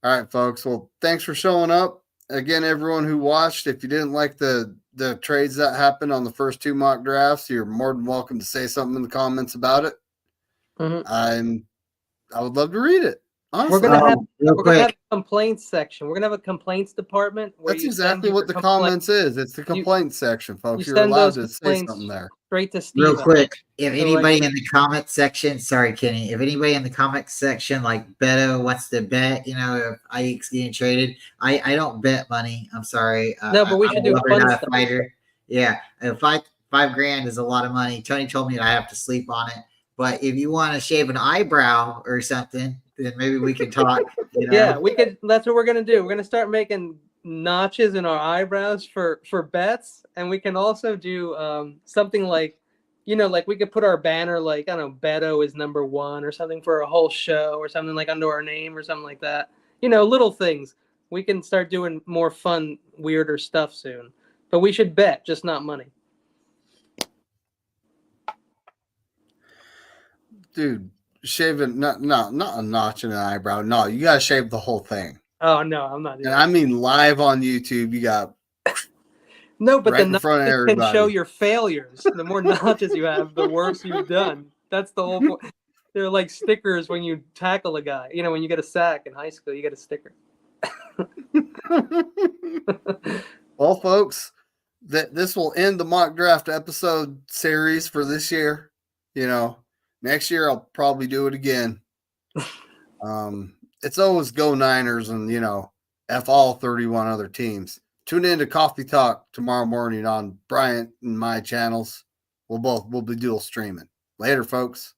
right, folks. Well, thanks for showing up. Again, everyone who watched, if you didn't like the trades that happened on the first 2 mock drafts, you're more than welcome to say something in the comments about it. Mm-hmm. I would love to read it. Honestly. We're gonna have real we're gonna have quick. a complaints section. We're gonna have a complaints department where That's you exactly send what your the complaint comments is. It's the complaints section, folks. you You're send allowed those to say complaints something there. straight to Steve. Real quick, if So, anybody like- in the comment section, sorry, Kenny, if anybody in the comment section like Beto wants to bet, you know, if Ike's getting traded, I don't bet money. I'm sorry. No, but we I'm should a do lover, fun not a stuff. fighter. Yeah, five grand is a lot of money. Tony told me that I have to sleep on it. But if you want to shave an eyebrow or something, then maybe we can talk. You know? Yeah, we could. That's what we're gonna do. We're gonna start making notches in our eyebrows for bets, and we can also do something like, you know, like we could put our banner like, I don't know, Beto is number 1 or something for a whole show or something like under our name or something like that. You know, little things. We can start doing more fun, weirder stuff soon. But we should bet, just not money. Dude, shaving not a notch in an eyebrow. No, you gotta shave the whole thing. Oh no, I'm not doing And that. I mean live on YouTube. You got No, but right the in front of notches can show everybody. your failures. The more notches you have, the worse you've done. That's the whole point. They're like stickers when you tackle a guy. You know, when you get a sack in high school, you get a sticker. Well, folks, this will end the mock draft episode series for this year. You know, next year I'll probably do it again. It's always go Niners and, you know, F all 31 other teams. Tune in to Coffee Talk tomorrow morning on Bryant and my channels. We'll be dual streaming. Later, folks.